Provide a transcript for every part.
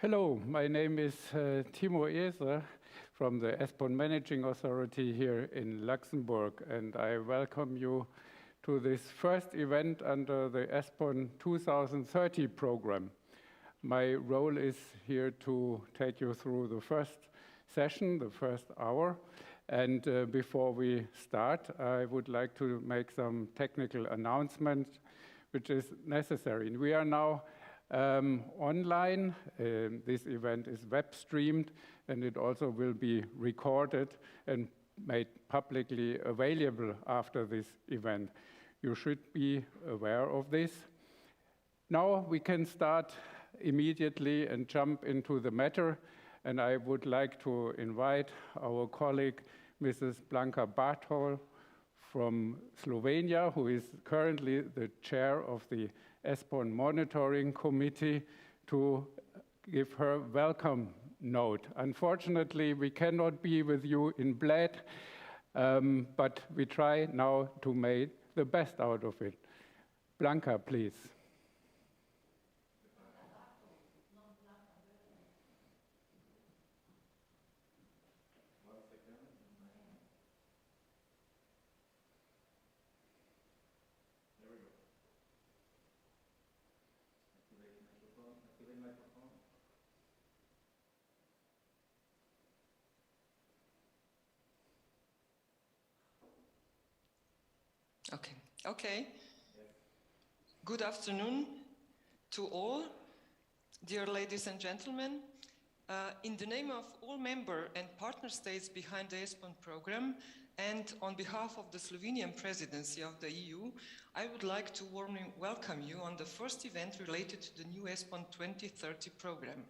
Hello, my name is Timo Eser from the Espon Managing Authority here in Luxembourg, and I welcome you to this first event under the Espon 2030 program. My role is here to take you through the first session, the first hour, and before we start, I would like to make some technical announcements which is necessary. We are now online. This event is web streamed and it also will be recorded and made publicly available after this event. You should be aware of this. Now we can start immediately and jump into the matter, and I would like to invite our colleague Mrs. Blanka Bartol from Slovenia, who is currently the chair of the Espon Monitoring Committee, to give her welcome note. Unfortunately, we cannot be with you in Bled, but we try now to make the best out of it. Blanka, please. Okay. Good afternoon to all, dear ladies and gentlemen. In the name of all member and partner states behind the Espon program, and on behalf of the Slovenian presidency of the EU, I would like to warmly welcome you on the first event related to the new Espon 2030 program.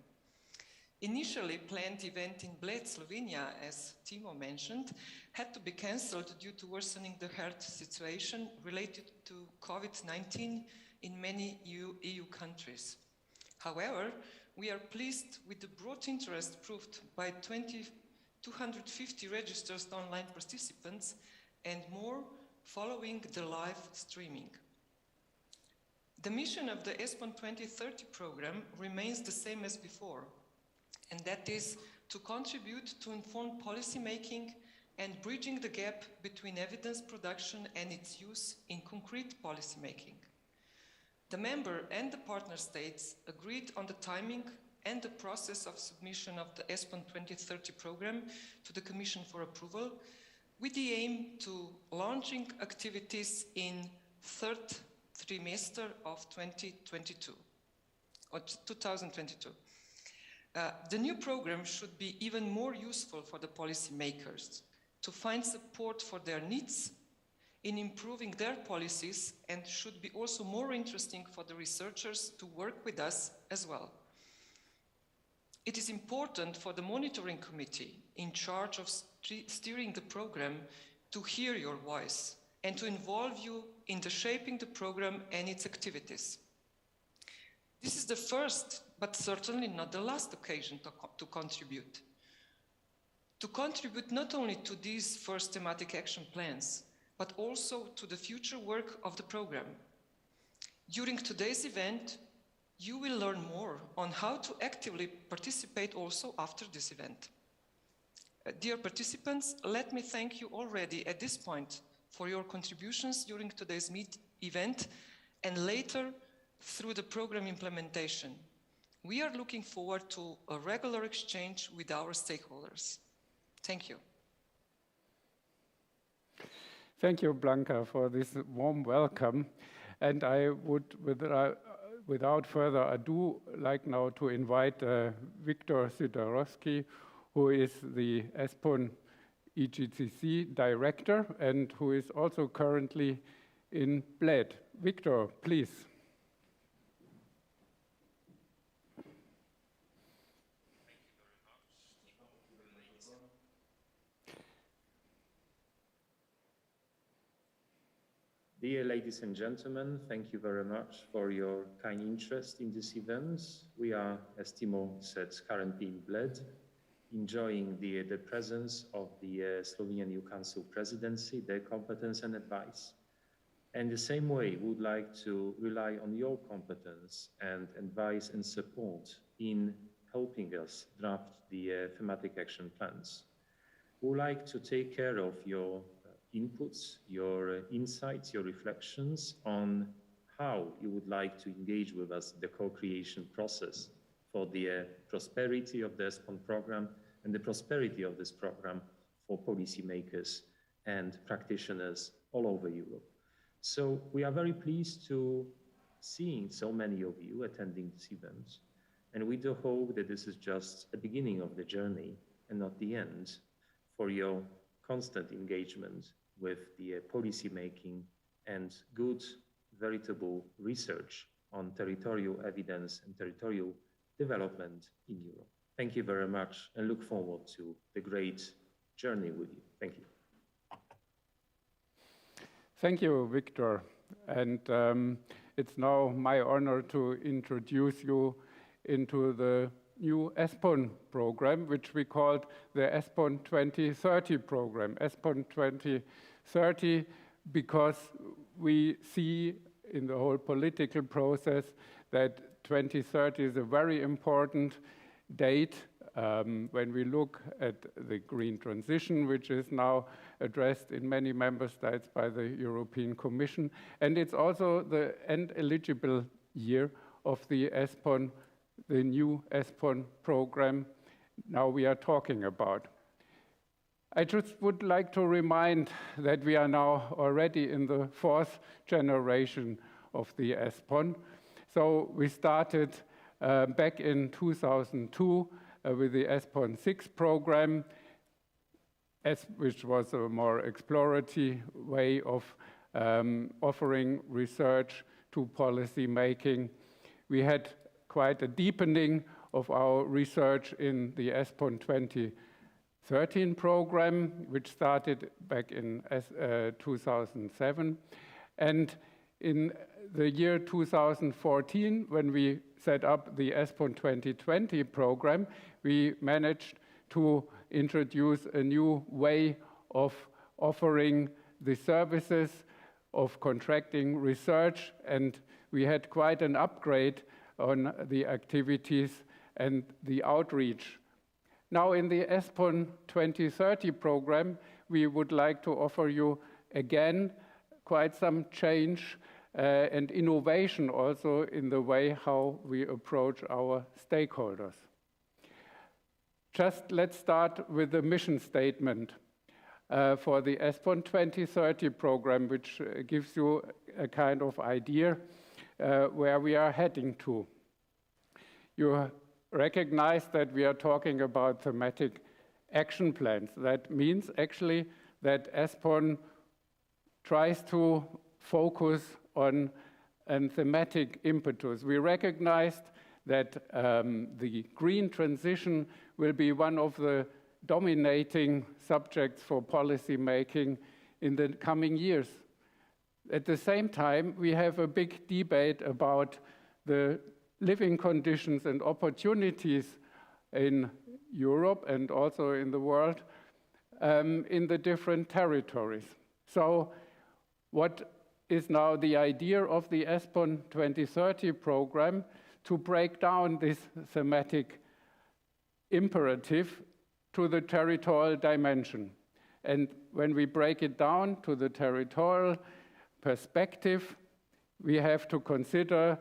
Initially planned event in Bled, Slovenia, as Timo mentioned, had to be cancelled due to worsening the health situation related to COVID-19 in many EU countries. However, we are pleased with the broad interest proved by 250 registered online participants and more following the live streaming. The mission of the Espon 2030 program remains the same as before, and that is to contribute to informed policy making and bridging the gap between evidence production and its use in concrete policy making. The member and the partner states agreed on the timing and the process of submission of the Espon 2030 program to the Commission for approval, with the aim to launching activities in third trimester of 2022 or 2022. The new program should be even more useful for the policymakers to find support for their needs in improving their policies, and should be also more interesting for the researchers to work with us as well. It is important for the monitoring committee in charge of steering the program to hear your voice and to involve you in the shaping the program and its activities. This is the first, but certainly not the last occasion to contribute. To contribute not only to these first thematic action plans, but also to the future work of the program. During today's event, you will learn more on how to actively participate also after this event. Dear participants, let me thank you already at this point for your contributions during today's event and later through the program implementation. We are looking forward to a regular exchange with our stakeholders. Thank you. Thank you, Blanka, for this warm welcome. And I would, without further ado, like now to invite Viktor Sidorowski, who is the Espon EGCC director and who is also currently in Bled. Viktor, please. Dear ladies and gentlemen, thank you very much for your kind interest in this event. We are, as Timo said, currently in Bled, enjoying the presence of the Slovenian EU Council presidency, their competence and advice. And the same way, we would like to rely on your competence and advice and support in helping us draft the thematic action plans. We would like to take care of your inputs, your insights, your reflections on how you would like to engage with us in the co-creation process for the prosperity of the Espon program and the prosperity of this program for policymakers and practitioners all over Europe. So we are very pleased to seeing so many of you attending this event, and we do hope that this is just a beginning of the journey and not the end for your constant engagement with the policy making and good, veritable research on territorial evidence and territorial development in Europe. Thank you very much and look forward to the great journey with you. Thank you. Thank you, Victor. And it's now my honor to introduce you into the new Espon program, which we called the Espon 2030 program. Espon 2030, because we see in the whole political process that 2030 is a very important date when we look at the green transition, which is now addressed in many member states by the European Commission. And it's also the end eligible year of the Espon, the new Espon program now we are talking about. I just would like to remind that we are now already in the 4th generation of the Espon. So we started back in 2002 with the Espon 6 program, which was a more exploratory way of offering research to policy making. We had quite a deepening of our research in the Espon 2013 program, which started back in 2007. And in the year 2014, when we set up the Espon 2020 program, we managed to introduce a new way of offering the services of contracting research, and we had quite an upgrade on the activities and the outreach. Now in the Espon 2030 program, we would like to offer you again quite some change and innovation also in the way how we approach our stakeholders. Just let's start with the mission statement for the Espon 2030 program, which gives you a kind of idea where we are heading to. You recognize that we are talking about thematic action plans. That means actually that Espon tries to focus on a thematic impetus. We recognized that the green transition will be one of the dominating subjects for policy making in the coming years. At the same time, we have a big debate about the living conditions and opportunities in Europe and also in the world in the different territories. So what is now the idea of the Espon 2030 program? To break down this thematic imperative to the territorial dimension. And when we break it down to the territorial perspective, we have to consider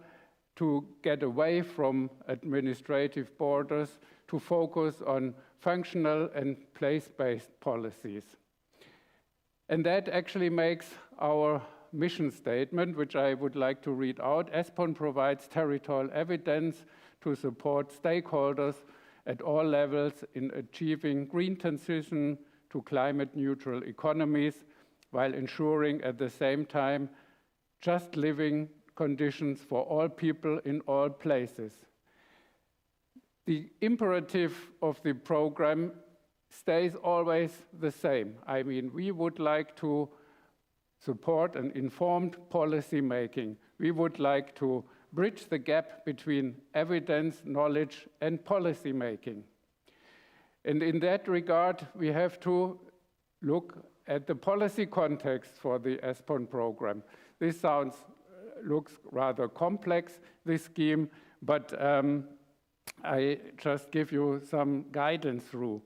to get away from administrative borders to focus on functional and place-based policies. And that actually makes our mission statement, which I would like to read out. Espon provides territorial evidence to support stakeholders at all levels in achieving green transition to climate-neutral economies, while ensuring at the same time just living conditions for all people in all places. The imperative of the program stays always the same. I mean, we would like to support an informed policy making. We would like to bridge the gap between evidence, knowledge, and policy making. And in that regard, we have to look at the policy context for the Espon program. This looks rather complex, this scheme, but I just give you some guidance through.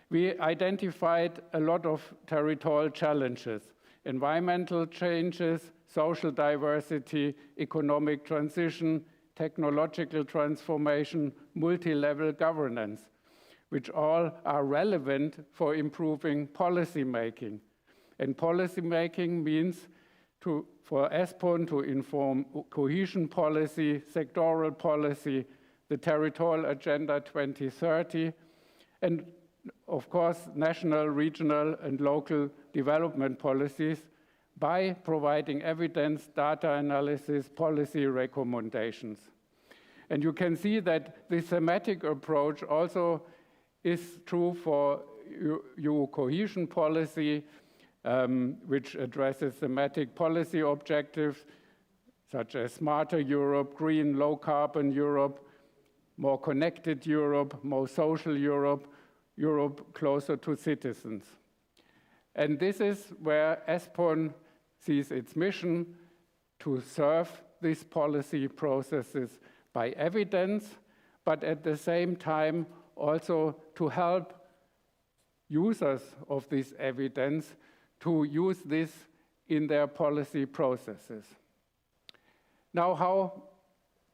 We identified a lot of territorial challenges: environmental changes, social diversity, economic transition, technological transformation, multi-level governance, which all are relevant for improving policy making. And policy making means for Espon to inform cohesion policy, sectoral policy, the territorial agenda 2030, and of course, national, regional, and local development policies by providing evidence, data analysis, policy recommendations. And you can see that the thematic approach also is true for EU cohesion policy, which addresses thematic policy objectives such as smarter Europe, green, low-carbon Europe, more connected Europe, more social Europe, Europe closer to citizens. And this is where Espon sees its mission to serve these policy processes by evidence, but at the same time also to help users of this evidence to use this in their policy processes. Now, how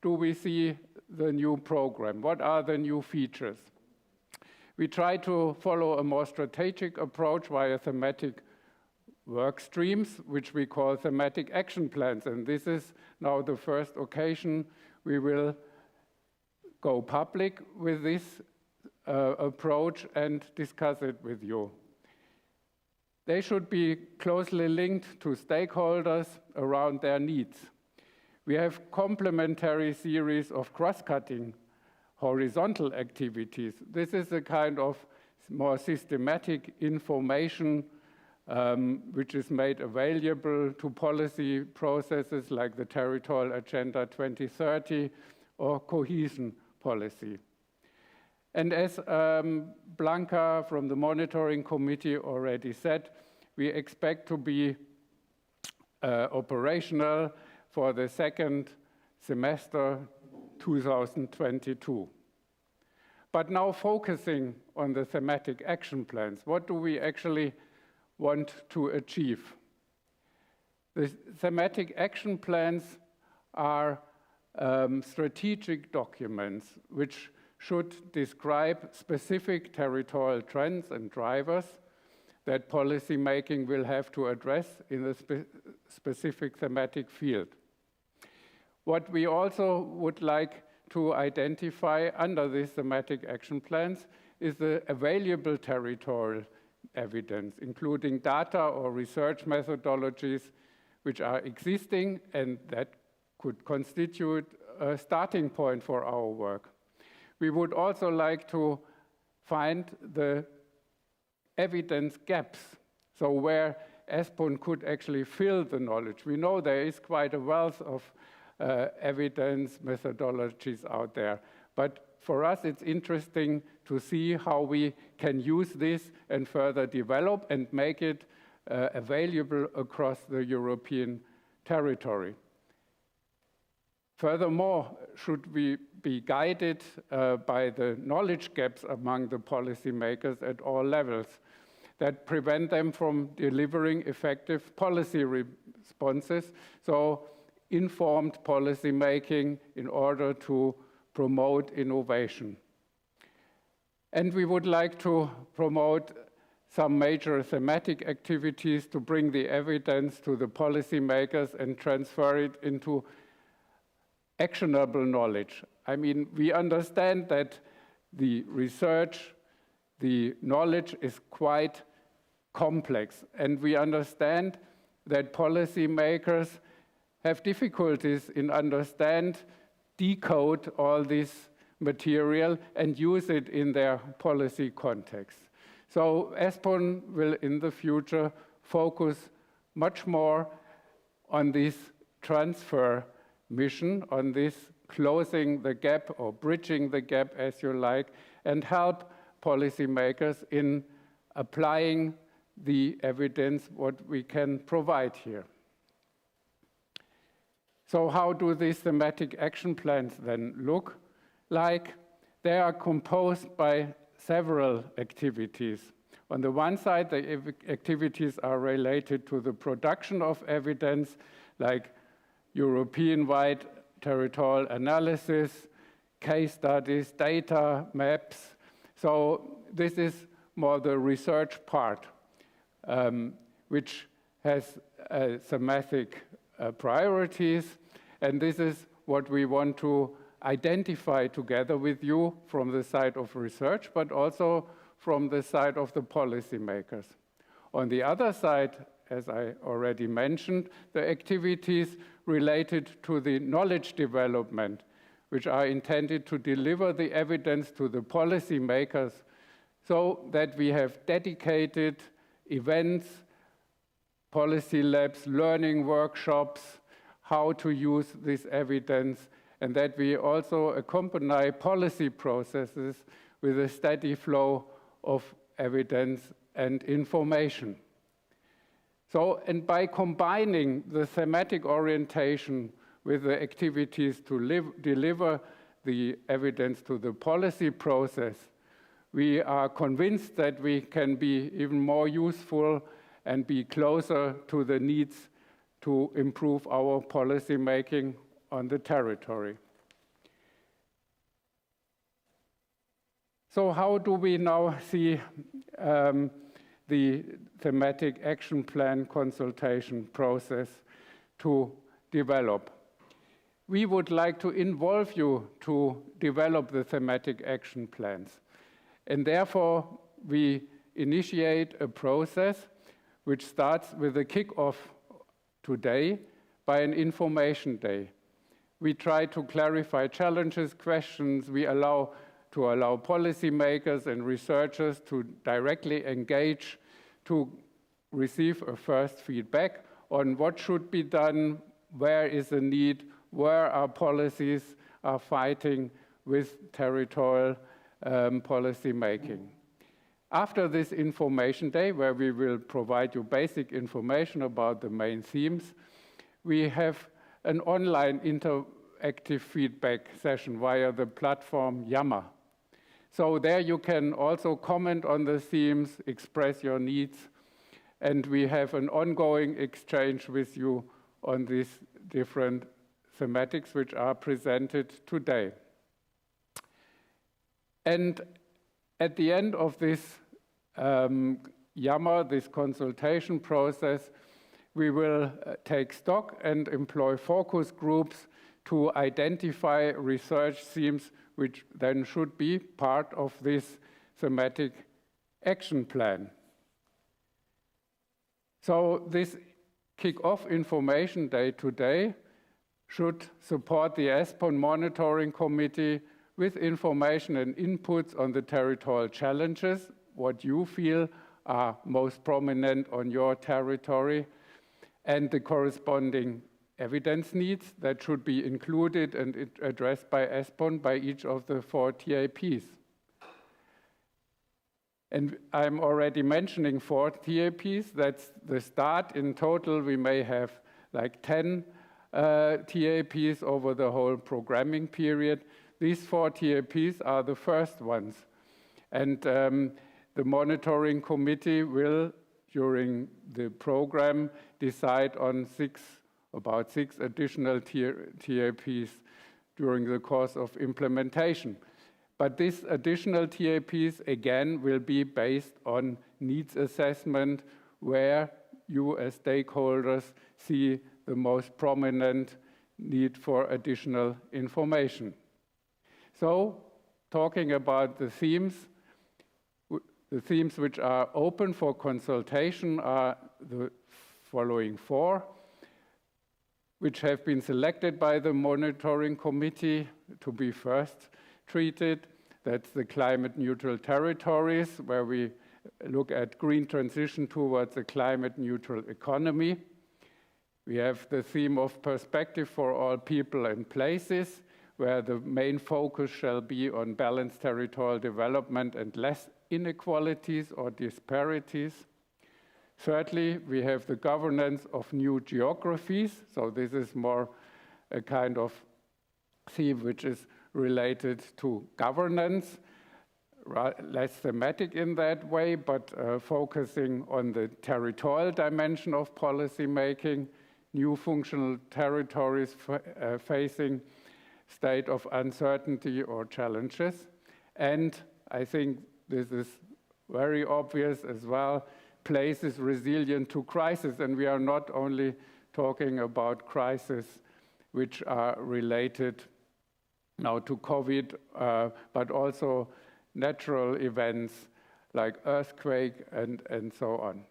do we see the new program? What are the new features? We try to follow a more strategic approach via thematic work streams, which we call thematic action plans. And this is now the first occasion we will go public with this approach and discuss it with you. They should be closely linked to stakeholders around their needs. We have complementary series of cross-cutting horizontal activities. This is a kind of more systematic information which is made available to policy processes like the Territorial Agenda 2030 or cohesion policy. And as Blanca from the Monitoring Committee already said, we expect to be operational for the second semester 2022. But now focusing on the thematic action plans, what do we actually want to achieve? The thematic action plans are strategic documents which should describe specific territorial trends and drivers that policy making will have to address in a specific thematic field. What we also would like to identify under these thematic action plans is the available territorial evidence, including data or research methodologies which are existing and that could constitute a starting point for our work. We would also like to find the evidence gaps, so where Espon could actually fill the knowledge. We know there is quite a wealth of evidence methodologies out there, but for us it's interesting to see how we can use this and further develop and make it available across the European territory. Furthermore, should we be guided by the knowledge gaps among the policymakers at all levels that prevent them from delivering effective policy responses, so informed policy making in order to promote innovation. And we would like to promote some major thematic activities to bring the evidence to the policymakers and transfer it into actionable knowledge. I mean, we understand that the research, the knowledge is quite complex, and we understand that policymakers have difficulties in decode all this material and use it in their policy context. So Espon will in the future focus much more on this transfer mission, on this closing the gap or bridging the gap, as you like, and help policymakers in applying the evidence what we can provide here. So how do these thematic action plans then look like? they are composed by several activities. On the one side, the activities are related to the production of evidence, like European-wide territorial analysis, case studies, data, maps. So this is more the research part, which has thematic priorities. And this is what we want to identify together with you from the side of research, but also from the side of the policymakers. On the other side, as I already mentioned, the activities related to the knowledge development, which are intended to deliver the evidence to the policymakers so that we have dedicated events, policy labs, learning workshops, how to use this evidence, and that we also accompany policy processes with a steady flow of evidence and information. So, and by combining the thematic orientation with the activities to deliver the evidence to the policy process, we are convinced that we can be even more useful and be closer to the needs to improve our policy making on the territory. So how do we now see the thematic action plan consultation process to develop? We would like to involve you to develop the thematic action plans. And therefore, we initiate a process which starts with a kick-off today by an information day. We try to clarify challenges, questions. We allow policymakers and researchers to directly engage, to receive a first feedback on what should be done, where is the need, where our policies are fighting with territorial policy making. After this information day, where we will provide you basic information about the main themes, we have an online interactive feedback session via the platform Yammer. So there you can also comment on the themes, express your needs, and we have an ongoing exchange with you on these different thematics which are presented today. And at the end of this Yammer, this consultation process, we will take stock and employ focus groups to identify research themes which then should be part of this thematic action plan. So this kick-off information day today should support the Espon Monitoring Committee with information and inputs on the territorial challenges, what you feel are most prominent on your territory, and the corresponding evidence needs that should be included and addressed by Espon by each of the 4 TAPs. And I'm already mentioning 4 TAPs. That's the start. In total, we may have like 10 TAPs over the whole programming period. These 4 TAPs are the first ones. And the monitoring committee will, during the program, decide on about 6 additional TAPs during the course of implementation. But these additional TAPs, again, will be based on needs assessment, where you as stakeholders see the most prominent need for additional information. So, talking about the themes which are open for consultation are the following 4, which have been selected by the monitoring committee to be first treated. That's the climate neutral territories, where we look at green transition towards a climate neutral economy. We have the theme of perspective for all people and places, where the main focus shall be on balanced territorial development and less inequalities or disparities. Thirdly, we have the governance of new geographies. So this is more a kind of theme which is related to governance, less thematic in that way, but focusing on the territorial dimension of policy making, new functional territories facing state of uncertainty or challenges. And I think this is very obvious as well, places resilient to crisis. And we are not only talking about crises which are related now to COVID, but also natural events like earthquake and so on.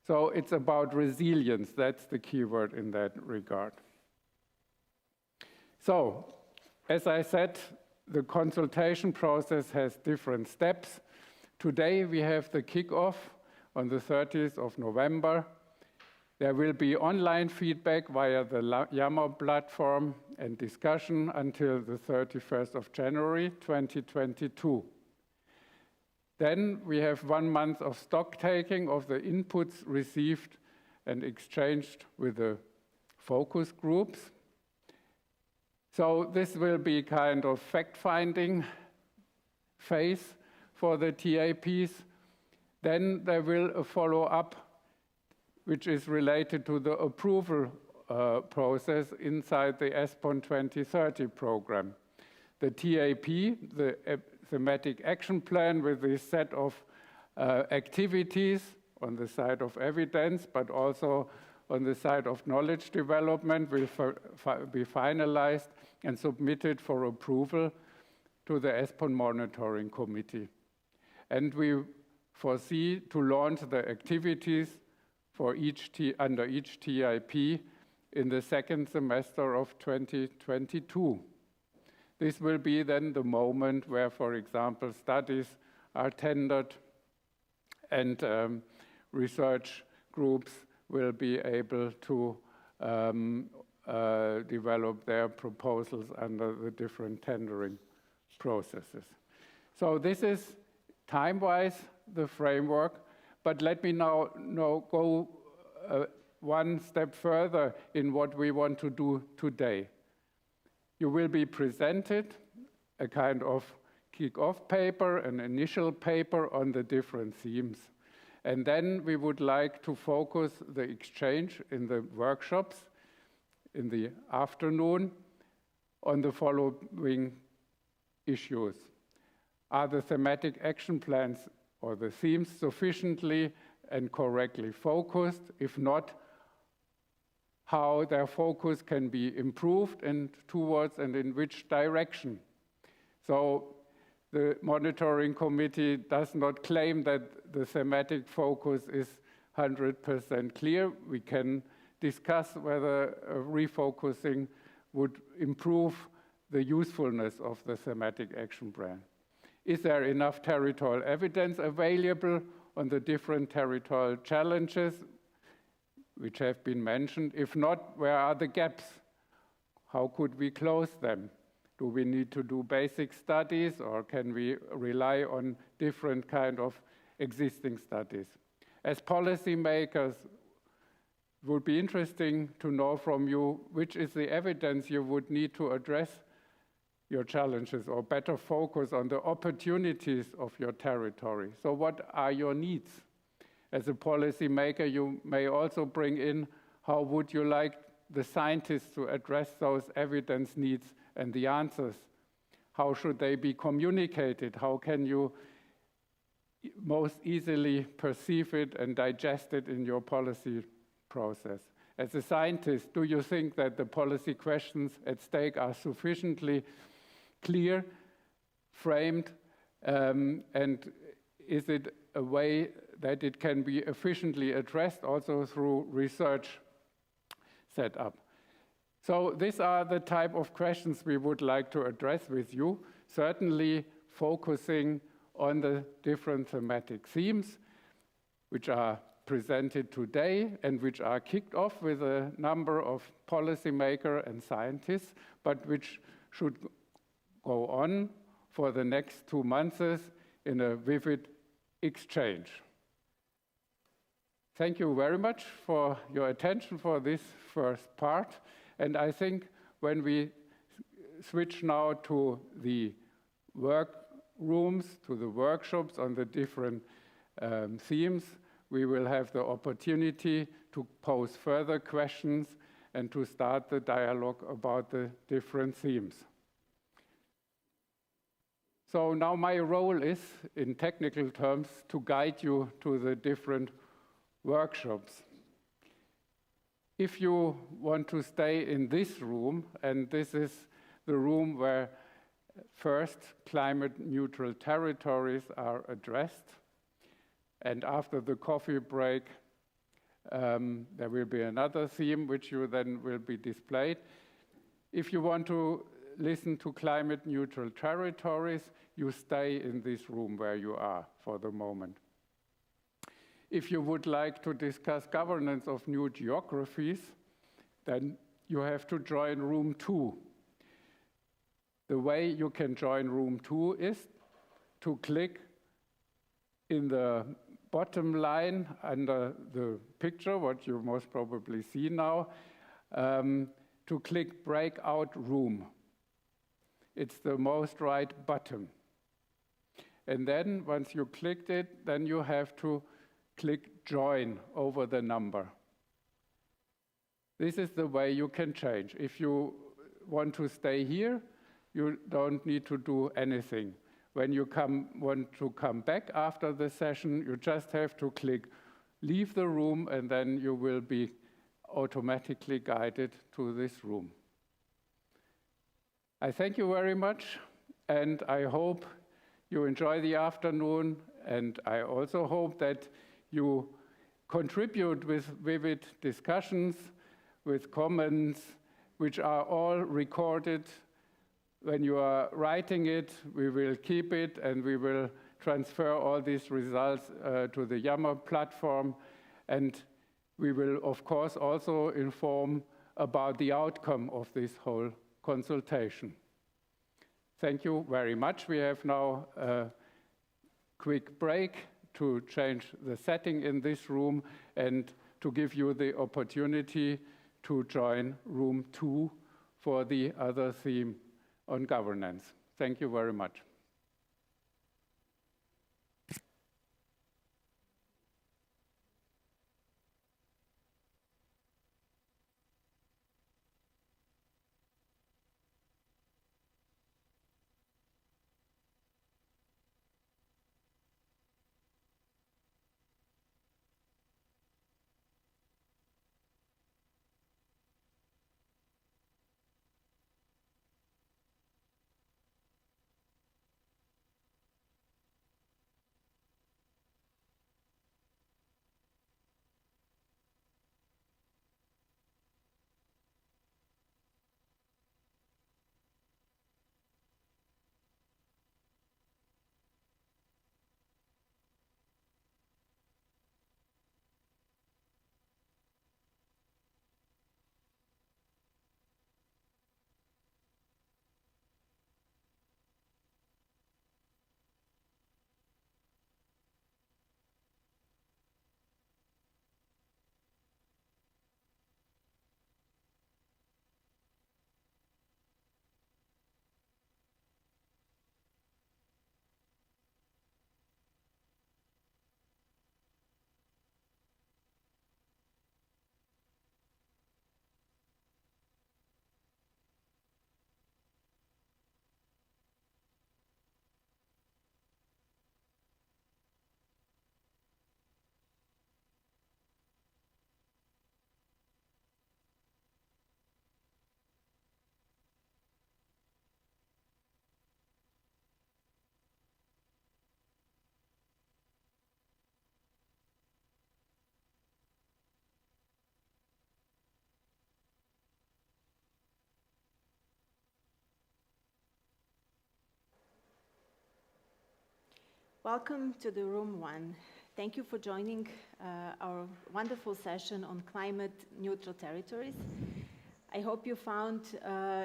So it's about resilience. That's the key word in that regard. So, as I said, the consultation process has different steps. Today we have the kickoff on the 30th of November. There will be online feedback via the Yammer platform and discussion until the 31st of January 2022. Then we have 1 month of stock taking of the inputs received and exchanged with the focus groups. So this will be kind of fact-finding phase for the TAPs. Then there will a follow-up which is related to the approval process inside the Espon 2030 program. The TAP, the thematic action plan with this set of activities on the side of evidence, but also on the side of knowledge development will be finalized and submitted for approval to the Espon Monitoring Committee. And we foresee to launch the activities for under each TIP in the second semester of 2022. This will be then the moment where, for example, studies are tendered and research groups will be able to develop their proposals under the different tendering processes. So this is time-wise the framework, but let me now go one step further in what we want to do today. You will be presented a kind of kick-off paper, an initial paper on the different themes. And then we would like to focus the exchange in the workshops in the afternoon on the following issues. Are the thematic action plans or the themes sufficiently and correctly focused? If not, how their focus can be improved and towards and in which direction. So the monitoring committee does not claim that the thematic focus is 100% clear. We can discuss whether refocusing would improve the usefulness of the thematic action plan. Is there enough territorial evidence available on the different territorial challenges which have been mentioned? If not, where are the gaps? How could we close them? Do we need to do basic studies, or can we rely on different kind of existing studies? As policymakers, it would be interesting to know from you which is the evidence you would need to address your challenges or better focus on the opportunities of your territory. So what are your needs? As a policymaker, you may also bring in how would you like the scientists to address those evidence needs and the answers. How should they be communicated? How can you most easily perceive it and digest it in your policy process? As a scientist, do you think that the policy questions at stake are sufficiently clear, framed, and is it a way that it can be efficiently addressed also through research setup? So these are the type of questions we would like to address with you, certainly focusing on the different thematic themes which are presented today and which are kicked off with a number of policymakers and scientists, but which should go on for the next 2 months in a vivid exchange. Thank you very much for your attention for this first part. And I think when we switch now to the workrooms, to the workshops on the different themes. We will have the opportunity to pose further questions and to start the dialogue about the different themes. So now my role is, in technical terms, to guide you to the different workshops. If you want to stay in this room, and this is the room where first climate neutral territories are addressed, and after the coffee break, there will be another theme which you then will be displayed. If you want to listen to climate neutral territories, you stay in this room where you are for the moment. If you would like to discuss governance of new geographies, then you have to join room 2. The way you can join room 2 is to click in the bottom line under the picture, what you most probably see now, to click breakout room. It's the most right button. And then once you clicked it, then you have to click join over the number. This is the way you can change. If you want to stay here, you don't need to do anything. When you want to come back after the session, you just have to click leave the room, and then you will be automatically guided to this room. I thank you very much, and I hope you enjoy the afternoon, and I also hope that you contribute with vivid discussions, with comments, which are all recorded. When you are writing it, we will keep it, and we will transfer all these results to the Yammer platform. And we will, of course, also inform about the outcome of this whole consultation. Thank you very much. We have now a quick break to change the setting in this room and to give you the opportunity to join room 2 for the other theme on governance. Thank you very much. Welcome to the room 1. Thank you for joining our wonderful session on climate neutral territories. I hope you found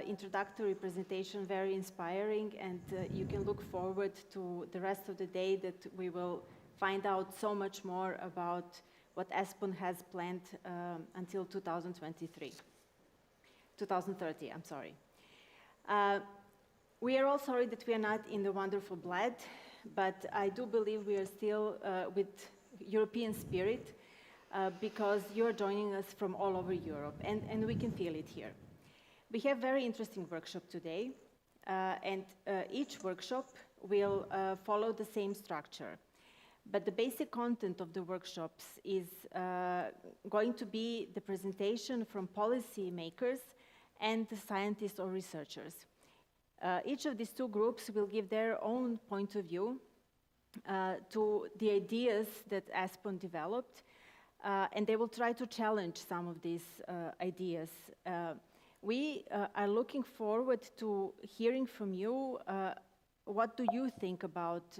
introductory presentation very inspiring, and you can look forward to the rest of the day that we will find out so much more about what Espon has planned until 2030, I'm sorry. We are all sorry that we are not in the wonderful Bled, but I do believe we are still with European spirit because you're joining us from all over Europe, and we can feel it here. We have very interesting workshop today, and each workshop will follow the same structure. But the basic content of the workshops is going to be the presentation from policy makers and the scientists or researchers. Each of these two groups will give their own point of view to the ideas that Espon developed, and they will try to challenge some of these ideas. We are looking forward to hearing from you. What do you think about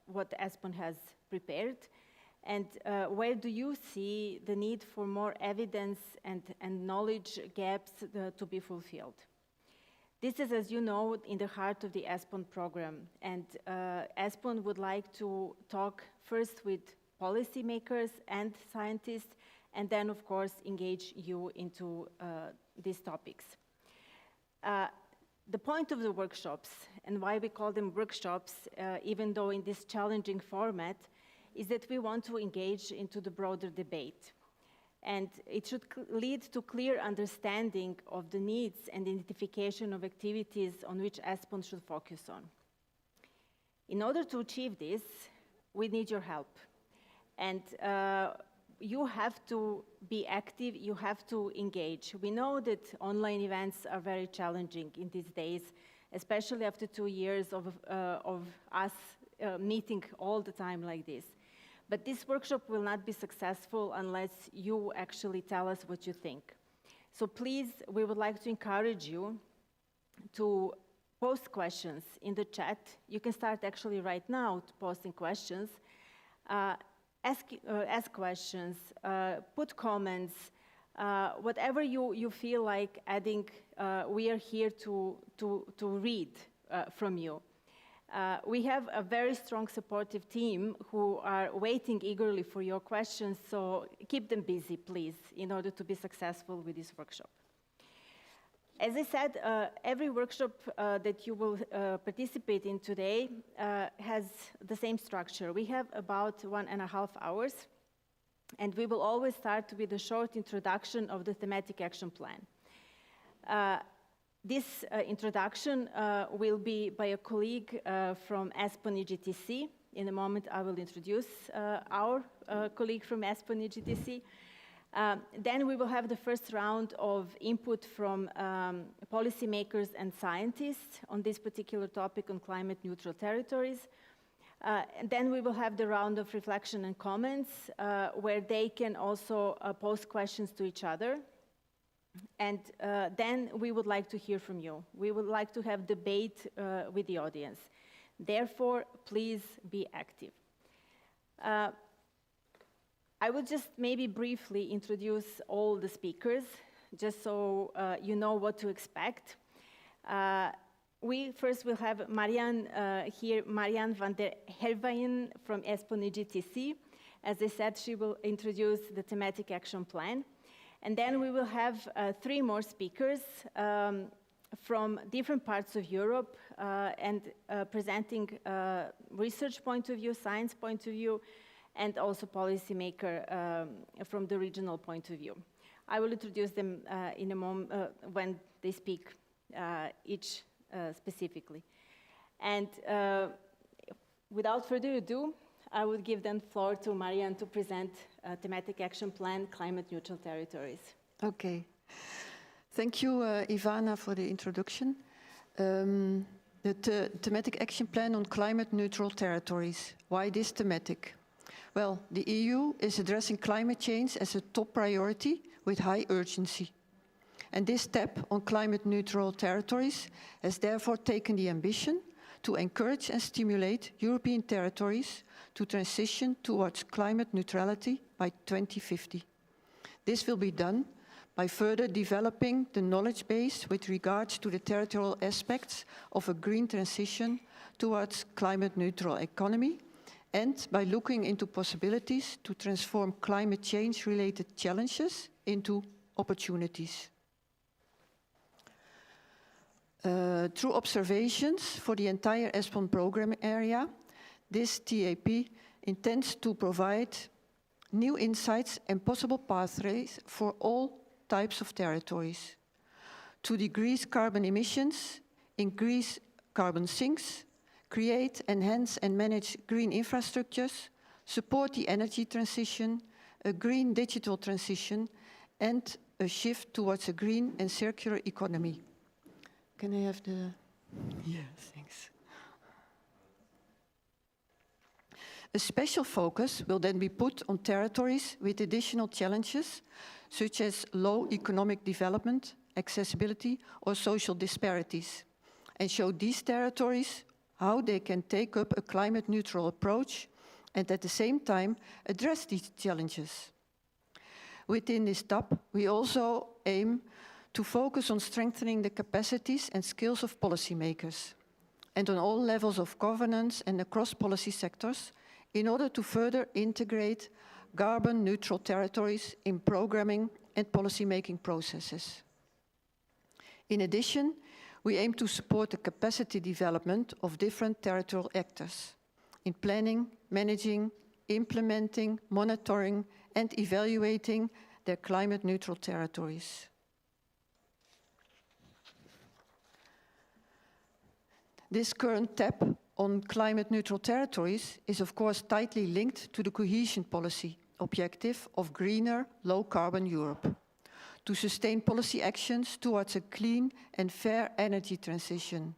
what Espon has prepared, and where do you see the need for more evidence and knowledge gaps to be fulfilled? This is, as you know, in the heart of the Espon program, and Espon would like to talk first with policymakers and scientists, and then, of course, engage you into these topics. The point of the workshops, and why we call them workshops, even though in this challenging format, is that we want to engage into the broader debate. And it should lead to clear understanding of the needs and identification of activities on which Espon should focus on. In order to achieve this, we need your help. And you have to be active, you have to engage. We know that online events are very challenging in these days, especially after 2 years of us meeting all the time like this. But this workshop will not be successful unless you actually tell us what you think. So please, we would like to encourage you to post questions in the chat. You can start actually right now posting questions. Ask questions, put comments, whatever you feel like adding, we are here to read from you. We have a very strong supportive team who are waiting eagerly for your questions, so keep them busy, please, in order to be successful with this workshop. As I said, every workshop that you will participate in today has the same structure. We have about 1.5 hours, and we will always start with a short introduction of the thematic action plan. This introduction will be by a colleague from Espon EGTC. In a moment, I will introduce our colleague from Espon EGTC. Then we will have the first round of input from policymakers and scientists on this particular topic on climate-neutral territories. And then we will have the round of reflection and comments where they can also pose questions to each other. And then we would like to hear from you. We would like to have debate with the audience. Therefore, please be active. I would just maybe briefly introduce all the speakers, just so you know what to expect. We first will have Marianne here, Marianne van der Herweyen from Espon EGTC. As I said, she will introduce the thematic action plan. And then we will have 3 more speakers from different parts of Europe and presenting research point of view, science point of view, and also policymaker from the regional point of view. I will introduce them in a moment when they speak each specifically. And without further ado, I would give the floor to Marianne to present thematic action plan, climate neutral territories. Okay. Thank you, Ivana, for the introduction. The thematic action plan on climate neutral territories. Why this thematic? Well, the EU is addressing climate change as a top priority with high urgency. And this step on climate neutral territories has therefore taken the ambition to encourage and stimulate European territories to transition towards climate neutrality by 2050. This will be done by further developing the knowledge base with regards to the territorial aspects of a green transition towards climate neutral economy, and by looking into possibilities to transform climate change related challenges into opportunities. Through observations for the entire Espon program area, this TAP intends to provide new insights and possible pathways for all types of territories to decrease carbon emissions, increase carbon sinks, create, enhance and manage green infrastructures, support the energy transition, a green digital transition, and a shift towards a green and circular economy. Can I have the... Yeah, thanks. A special focus will then be put on territories with additional challenges, such as low economic development, accessibility, or social disparities, and show these territories how they can take up a climate-neutral approach and at the same time address these challenges. Within this TAP, we also aim to focus on strengthening the capacities and skills of policymakers and on all levels of governance and across policy sectors in order to further integrate carbon-neutral territories in programming and policy-making processes. In addition, we aim to support the capacity development of different territorial actors in planning, managing, implementing, monitoring, and evaluating their climate-neutral territories. This current TAP on climate-neutral territories is of course tightly linked to the cohesion policy objective of greener, low-carbon Europe, to sustain policy actions towards a clean and fair energy transition,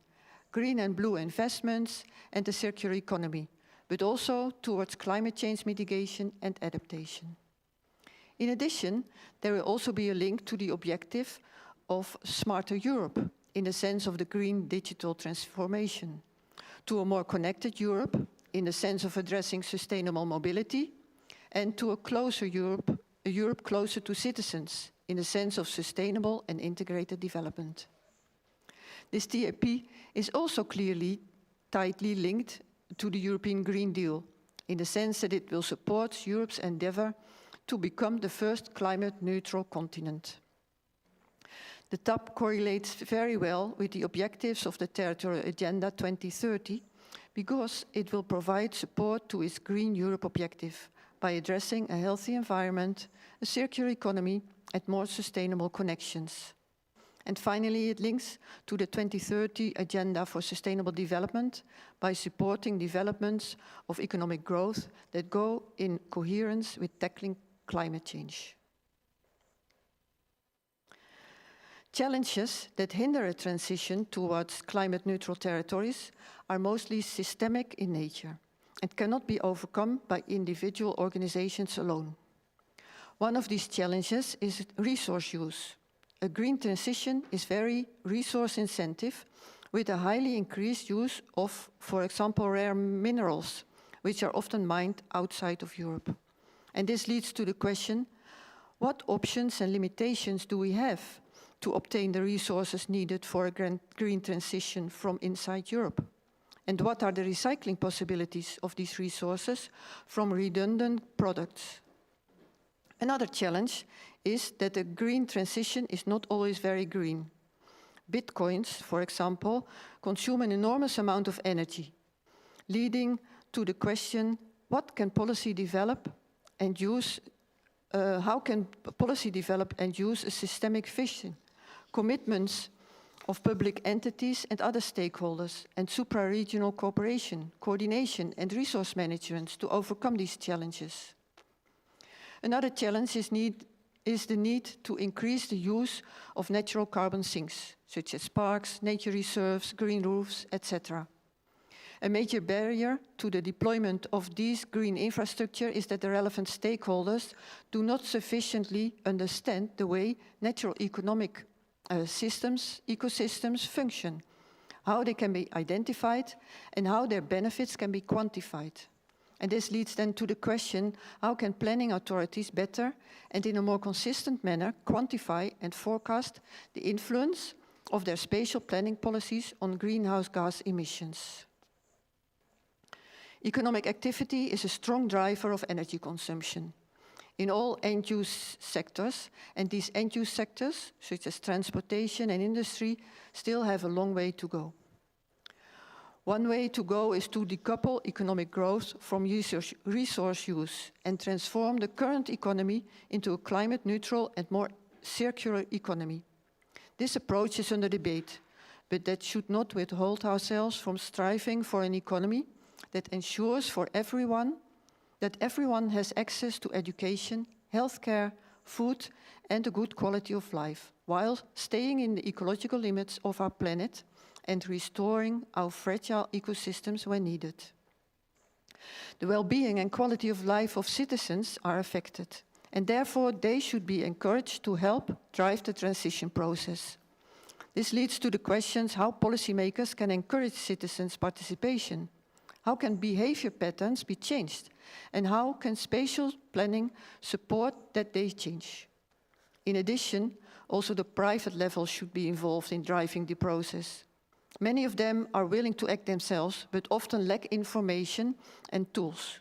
green and blue investments, and a circular economy, but also towards climate change mitigation and adaptation. In addition, there will also be a link to the objective of smarter Europe, in the sense of the green digital transformation, to a more connected Europe, in the sense of addressing sustainable mobility, and to a closer Europe, a Europe closer to citizens, in the sense of sustainable and integrated development. This TAP is also clearly tightly linked to the European Green Deal, in the sense that it will support Europe's endeavor to become the first climate-neutral continent. The TAP correlates very well with the objectives of the Territorial Agenda 2030 because it will provide support to its Green Europe objective by addressing a healthy environment, a circular economy, and more sustainable connections. And finally, it links to the 2030 Agenda for Sustainable Development by supporting developments of economic growth that go in coherence with tackling climate change. Challenges that hinder a transition towards climate-neutral territories are mostly systemic in nature and cannot be overcome by individual organizations alone. One of these challenges is resource use. A green transition is very resource intensive with a highly increased use of, for example, rare minerals, which are often mined outside of Europe. And this leads to the question, what options and limitations do we have to obtain the resources needed for a green transition from inside Europe? And what are the recycling possibilities of these resources from redundant products? Another challenge is that the green transition is not always very green. Bitcoins, for example, consume an enormous amount of energy, leading to the question, what can policy develop and use, how can policy develop and use a systemic vision? Commitments of public entities and other stakeholders, and supra-regional cooperation, coordination, and resource management to overcome these challenges. Another challenge is the need to increase the use of natural carbon sinks, such as parks, nature reserves, green roofs, etc. A major barrier to the deployment of these green infrastructure is that the relevant stakeholders do not sufficiently understand the way natural economic ecosystems function, how they can be identified, and how their benefits can be quantified. And this leads then to the question, how can planning authorities better and in a more consistent manner quantify and forecast the influence of their spatial planning policies on greenhouse gas emissions? Economic activity is a strong driver of energy consumption. in all end-use sectors, and these end-use sectors, such as transportation and industry, still have a long way to go. One way to go is to decouple economic growth from resource use and transform the current economy into a climate-neutral and more circular economy. This approach is under debate, but that should not withhold ourselves from striving for an economy that ensures for everyone that everyone has access to education, healthcare, food, and a good quality of life, while staying in the ecological limits of our planet and restoring our fragile ecosystems when needed. The well-being and quality of life of citizens are affected, and therefore they should be encouraged to help drive the transition process. This leads to the questions how policymakers can encourage citizens' participation. How can behavior patterns be changed? And how can spatial planning support that they change? In addition, also the private level should be involved in driving the process. Many of them are willing to act themselves, but often lack information and tools.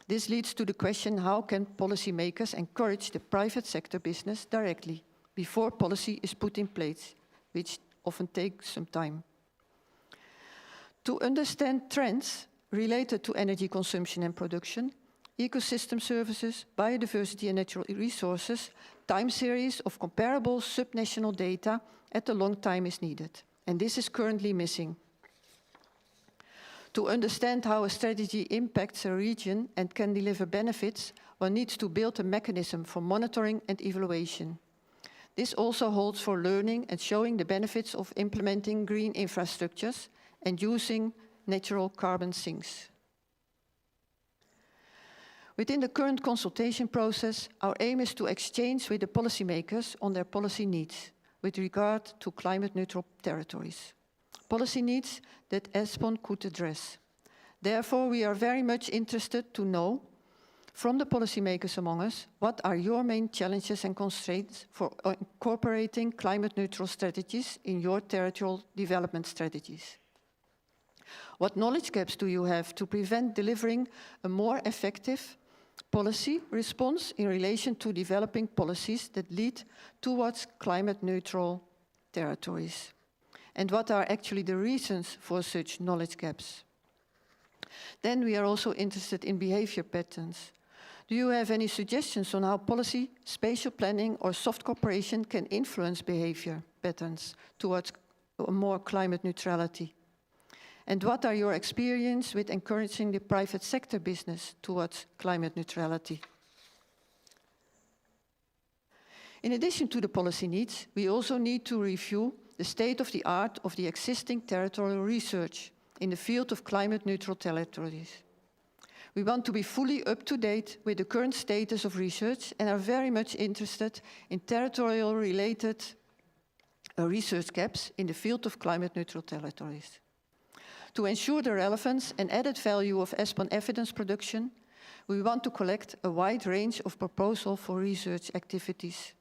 This leads to the question, how can policymakers encourage the private sector business directly before policy is put in place, which often takes some time. To understand trends related to energy consumption and production, ecosystem services, biodiversity and natural resources, time series of comparable subnational data at a long time is needed, and this is currently missing. To understand how a strategy impacts a region and can deliver benefits, one needs to build a mechanism for monitoring and evaluation. This also holds for learning and showing the benefits of implementing green infrastructures and using natural carbon sinks. Within the current consultation process, our aim is to exchange with the policymakers on their policy needs with regard to climate-neutral territories. Policy needs that Espon could address. Therefore, we are very much interested to know from the policymakers among us, what are your main challenges and constraints for incorporating climate-neutral strategies in your territorial development strategies? What knowledge gaps do you have to prevent delivering a more effective policy response in relation to developing policies that lead towards climate-neutral territories? And what are actually the reasons for such knowledge gaps? Then we are also interested in behavior patterns. Do you have any suggestions on how policy, spatial planning, or soft cooperation can influence behavior patterns towards more climate neutrality? And what are your experience with encouraging the private sector business towards climate neutrality? In addition to the policy needs, we also need to review the state of the art of the existing territorial research in the field of climate-neutral territories. We want to be fully up to date with the current status of research and are very much interested in territorial-related research gaps in the field of climate-neutral territories. To ensure the relevance and added value of Espon evidence production, we want to collect a wide range of proposals for research activities.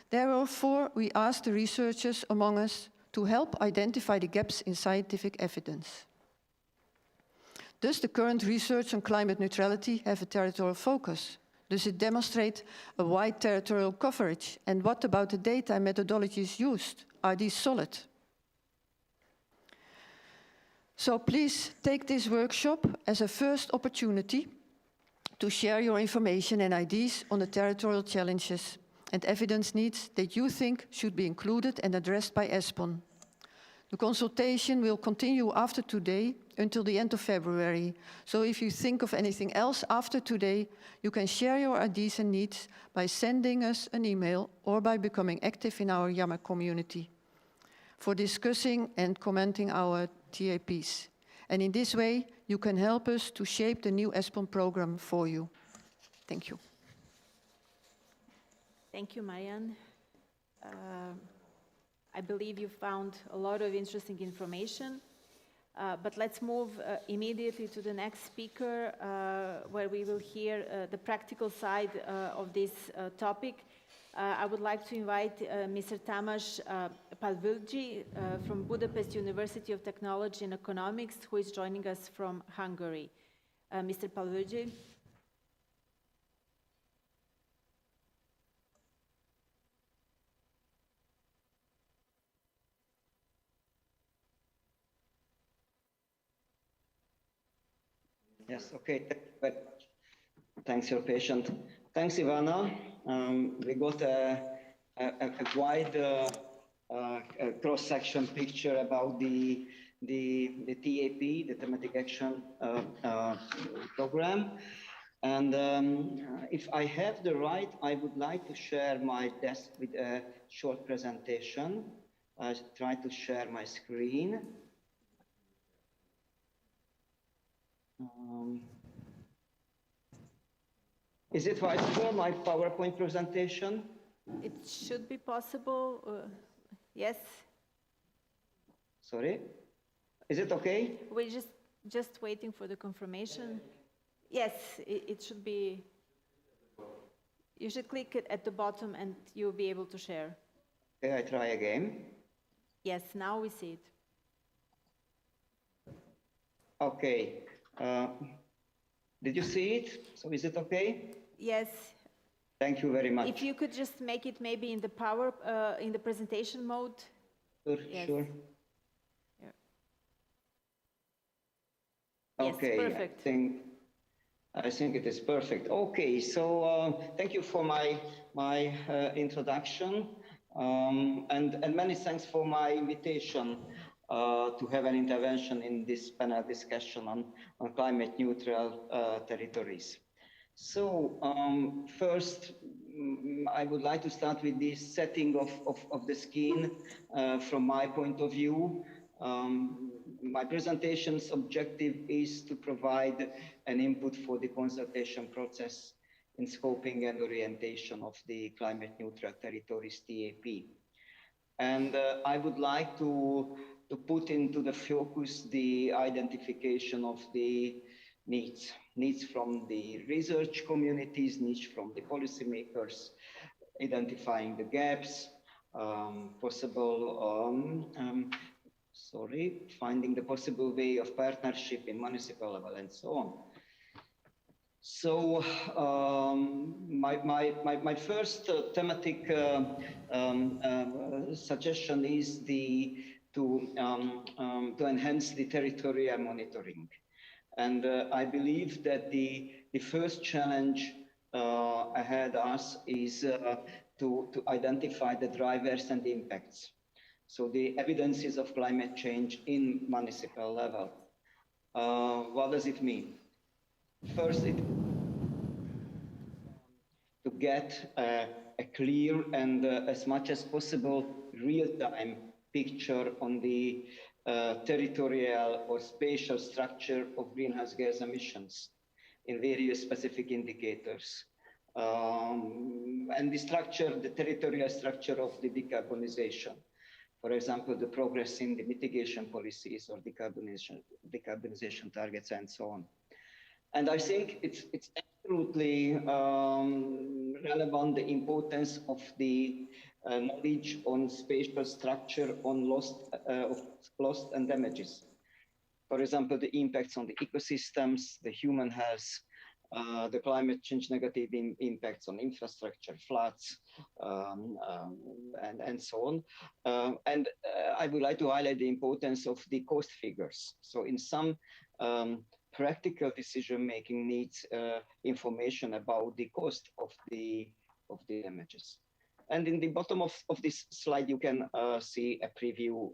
Therefore, we ask the researchers among us to help identify the gaps in scientific evidence. Does the current research on climate neutrality have a territorial focus? Does it demonstrate a wide territorial coverage? And what about the data and methodologies used? Are these solid? So please take this workshop as a first opportunity to share your information and ideas on the territorial challenges and evidence needs that you think should be included and addressed by Espon. The consultation will continue after today until the end of February. So if you think of anything else after today, you can share your ideas and needs by sending us an email or by becoming active in our Yammer community for discussing and commenting our TAPs. And in this way, you can help us to shape the new Espon program for you. Thank you. Thank you, Marianne. I believe you found a lot of interesting information, but let's move immediately to the next speaker, where we will hear the practical side of this topic. I would like to invite Mr. Tamás Palvölgyi from Budapest University of Technology and Economics, who is joining us from Hungary. Mr. Palvölgyi. Yes, okay. Thank you very much. Thanks, your patient. Thanks, Ivana. We got a wide cross-section picture about the TAP, the Thematic Action Program. And if I have the right, I would like to share my desk with a short presentation. I try to share my screen. Is it visible, my PowerPoint presentation? It should be possible. Yes. Sorry? Is it okay? We're just waiting for the confirmation. Yes, it should be. You should click it at the bottom and you'll be able to share. Okay, I try again. Yes, now we see it. Okay. Did you see it? So is it okay? Yes. Thank you very much. If you could just make it maybe in the in the presentation mode. Sure, yes. sure. Yeah. Okay, yes, perfect. I think it is perfect. Okay, so thank you for my introduction, and many thanks for my invitation to have an intervention in this panel discussion on climate neutral territories. So first, I would like to start with the setting of the scheme from my point of view. My presentation's objective is to provide an input for the consultation process in scoping and orientation of the climate neutral territories TAP. And I would like to put into the focus the identification of the needs from the research communities, needs from the policymakers, identifying the gaps, finding the possible way of partnership in municipal level and so on. So my first thematic suggestion is to enhance the territorial monitoring. And I believe that the first challenge ahead us is to identify the drivers and the impacts. So the evidences of climate change in municipal level. What does it mean? First, to get a clear and as much as possible real-time picture on the territorial or spatial structure of greenhouse gas emissions in various specific indicators. And the territorial structure of the decarbonization. For example, the progress in the mitigation policies or decarbonization targets and so on. And I think it's absolutely relevant, the importance of the knowledge on spatial structure on loss and damages. For example, the impacts on the ecosystems, the human health, the climate change negative impacts on infrastructure, floods, and so on. And I would like to highlight the importance of the cost figures. So in some practical decision-making needs information about the cost of the damages. And in the bottom of this slide, you can see a preview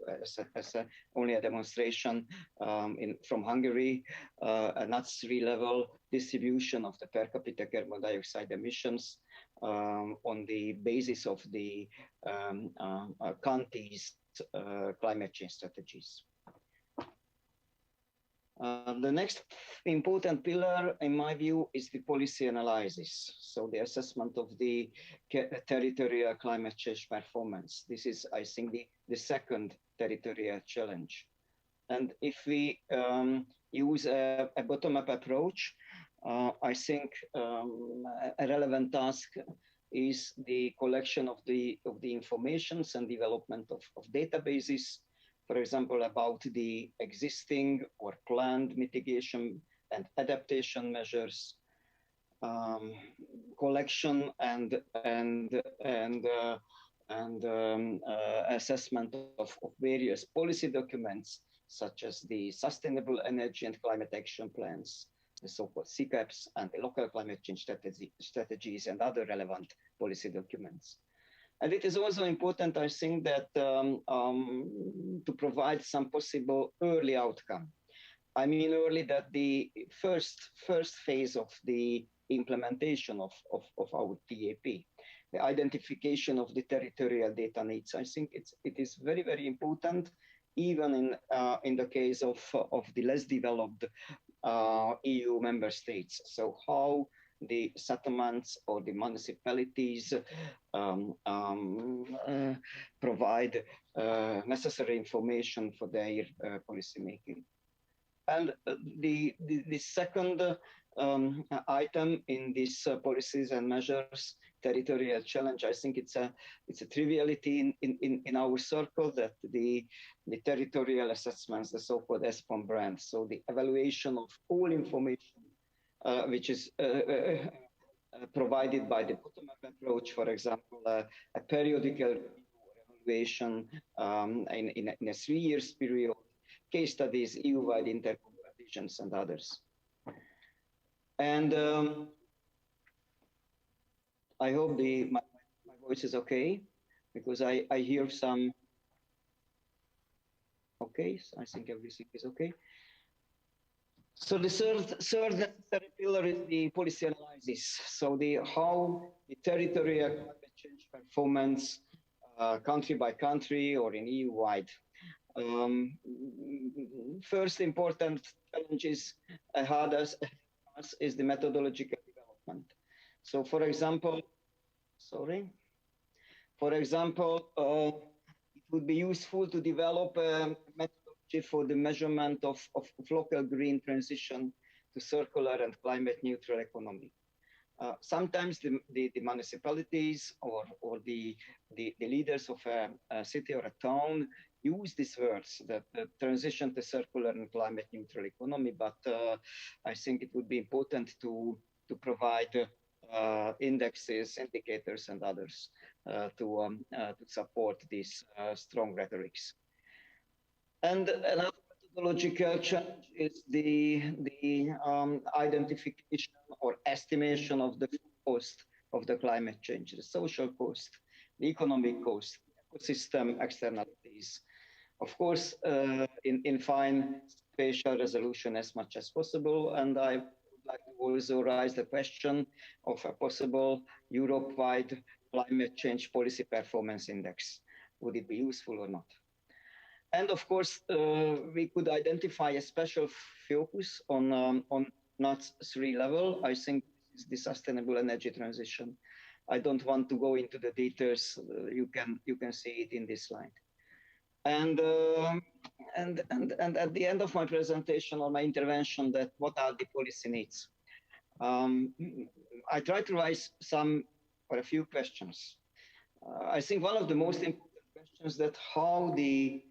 as only a demonstration from Hungary, a NUTS3 level distribution of the per capita carbon dioxide emissions on the basis of the country's climate change strategies. The next important pillar, in my view, is the policy analysis. So the assessment of the territorial climate change performance. This is, I think, the second territorial challenge. And if we use a bottom-up approach, I think a relevant task is the collection of the informations and development of databases, for example, about the existing or planned mitigation and adaptation measures, collection and assessment of various policy documents, such as the Sustainable Energy and Climate Action Plans, the so-called CCAPs and the local climate change strategies and other relevant policy documents. And it is also important, I think, that to provide some possible early outcome. I mean early that the first phase of the implementation of our TAP, the identification of the territorial data needs. I think it is very, very important, even in the case of the less developed EU member states. So how the settlements or the municipalities provide necessary information for their policy making. And the second item in these policies and measures, territorial challenge, I think it's a triviality in our circle that the territorial assessments, the so-called Espon brand, so the evaluation of all information which is provided by the bottom-up approach, for example, a periodical evaluation in a 3 years period, case studies, EU-wide intercompetitions, and others. And I hope my voice is okay, because I hear some. Okay, so I think everything is okay. So the third necessary pillar is the policy analysis. So how the territorial climate change performance, country by country or in EU-wide. First important challenges ahead us is the methodological development. So for example, it would be useful to develop a methodology for the measurement of local green transition to circular and climate neutral economy. Sometimes the municipalities or the leaders of a city or a town use these words, that the transition to circular and climate neutral economy, but I think it would be important to provide indexes, indicators, and others to support these strong rhetorics. And another methodological challenge is the identification or estimation of the cost of the climate change, the social cost, the economic cost, ecosystem externalities. Of course, in fine spatial resolution as much as possible. And I would like to also raise the question of a possible Europe-wide climate change policy performance index. Would it be useful or not? And of course, we could identify a special focus on NUTS 3 level. I think this is the sustainable energy transition. I don't want to go into the details. You can see it in this slide. And at the end of my presentation or my intervention, that what are the policy needs? I try to raise some or a few questions. I think one of the most important questions that how the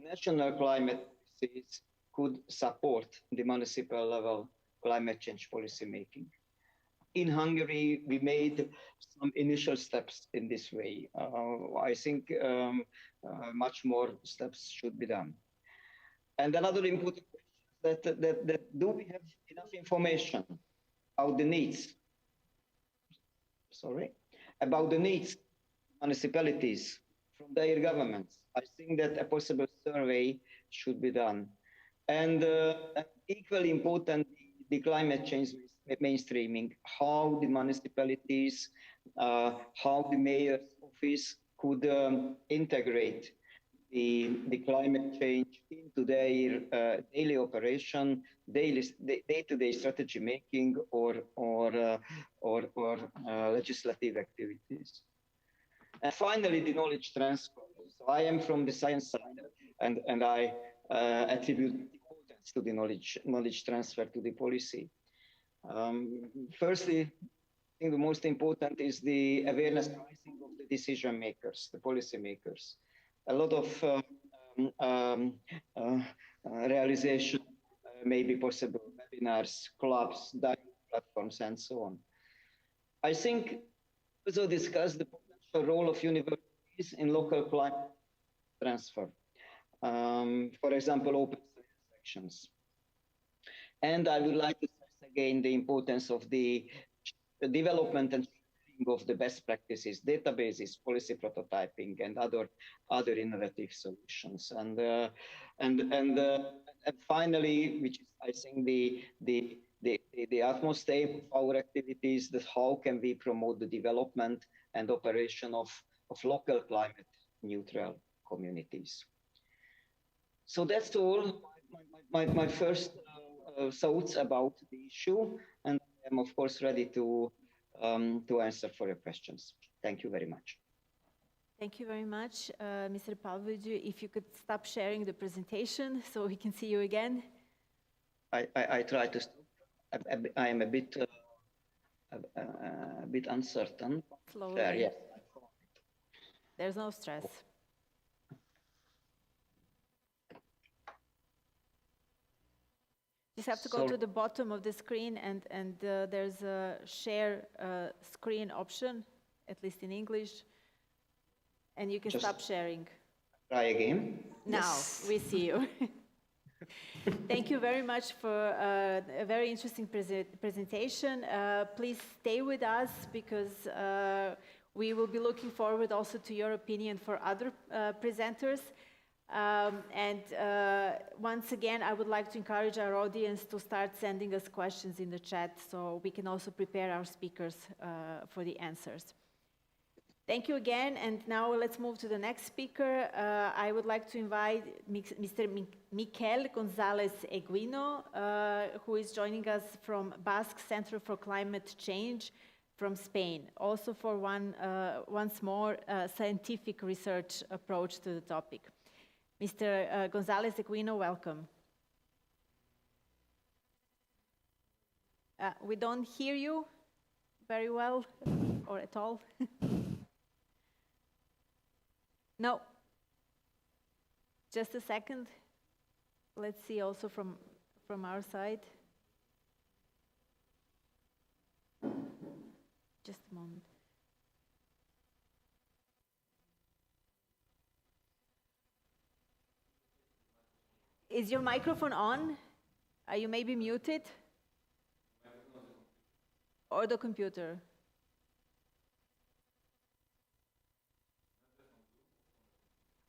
national climate policies could support the municipal level climate change policy making. In Hungary, we made some initial steps in this way. I think much more steps should be done. And another important question is that do we have enough information about the needs? About the needs of municipalities from their governments. I think that a possible survey should be done. And equally important, the climate change mainstreaming, how the municipalities, how the mayor's office could integrate the climate change into their daily operation, day-to-day strategy making, or legislative activities. And finally, the knowledge transfer. So I am from the science side, and I attribute importance to the knowledge transfer to the policy. Firstly, I think the most important is the awareness raising of the decision makers, the policy makers. A lot of realization may be possible, webinars, clubs, dialogue platforms, and so on. I think also discuss the potential role of universities in local climate transfer. For example, open science sections. And I would like to say again the importance of the development and sharing of the best practices, databases, policy prototyping, and other innovative solutions. And finally, which is I think the utmost aim of our activities, that how can we promote the development and operation of local climate neutral communities. So that's all my first thoughts about the issue, and I'm of course ready to answer for your questions. Thank you very much. Thank you very much, Mr. Pavlovic. If you could stop sharing the presentation so we can see you again. I try to stop. I am a bit uncertain. Slowly. There, yes. There's no stress. You just have to go to the bottom of the screen and there's a share screen option, at least in English, and you can stop sharing. Try again. Now, we see you. Thank you very much for a very interesting presentation. Please stay with us because we will be looking forward also to your opinion for other presenters. Once again, I would like to encourage our audience to start sending us questions in the chat so we can also prepare our speakers for the answers. Thank you again, and now let's move to the next speaker. I would like to invite Mr. Miquel González Eguino, who is joining us from Basque Center for Climate Change from Spain, also for once more scientific research approach to the topic. Mr. González Eguino, welcome. We don't hear you very well, or at all. No. Just a second. Let's see also from our side. Just a moment. Is your microphone on? Are you maybe muted? Or the computer?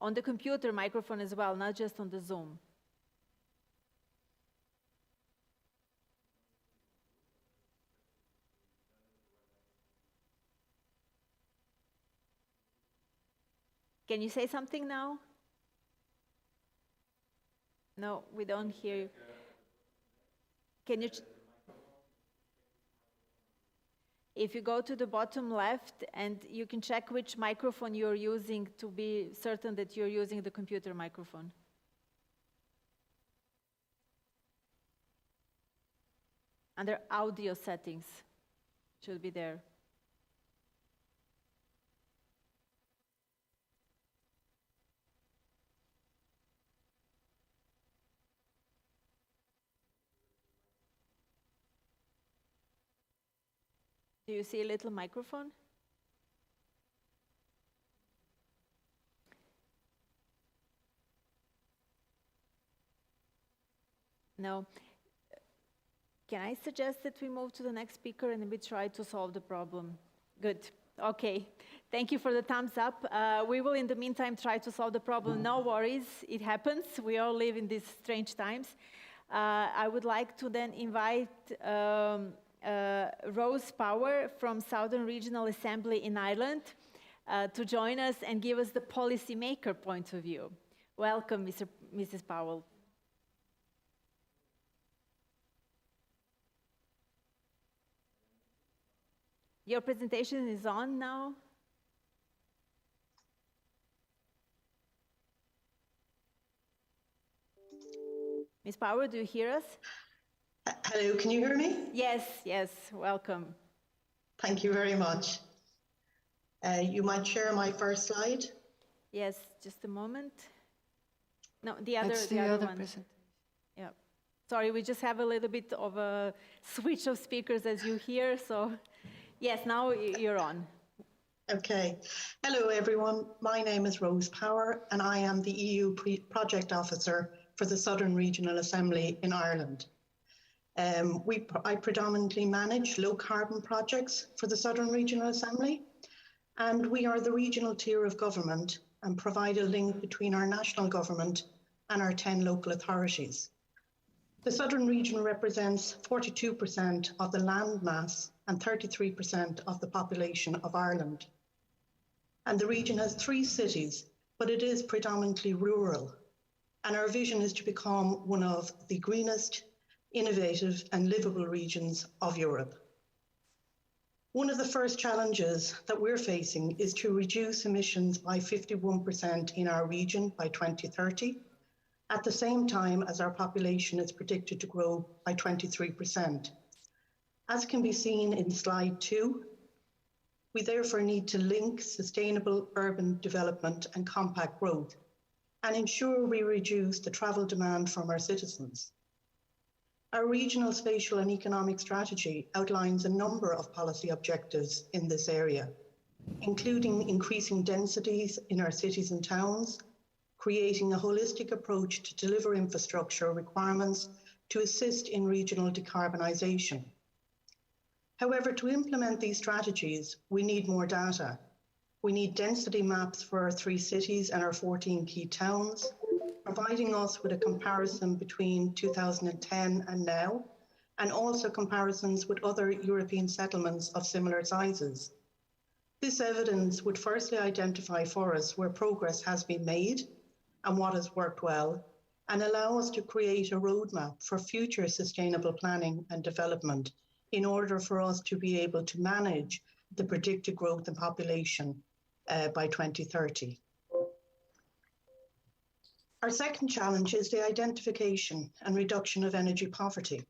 On the computer microphone as well, not just on the Zoom. Can you say something now? No, we don't hear you. Can you... If you go to the bottom left, and you can check which microphone you're using to be certain that you're using the computer microphone. Under audio settings, should be there. Do you see a little microphone? No. Can I suggest that we move to the next speaker and we try to solve the problem? Good. Okay. Thank you for the thumbs up. We will, in the meantime, try to solve the problem. No worries. It happens. We all live in these strange times. I would like to then invite Rose Power from Southern Regional Assembly in Ireland to join us and give us the policymaker point of view. Welcome, Mrs. Powell. Your presentation is on now. Ms. Power, do you hear us? Hello, can you hear me? Yes, yes, welcome. Thank you very much. You might share my first slide? Yes, just a moment. No, the other one. Presentation. Yeah. Sorry, we just have a little bit of a switch of speakers as you hear, so yes, now you're on. Okay. Hello, everyone. My name is Rose Power, and I am the EU Project Officer for the Southern Regional Assembly in Ireland. I predominantly manage low carbon projects for the Southern Regional Assembly, and we are the regional tier of government and provide a link between our national government and our 10 local authorities. The Southern region represents 42% of the land mass and 33% of the population of Ireland. And the region has 3 cities, but it is predominantly rural. And our vision is to become one of the greenest, innovative and livable regions of Europe. One of the first challenges that we're facing is to reduce emissions by 51% in our region by 2030, at the same time as our population is predicted to grow by 23%. As can be seen in slide 2, we therefore need to link sustainable urban development and compact growth and ensure we reduce the travel demand from our citizens. Our regional spatial and economic strategy outlines a number of policy objectives in this area, including increasing densities in our cities and towns, creating a holistic approach to deliver infrastructure requirements to assist in regional decarbonisation. However, to implement these strategies, we need more data. We need density maps for our 3 cities and our 14 key towns, providing us with a comparison between 2010 and now, and also comparisons with other European settlements of similar sizes. This evidence would firstly identify for us where progress has been made and what has worked well, and allow us to create a roadmap for future sustainable planning and development in order for us to be able to manage the predicted growth in population by 2030. Our second challenge is the identification and reduction of energy poverty.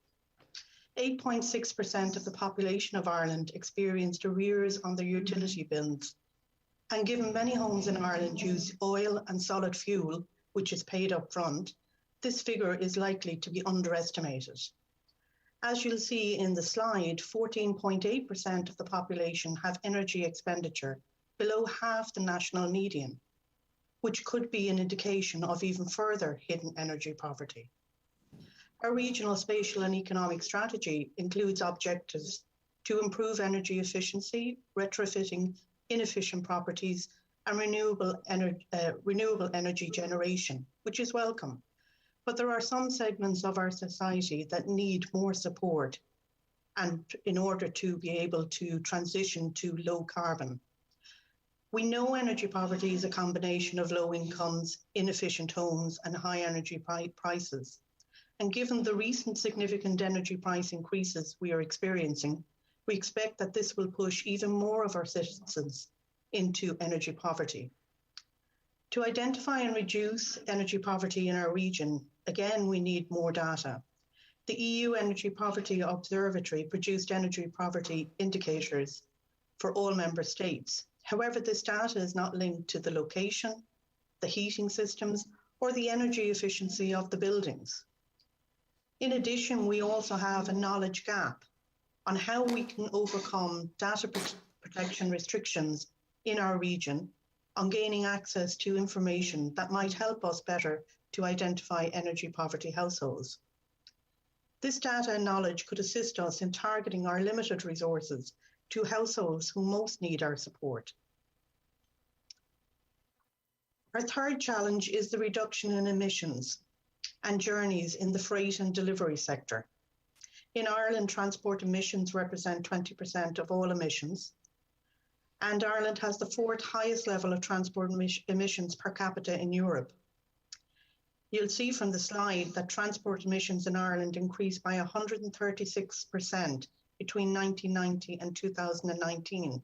8.6% of the population of Ireland experienced arrears on their utility bills. And given many homes in Ireland use oil and solid fuel, which is paid up front, this figure is likely to be underestimated. As you'll see in the slide, 14.8% of the population have energy expenditure below half the national median, which could be an indication of even further hidden energy poverty. Our regional spatial and economic strategy includes objectives to improve energy efficiency, retrofitting inefficient properties, and renewable energy generation, which is welcome. But there are some segments of our society that need more support and in order to be able to transition to low carbon. We know energy poverty is a combination of low incomes, inefficient homes, and high energy prices. And given the recent significant energy price increases we are experiencing, we expect that this will push even more of our citizens into energy poverty. To identify and reduce energy poverty in our region, again, we need more data. The EU Energy Poverty Observatory produced energy poverty indicators for all member states. However, this data is not linked to the location, the heating systems, or the energy efficiency of the buildings. In addition, we also have a knowledge gap on how we can overcome data protection restrictions in our region on gaining access to information that might help us better to identify energy poverty households. This data and knowledge could assist us in targeting our limited resources to households who most need our support. Our third challenge is the reduction in emissions and journeys in the freight and delivery sector. In Ireland, transport emissions represent 20% of all emissions, and Ireland has the 4th highest level of transport emissions per capita in Europe. You'll see from the slide that transport emissions in Ireland increased by 136% between 1990 and 2019.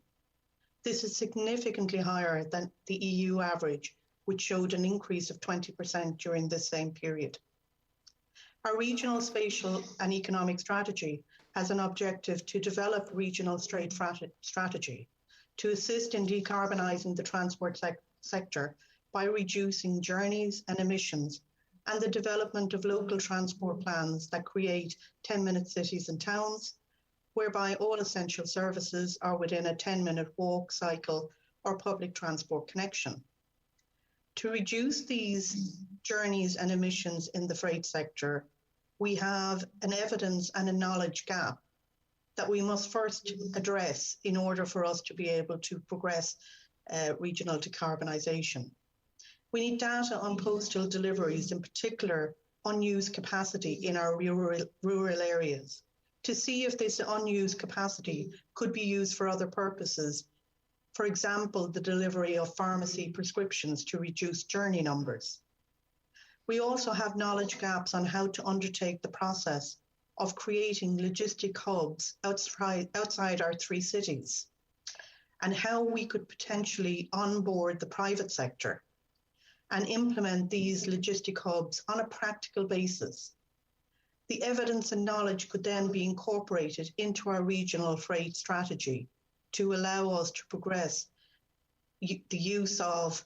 This is significantly higher than the EU average, which showed an increase of 20% during this same period. Our regional spatial and economic strategy has an objective to develop regional straight strategy to assist in decarbonising the transport sector by reducing journeys and emissions, and the development of local transport plans that create 10-minute cities and towns, whereby all essential services are within a 10-minute walk, cycle, or public transport connection. To reduce these journeys and emissions in the freight sector, we have an evidence and a knowledge gap that we must first address in order for us to be able to progress regional decarbonisation. We need data on postal deliveries, in particular unused capacity in our rural areas, to see if this unused capacity could be used for other purposes. For example, the delivery of pharmacy prescriptions to reduce journey numbers. We also have knowledge gaps on how to undertake the process of creating logistic hubs outside our 3 cities, and how we could potentially onboard the private sector and implement these logistic hubs on a practical basis. The evidence and knowledge could then be incorporated into our regional freight strategy to allow us to progress the use of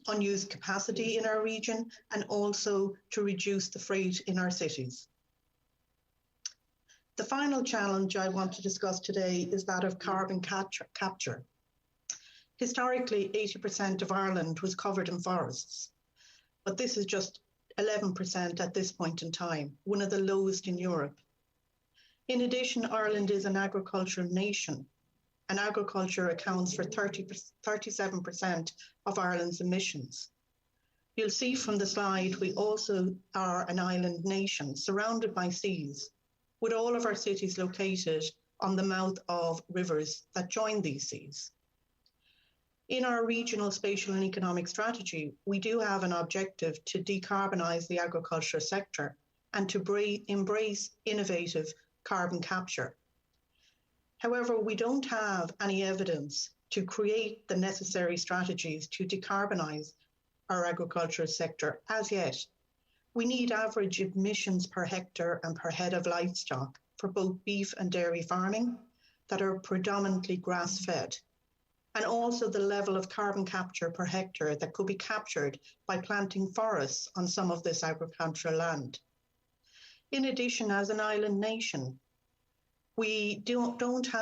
unused capacity in our region and also to reduce the freight in our cities. The final challenge I want to discuss today is that of carbon capture. Historically, 80% of Ireland was covered in forests, but this is just 11% at this point in time, one of the lowest in Europe. In addition, Ireland is an agricultural nation, and agriculture accounts for 37% of Ireland's emissions. You'll see from the slide, we also are an island nation surrounded by seas, with all of our cities located on the mouth of rivers that join these seas. In our regional spatial and economic strategy, we do have an objective to decarbonise the agriculture sector and to embrace innovative carbon capture. However, we don't have any evidence to create the necessary strategies to decarbonise our agricultural sector as yet. We need average emissions per hectare and per head of livestock for both beef and dairy farming that are predominantly grass-fed, and also the level of carbon capture per hectare that could be captured by planting forests on some of this agricultural land. In addition, as an island nation, we don't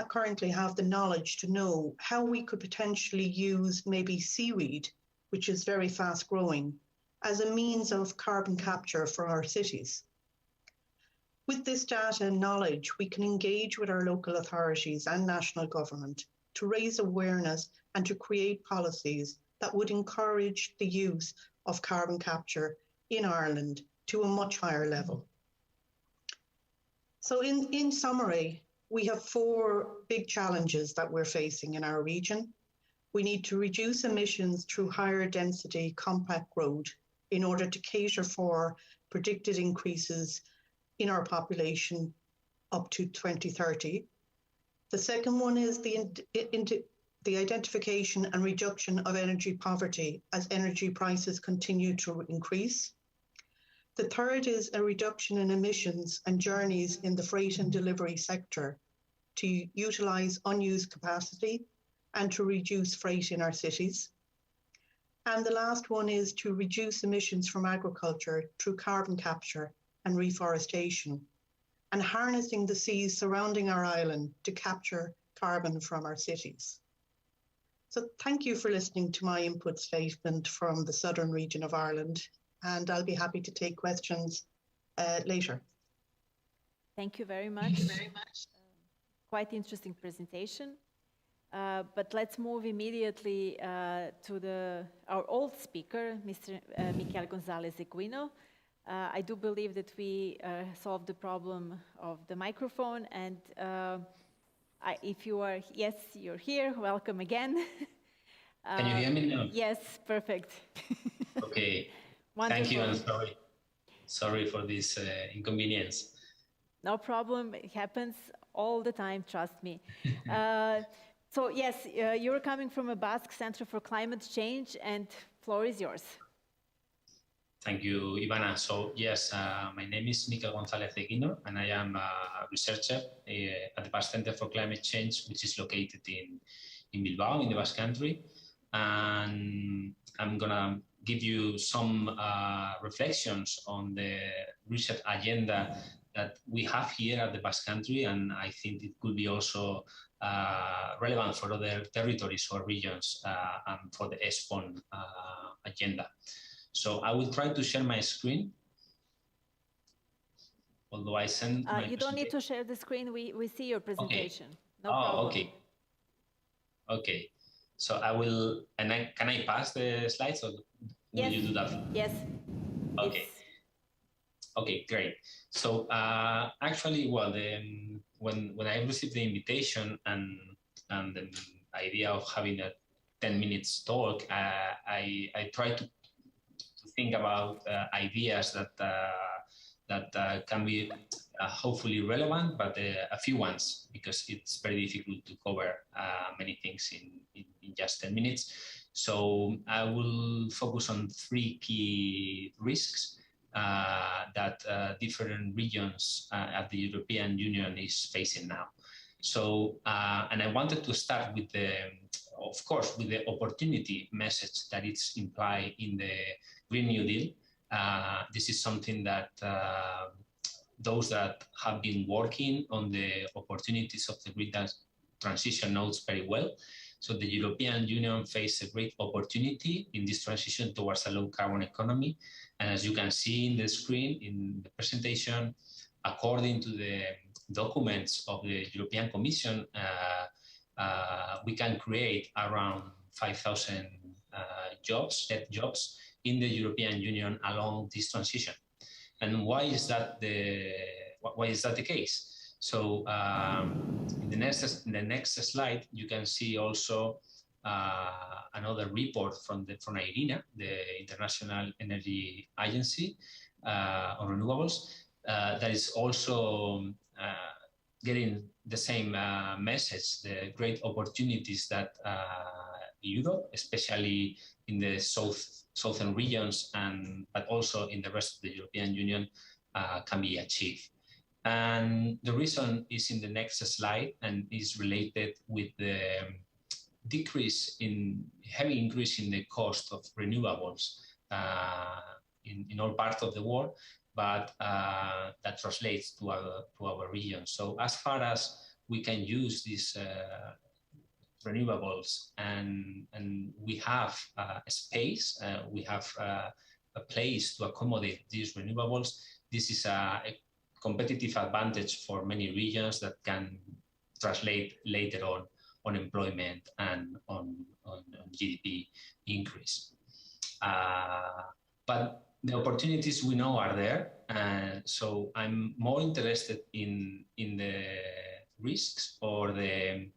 currently have the knowledge to know how we could potentially use maybe seaweed, which is very fast growing, as a means of carbon capture for our cities. With this data and knowledge, we can engage with our local authorities and national government to raise awareness and to create policies that would encourage the use of carbon capture in Ireland to a much higher level. So in summary, we have 4 big challenges that we're facing in our region. We need to reduce emissions through higher density compact road in order to cater for predicted increases in our population up to 2030. The second one is the identification and reduction of energy poverty as energy prices continue to increase. The third is a reduction in emissions and journeys in the freight and delivery sector to utilise unused capacity and to reduce freight in our cities. And the last one is to reduce emissions from agriculture through carbon capture and reforestation, and harnessing the seas surrounding our island to capture carbon from our cities. So thank you for listening to my input statement from the southern region of Ireland, and I'll be happy to take questions later. Thank you very much. Quite interesting presentation. But let's move immediately to our old speaker, Mr. Miquel González Equino. I do believe that we solved the problem of the microphone, and if you are, yes, you're here, welcome again. Can you hear me now? Yes, perfect. Okay, Wonderful. thank you, and sorry for this inconvenience. No problem, it happens all the time, trust me. So yes, you're coming from a Basque Center for Climate Change, and floor is yours. Thank you, Ivana. So yes, my name is Miquel González Equino, and I am a researcher at the Basque Center for Climate Change, which is located in Bilbao, in the Basque Country. And I'm gonna give you some reflections on the research agenda that we have here at the Basque Country, and I think it could be also relevant for other territories or regions and for the Espon agenda. So I will try to share my screen. although I sent my You don't need to share the screen. We see your presentation. Okay. No problem. Okay. Okay. So I will, and can I pass the slides, or will you do that? Yes. Okay. Okay, great. So actually, well, when I received the invitation and the idea of having a 10 minutes talk, I tried to think about ideas that can be hopefully relevant, but a few ones, because it's very difficult to cover many things in just 10 minutes. So I will focus on 3 key risks that different regions at the European Union is facing now. So, and I wanted to start with of course, with the opportunity message that is implied in the Green New Deal. This is something that those that have been working on the opportunities of the green transition knows very well. So the European Union faces a great opportunity in this transition towards a low carbon economy. And as you can see in the screen, in the presentation, according to the documents of the European Commission, we can create around 5,000 net jobs in the European Union along this transition. And why is that the case? So in the next slide, you can see also another report from IRENA, the International Energy Agency on renewables, that is also getting the same message, the great opportunities that Europe, especially in the southern regions, but also in the rest of the European Union, can be achieved. And the reason is in the next slide, and is related with the heavy increase in the cost of renewables in all parts of the world, but that translates to our region. So as far as we can use these renewables and we have a space, we have a place to accommodate these renewables, this is a competitive advantage for many regions that can translate later on employment and on GDP increase. But the opportunities we know are there, so I'm more interested in the risks or the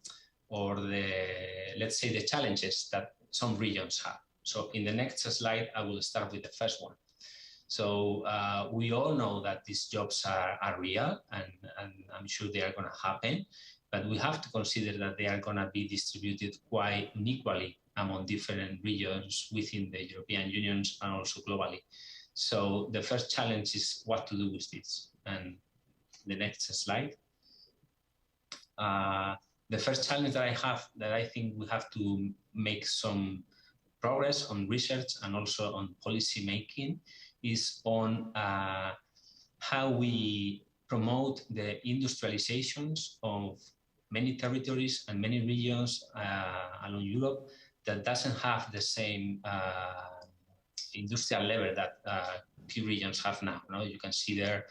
let's say the challenges that some regions have. So in the next slide, I will start with the first one. So we all know that these jobs are real, and I'm sure they are going to happen, but we have to consider that they are going to be distributed quite unequally among different regions within the European Union and also globally. So the first challenge is what to do with this. And the next slide. The first challenge that I think we have to make some progress on research and also on policy making is on how we promote the industrializations of many territories and many regions along Europe that doesn't have the same industrial level that key regions have now. You can see there,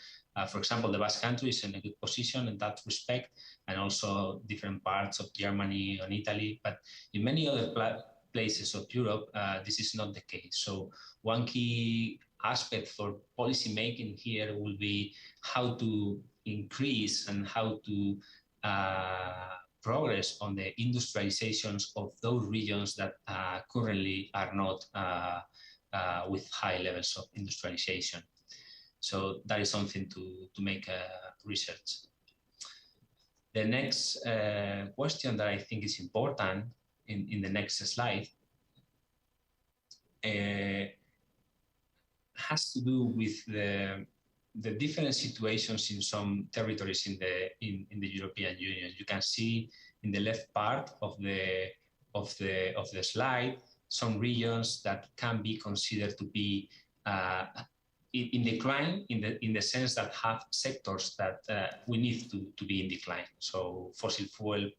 for example, the Basque Country is in a good position in that respect, and also different parts of Germany and Italy. But in many other places of Europe, this is not the case. So one key aspect for policy making here will be how to increase and how to progress on the industrializations of those regions that currently are not with high levels of industrialization. So that is something to make research. The next question that I think is important in the next slide has to do with the different situations in some territories in the European Union. You can see in the left part of the slide some regions that can be considered to be in decline, in the sense that have sectors that we need to be in decline. So fossil fuel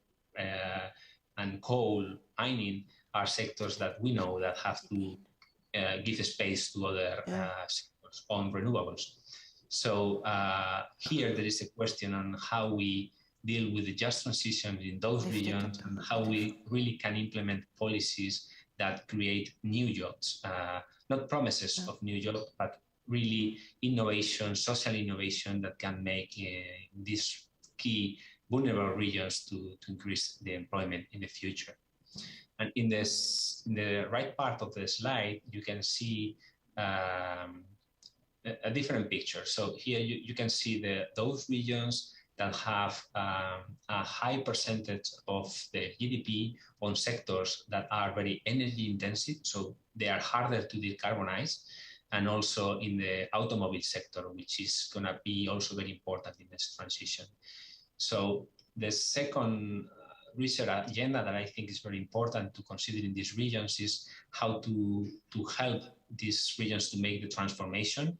and coal mining are sectors that we know that have to give space to other sectors on renewables. So here there is a question on how we deal with the just transition in those regions and how we really can implement policies that create new jobs, not promises of new jobs, but really innovation, social innovation that can make these key vulnerable regions to increase the employment in the future. And in the right part of the slide, you can see a different picture. So here you can see those regions that have a high percentage of the GDP on sectors that are very energy intensive, so they are harder to decarbonize, and also in the automobile sector, which is going to be also very important in this transition. So the second research agenda that I think is very important to consider in these regions is how to help these regions to make the transformation.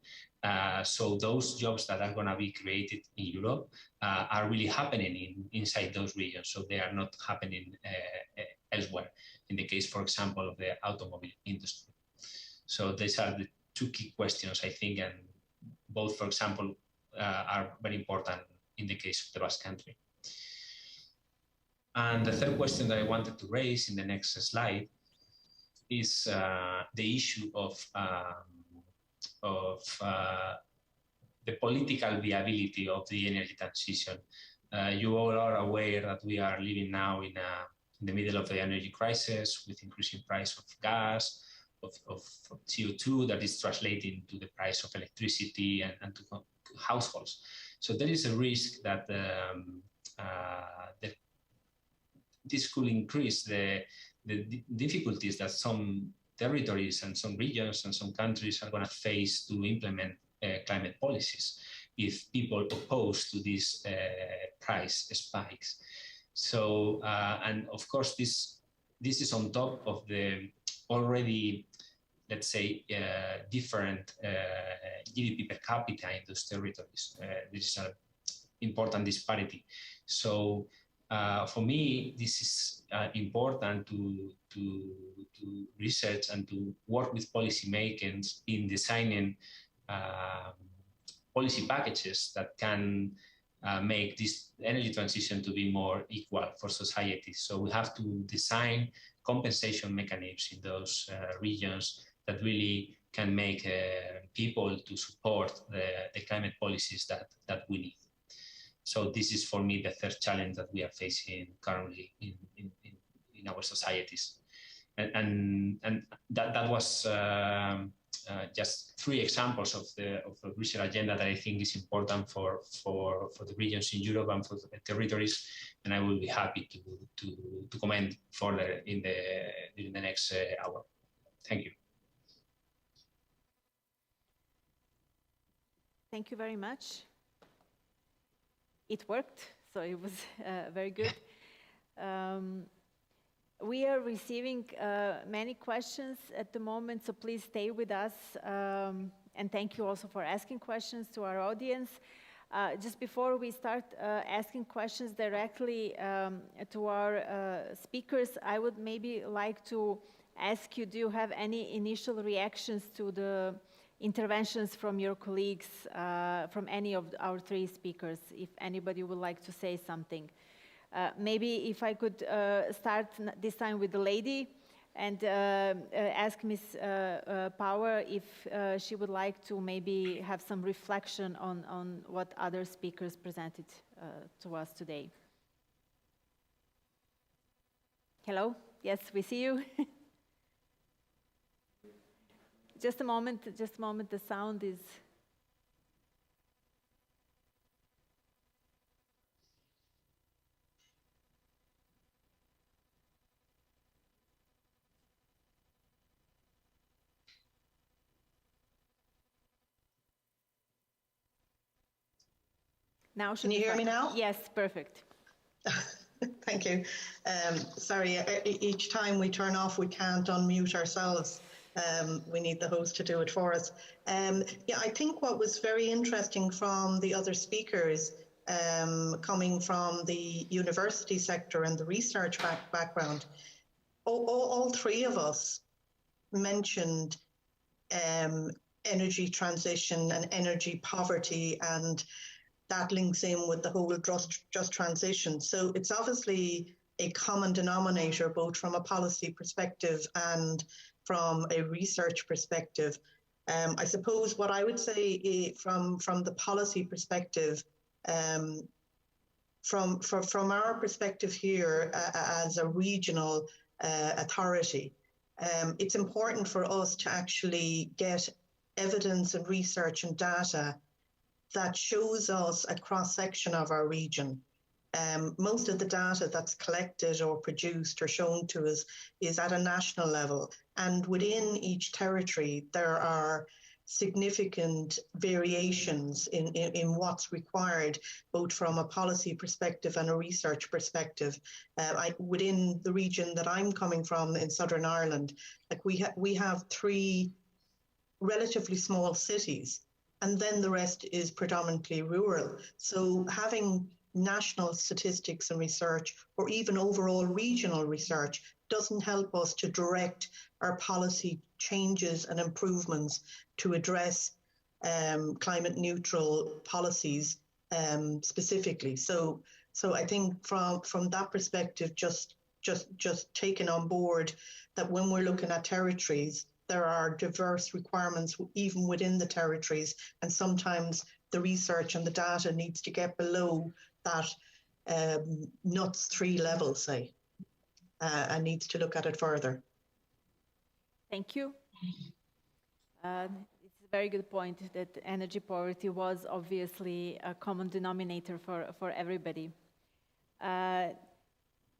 So those jobs that are going to be created in Europe are really happening inside those regions. So they are not happening elsewhere, in the case, for example, of the automobile industry. So these are the two key questions, I think, and both, for example, are very important in the case of the Basque Country. And the third question that I wanted to raise in the next slide is the issue of the political viability of the energy transition. You all are aware that we are living now in the middle of the energy crisis with increasing price of gas, of CO2 that is translating to the price of electricity and to households. So there is a risk that this could increase the difficulties that some territories and some regions and some countries are going to face to implement climate policies if people oppose to these price spikes. So, and of course, this is on top of the already, let's say, different GDP per capita in those territories. This is an important disparity. So for me, this is important to research and to work with policymakers in designing policy packages that can make this energy transition to be more equal for society. So we have to design compensation mechanisms in those regions that really can make people to support the climate policies that we need. So this is for me the third challenge that we are facing currently in our societies, and that was just three examples of the research agenda that I think is important for the regions in Europe and for the territories, and I will be happy to comment further during the next hour. Thank you. Thank you very much. It worked, so it was very good. We are receiving many questions at the moment, so please stay with us. And thank you also for asking questions to our audience. Just before we start asking questions directly to our speakers, I would maybe like to ask you, do you have any initial reactions to the interventions from your colleagues, from any of our three speakers, if anybody would like to say something? Maybe if I could start this time with the lady and ask Ms. Power if she would like to maybe have some reflection on what other speakers presented to us today. Hello? Yes, we see you. Just a moment, the sound is... Now, can you hear me now? Yes, perfect. Thank you. Sorry, each time we turn off, we can't unmute ourselves. We need the host to do it for us. Yeah, I think what was very interesting from the other speakers, coming from the university sector and the research background, all three of us mentioned energy transition and energy poverty, and that links in with the whole just transition. So it's obviously a common denominator, both from a policy perspective and from a research perspective. I suppose what I would say from the policy perspective, from our perspective here as a regional authority, it's important for us to actually get evidence and research and data that shows us a cross-section of our region. Most of the data that's collected or produced or shown to us is at a national level. And within each territory, there are significant variations in what's required, both from a policy perspective and a research perspective. Within the region that I'm coming from in Southern Ireland, like we have 3 relatively small cities, and then the rest is predominantly rural. So having national statistics and research, or even overall regional research, doesn't help us to direct our policy changes and improvements to address climate neutral policies specifically. So I think from that perspective, just taking on board that when we're looking at territories, there are diverse requirements even within the territories, and sometimes the research and the data needs to get below that NUTS 3 level, say, and needs to look at it further. Thank you. It's a very good point that energy poverty was obviously a common denominator for everybody.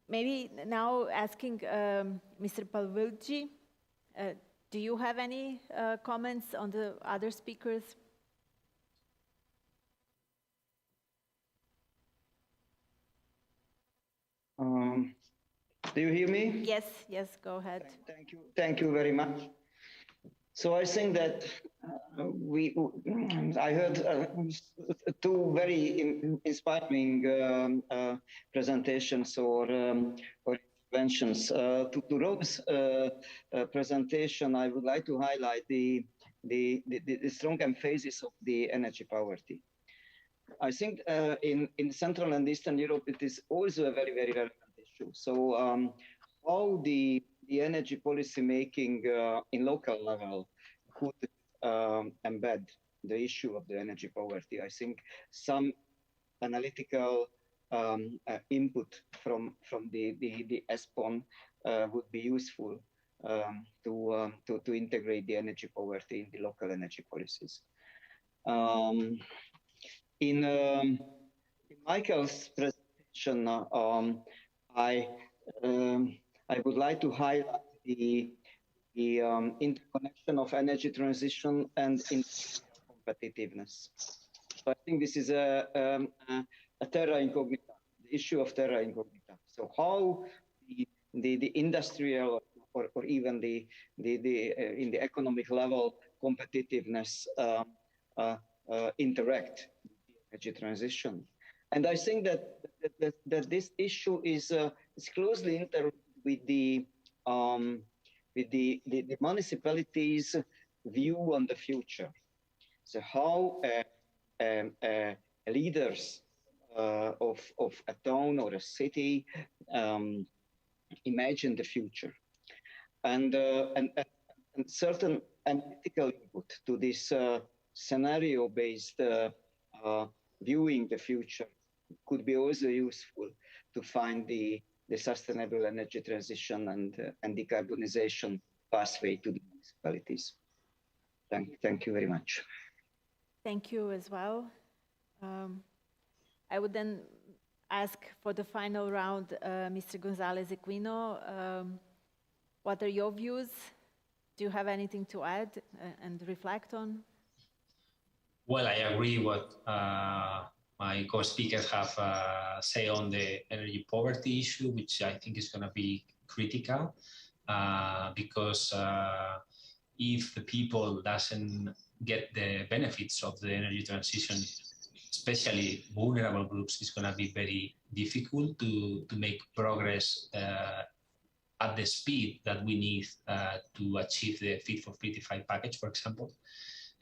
Maybe now asking Mr. Palvilji, do you have any comments on the other speakers? Do you hear me? Yes, go ahead. Thank you very much. So I think that I heard 2 very inspiring presentations or interventions. To Rob's presentation, I would like to highlight the strong emphasis of the energy poverty. I think in Central and Eastern Europe, it is also a very, very relevant issue. So how the energy policy making in local level could embed the issue of the energy poverty. I think some analytical input from the Espon would be useful to integrate the energy poverty in the local energy policies. In Michael's presentation, I would like to highlight the interconnection of energy transition and competitiveness. So I think this is a terra incognita, the issue of terra incognita. So how the industrial or even the in the economic level competitiveness interact with the energy transition. And I think that this issue is closely interrelated with the municipalities' view on the future. So how leaders of a town or a city imagine the future, and certain analytical input to this scenario-based viewing the future could be also useful to find the sustainable energy transition and decarbonization pathway to the municipalities. Thank you very much. Thank you as well. I would then ask for the final round, Mr. González Equino, what are your views? Do you have anything to add and reflect on? Well, I agree what my co-speakers have said on the energy poverty issue, which I think is going to be critical because if the people doesn't get the benefits of the energy transition, especially vulnerable groups, it's going to be very difficult to make progress at the speed that we need to achieve the Fit for 55 package, for example.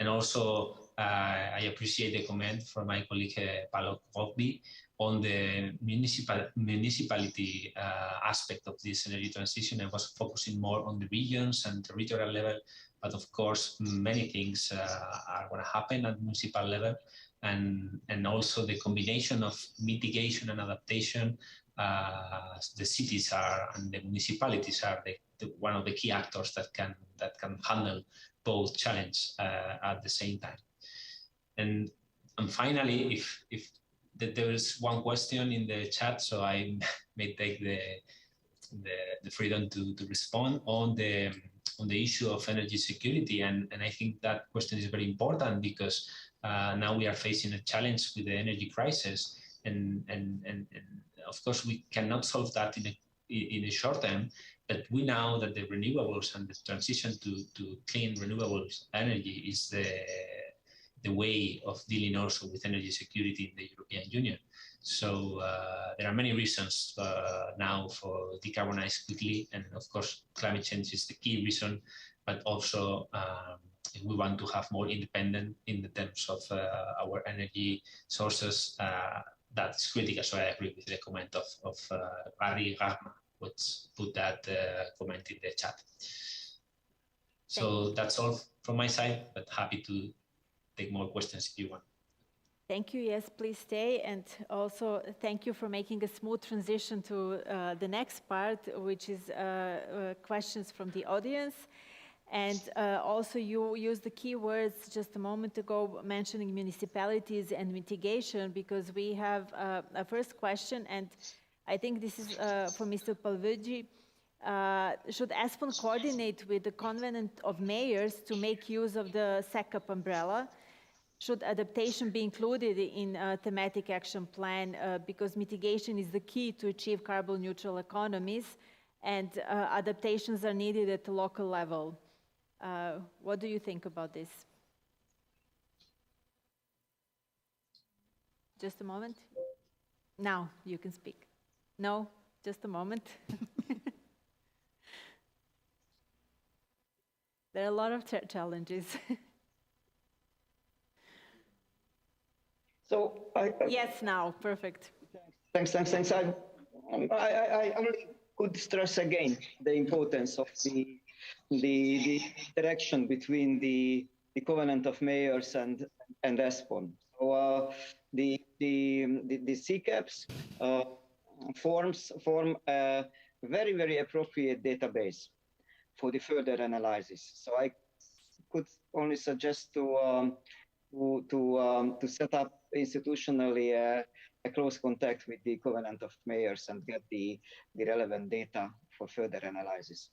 And also, I appreciate the comment from my colleague Paolo Gobbi on the municipality aspect of this energy transition. I was focusing more on the regions and territorial level, but of course, many things are going to happen at municipal level. And also the combination of mitigation and adaptation, the cities are and the municipalities are one of the key actors that can handle both challenges at the same time. And finally, if there is one question in the chat, so I may take the freedom to respond on the issue of energy security, and I think that question is very important because now we are facing a challenge with the energy crisis, and of course we cannot solve that in a short term, but we know that the renewables and the transition to clean renewables energy is the way of dealing also with energy security in the European Union. So there are many reasons now for decarbonize quickly, and of course climate change is the key reason, but also we want to have more independent in the terms of our energy sources. That's critical. So I agree with the comment of Ari Garma, which put that comment in the chat. So that's all from my side, but happy to take more questions if you want. Thank you. Yes, please stay. And also thank you for making a smooth transition to the next part, which is questions from the audience. And also you used the key words just a moment ago mentioning municipalities and mitigation, because we have a first question, and I think this is for Mr. Palvigi. Should Espon coordinate with the Covenant of Mayors to make use of the SECAP umbrella? Should adaptation be included in a thematic action plan, because mitigation is the key to achieve carbon neutral economies, and adaptations are needed at the local level? What do you think about this? Just a moment. Now you can speak. No, just a moment. There are a lot of challenges. So yes, now, perfect. Thanks. I only could stress again the importance of the interaction between the Covenant of Mayors and Espon. So the CCAPs form a very, very appropriate database for the further analysis. So I could only suggest to set up institutionally a close contact with the Covenant of Mayors and get the relevant data for further analysis.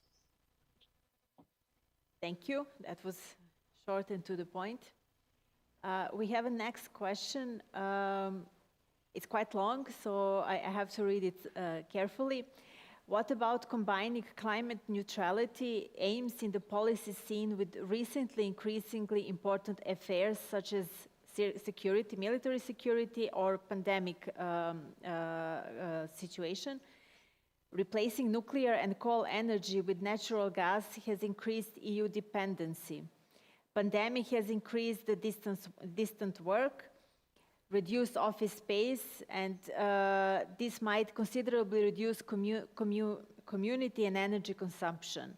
Thank you. That was short and to the point. We have a next question. It's quite long, so I have to read it carefully. What about combining climate neutrality aims in the policy scene with recently increasingly important affairs such as security, military security, or pandemic situation? Replacing nuclear and coal energy with natural gas has increased EU dependency. Pandemic has increased the distant work, reduced office space, and this might considerably reduce community and energy consumption.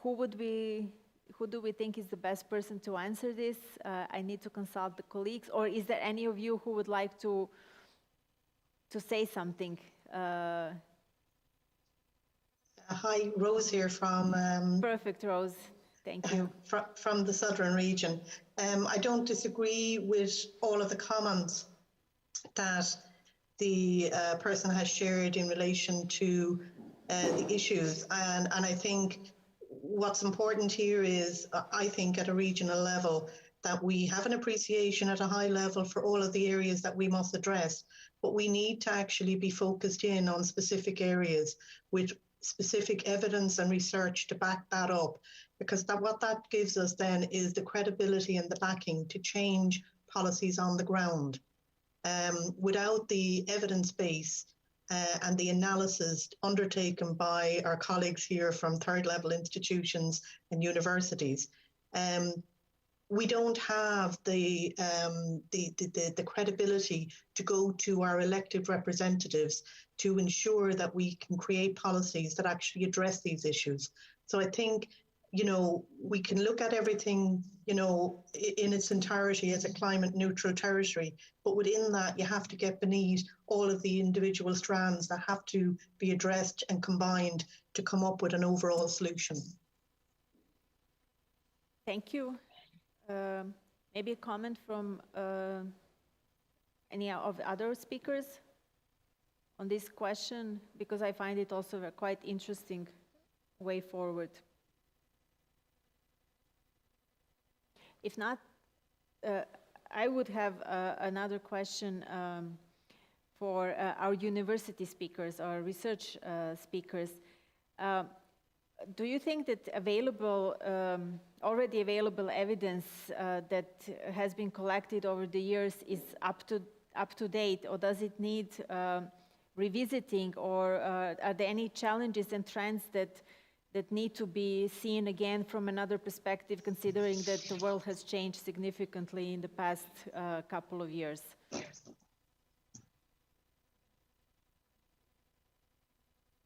Who do we think is the best person to answer this? I need to consult the colleagues, or is there any of you who would like to say something? Hi, Rose here from... Perfect, Rose. Thank you. From the Southern region. I don't disagree with all of the comments that the person has shared in relation to the issues. And I think what's important here is, I think at a regional level, that we have an appreciation at a high level for all of the areas that we must address, but we need to actually be focused in on specific areas with specific evidence and research to back that up, because what that gives us then is the credibility and the backing to change policies on the ground. Without the evidence base, and the analysis undertaken by our colleagues here from third level institutions and universities, we don't have the credibility to go to our elected representatives to ensure that we can create policies that actually address these issues. So I think, you know, we can look at everything, you know, in its entirety as a climate neutral territory, but within that you have to get beneath all of the individual strands that have to be addressed and combined to come up with an overall solution. Thank you. Maybe a comment from any of the other speakers on this question, because I find it also a quite interesting way forward. If not, I would have another question for our university speakers, our research speakers. Do you think that already available evidence that has been collected over the years is up to date, or does it need revisiting, or are there any challenges and trends that need to be seen again from another perspective, considering that the world has changed significantly in the past couple of years?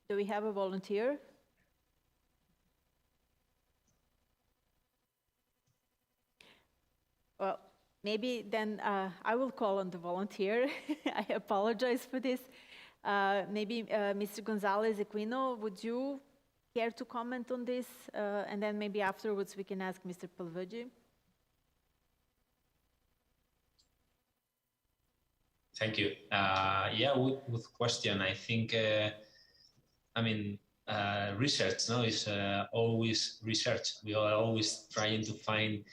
Do we have a volunteer? Well, maybe then I will call on the volunteer. I apologize for this. Maybe Mr. Gonzalez Equino, would you care to comment on this? And then maybe afterwards we can ask Mr. Palvegi. Thank you. Yeah, with question, I think, research is always research. We are always trying to find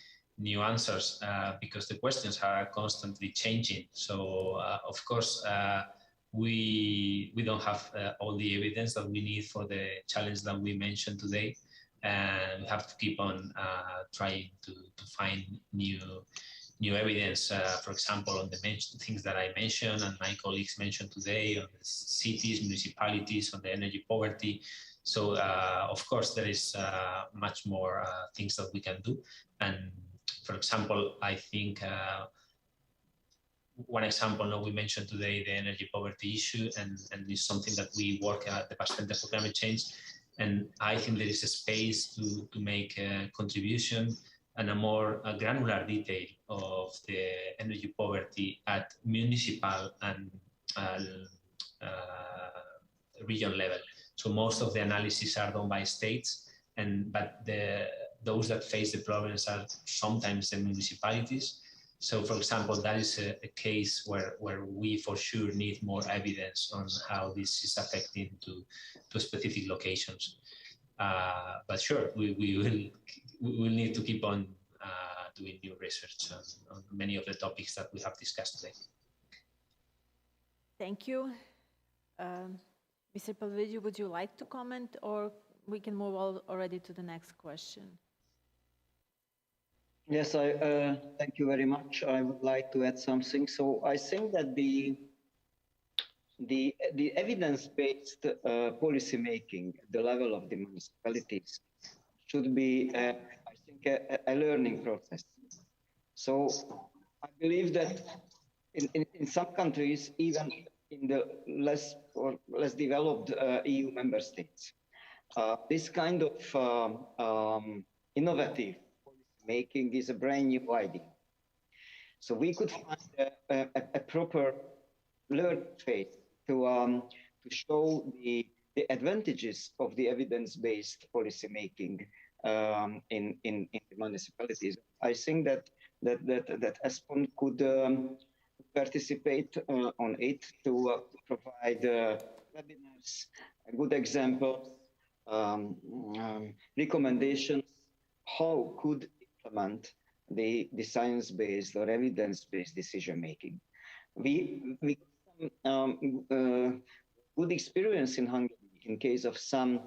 new answers because the questions are constantly changing. So, of course, we don't have all the evidence that we need for the challenge that we mentioned today, and we have to keep on trying to find new evidence, for example, on the things that I mentioned and my colleagues mentioned today, on the cities, municipalities, on the energy poverty. So, of course, there is much more things that we can do. And for example, I think one example we mentioned today, the energy poverty issue, and it's something that we work at the Past Center for Climate Change. And I think there is a space to make a contribution and a more granular detail of the energy poverty at municipal and region level. So most of the analyses are done by states, but those that face the problems are sometimes the municipalities. So, for example, that is a case where we for sure need more evidence on how this is affecting to specific locations. But sure, we will need to keep on doing new research on many of the topics that we have discussed today. Thank you. Mr. Palvegi, would you like to comment, or we can move already to the next question? Yes, thank you very much. I would like to add something. So I think that the evidence-based policy making at the level of the municipalities should be, I think, a learning process. So I believe that in some countries, even in the less developed EU member states, this kind of innovative making is a brand new idea. So we could find a proper learning phase to show the advantages of the evidence-based policy making in the municipalities. I think that Espon could participate on it to provide webinars, good examples, recommendations. How could implement the science-based or evidence-based decision-making? We good experience in Hungary in case of some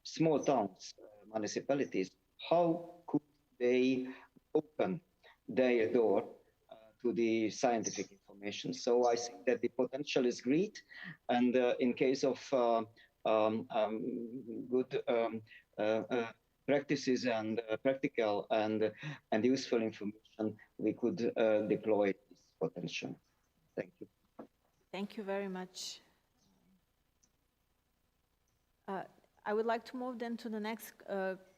small towns, municipalities. How could they open their door to the scientific information? information. So I think that the potential is great, and in case of good practices and practical and useful information, we could deploy this potential. Thank you. Thank you very much. I would like to move then to the next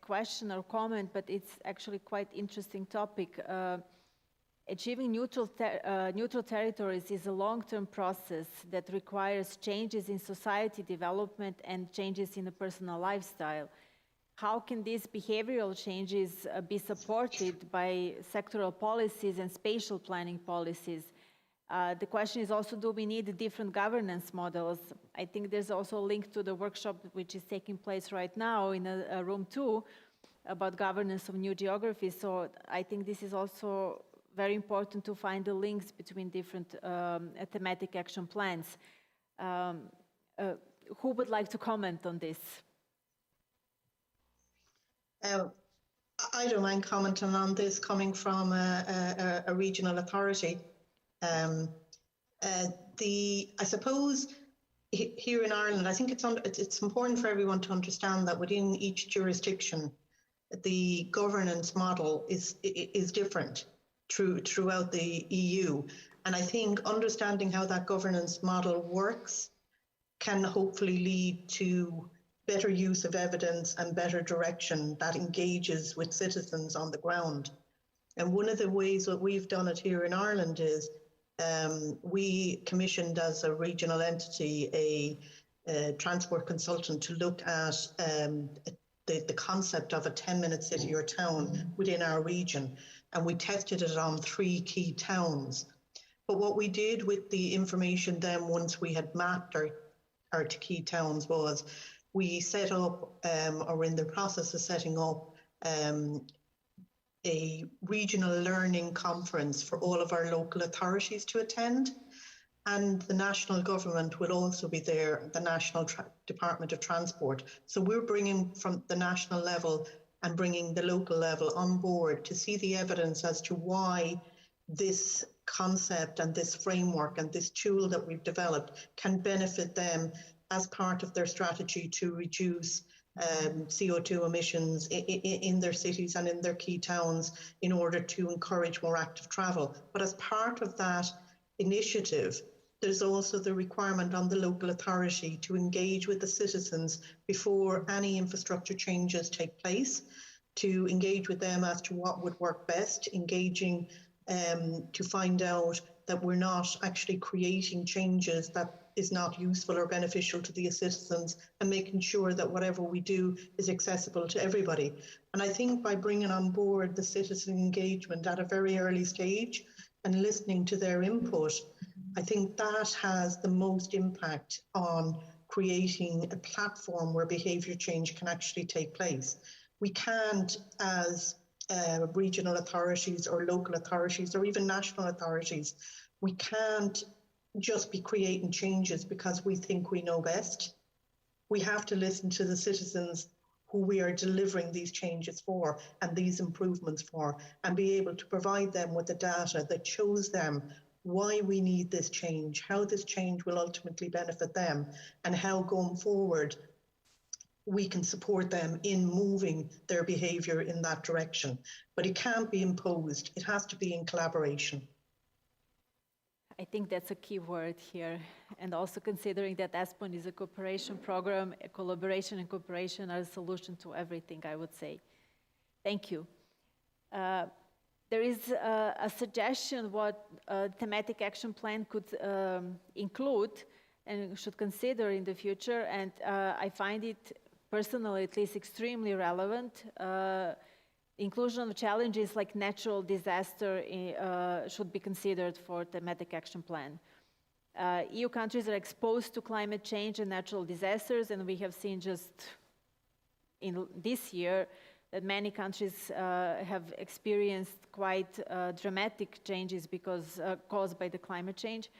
question or comment, but it's actually quite interesting topic. Achieving neutral territories is a long-term process that requires changes in society development and changes in the personal lifestyle. How can these behavioral changes be supported by sectoral policies and spatial planning policies? The question is also, do we need different governance models? I think there's also a link to the workshop which is taking place right now in room 2 about governance of new geographies. So I think this is also very important to find the links between different thematic action plans. Who would like to comment on this? I don't mind commenting on this coming from a regional authority. I suppose here in Ireland, I think it's important for everyone to understand that within each jurisdiction, the governance model is different throughout the EU. And I think understanding how that governance model works can hopefully lead to better use of evidence and better direction that engages with citizens on the ground. And one of the ways that we've done it here in Ireland is we commissioned as a regional entity a transport consultant to look at the concept of a 10-minute city or town within our region. And we tested it on 3 key towns. But what we did with the information then, once we had mapped our key towns, was we set up, or we're in the process of setting up, a regional learning conference for all of our local authorities to attend. And the national government will also be there, the National Department of Transport. So we're bringing from the national level and bringing the local level on board to see the evidence as to why this concept and this framework and this tool that we've developed can benefit them as part of their strategy to reduce CO2 emissions in their cities and in their key towns in order to encourage more active travel. But as part of that initiative, there's also the requirement on the local authority to engage with the citizens before any infrastructure changes take place, to engage with them as to what would work best, engaging to find out that we're not actually creating changes that is not useful or beneficial to the citizens, and making sure that whatever we do is accessible to everybody. And I think by bringing on board the citizen engagement at a very early stage and listening to their input, I think that has the most impact on creating a platform where behaviour change can actually take place. We can't, as regional authorities or local authorities or even national authorities, we can't just be creating changes because we think we know best. We have to listen to the citizens who we are delivering these changes for and these improvements for, and be able to provide them with the data that shows them why we need this change, how this change will ultimately benefit them, and how going forward we can support them in moving their behaviour in that direction. But it can't be imposed, it has to be in collaboration. I think that's a key word here. And also considering that Espon is a cooperation program, a collaboration and cooperation are a solution to everything, I would say. Thank you. There is a suggestion what a thematic action plan could include and should consider in the future, and I find it personally at least extremely relevant. Inclusion of challenges like natural disaster should be considered for thematic action plan. EU countries are exposed to climate change and natural disasters, and we have seen just in this year that many countries have experienced quite dramatic changes because caused by the climate change.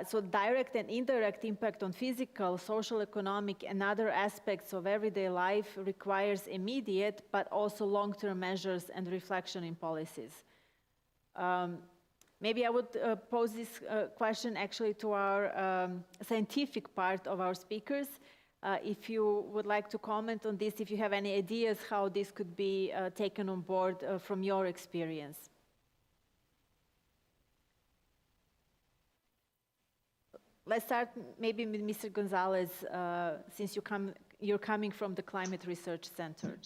So direct and indirect impact on physical, social, economic, and other aspects of everyday life requires immediate but also long-term measures and reflection in policies. Maybe I would pose this question actually to our scientific part of our speakers. If you would like to comment on this, if you have any ideas how this could be taken on board from your experience. Let's start maybe with Mr. Gonzalez, since you're coming from the Climate Research Center.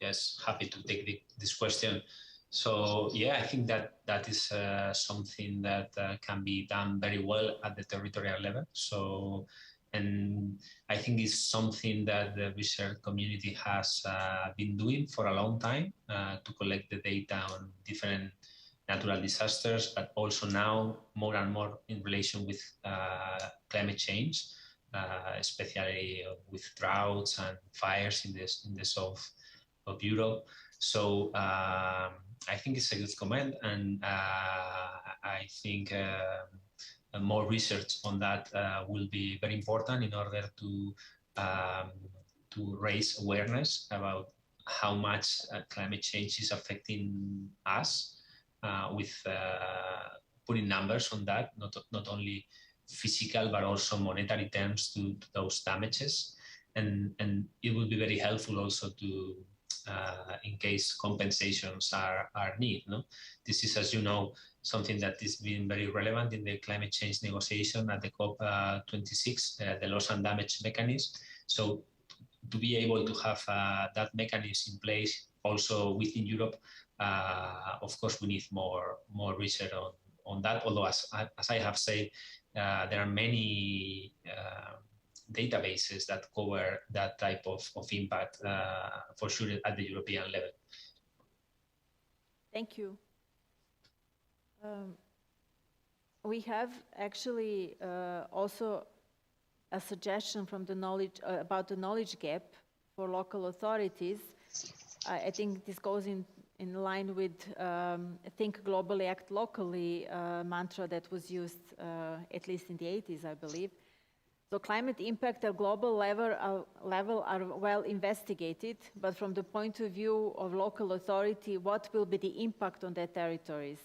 Yes, happy to take this question. So yeah, I think that is something that can be done very well at the territorial level. So, and I think it's something that the research community has been doing for a long time to collect the data on different natural disasters, but also now more and more in relation with climate change, especially with droughts and fires in the south of Europe. So I think it's a good comment, and I think more research on that will be very important in order to raise awareness about how much climate change is affecting us, with putting numbers on that, not only physical but also monetary terms to those damages, and it will be very helpful also to in case compensations are needed. No? This is, as you know, something that is being very relevant in the climate change negotiation at the COP26, the loss and damage mechanism. So to be able to have that mechanism in place also within Europe, of course, we need more research on that. Although, as I have said, there are many databases that cover that type of impact for sure at the European level. Thank you. We have actually also a suggestion from the knowledge about the knowledge gap for local authorities. I think this goes in line with think globally, act locally mantra that was used at least in the 80s, I believe. So climate impact at global level are well investigated, but from the point of view of local authority, what will be the impact on their territories?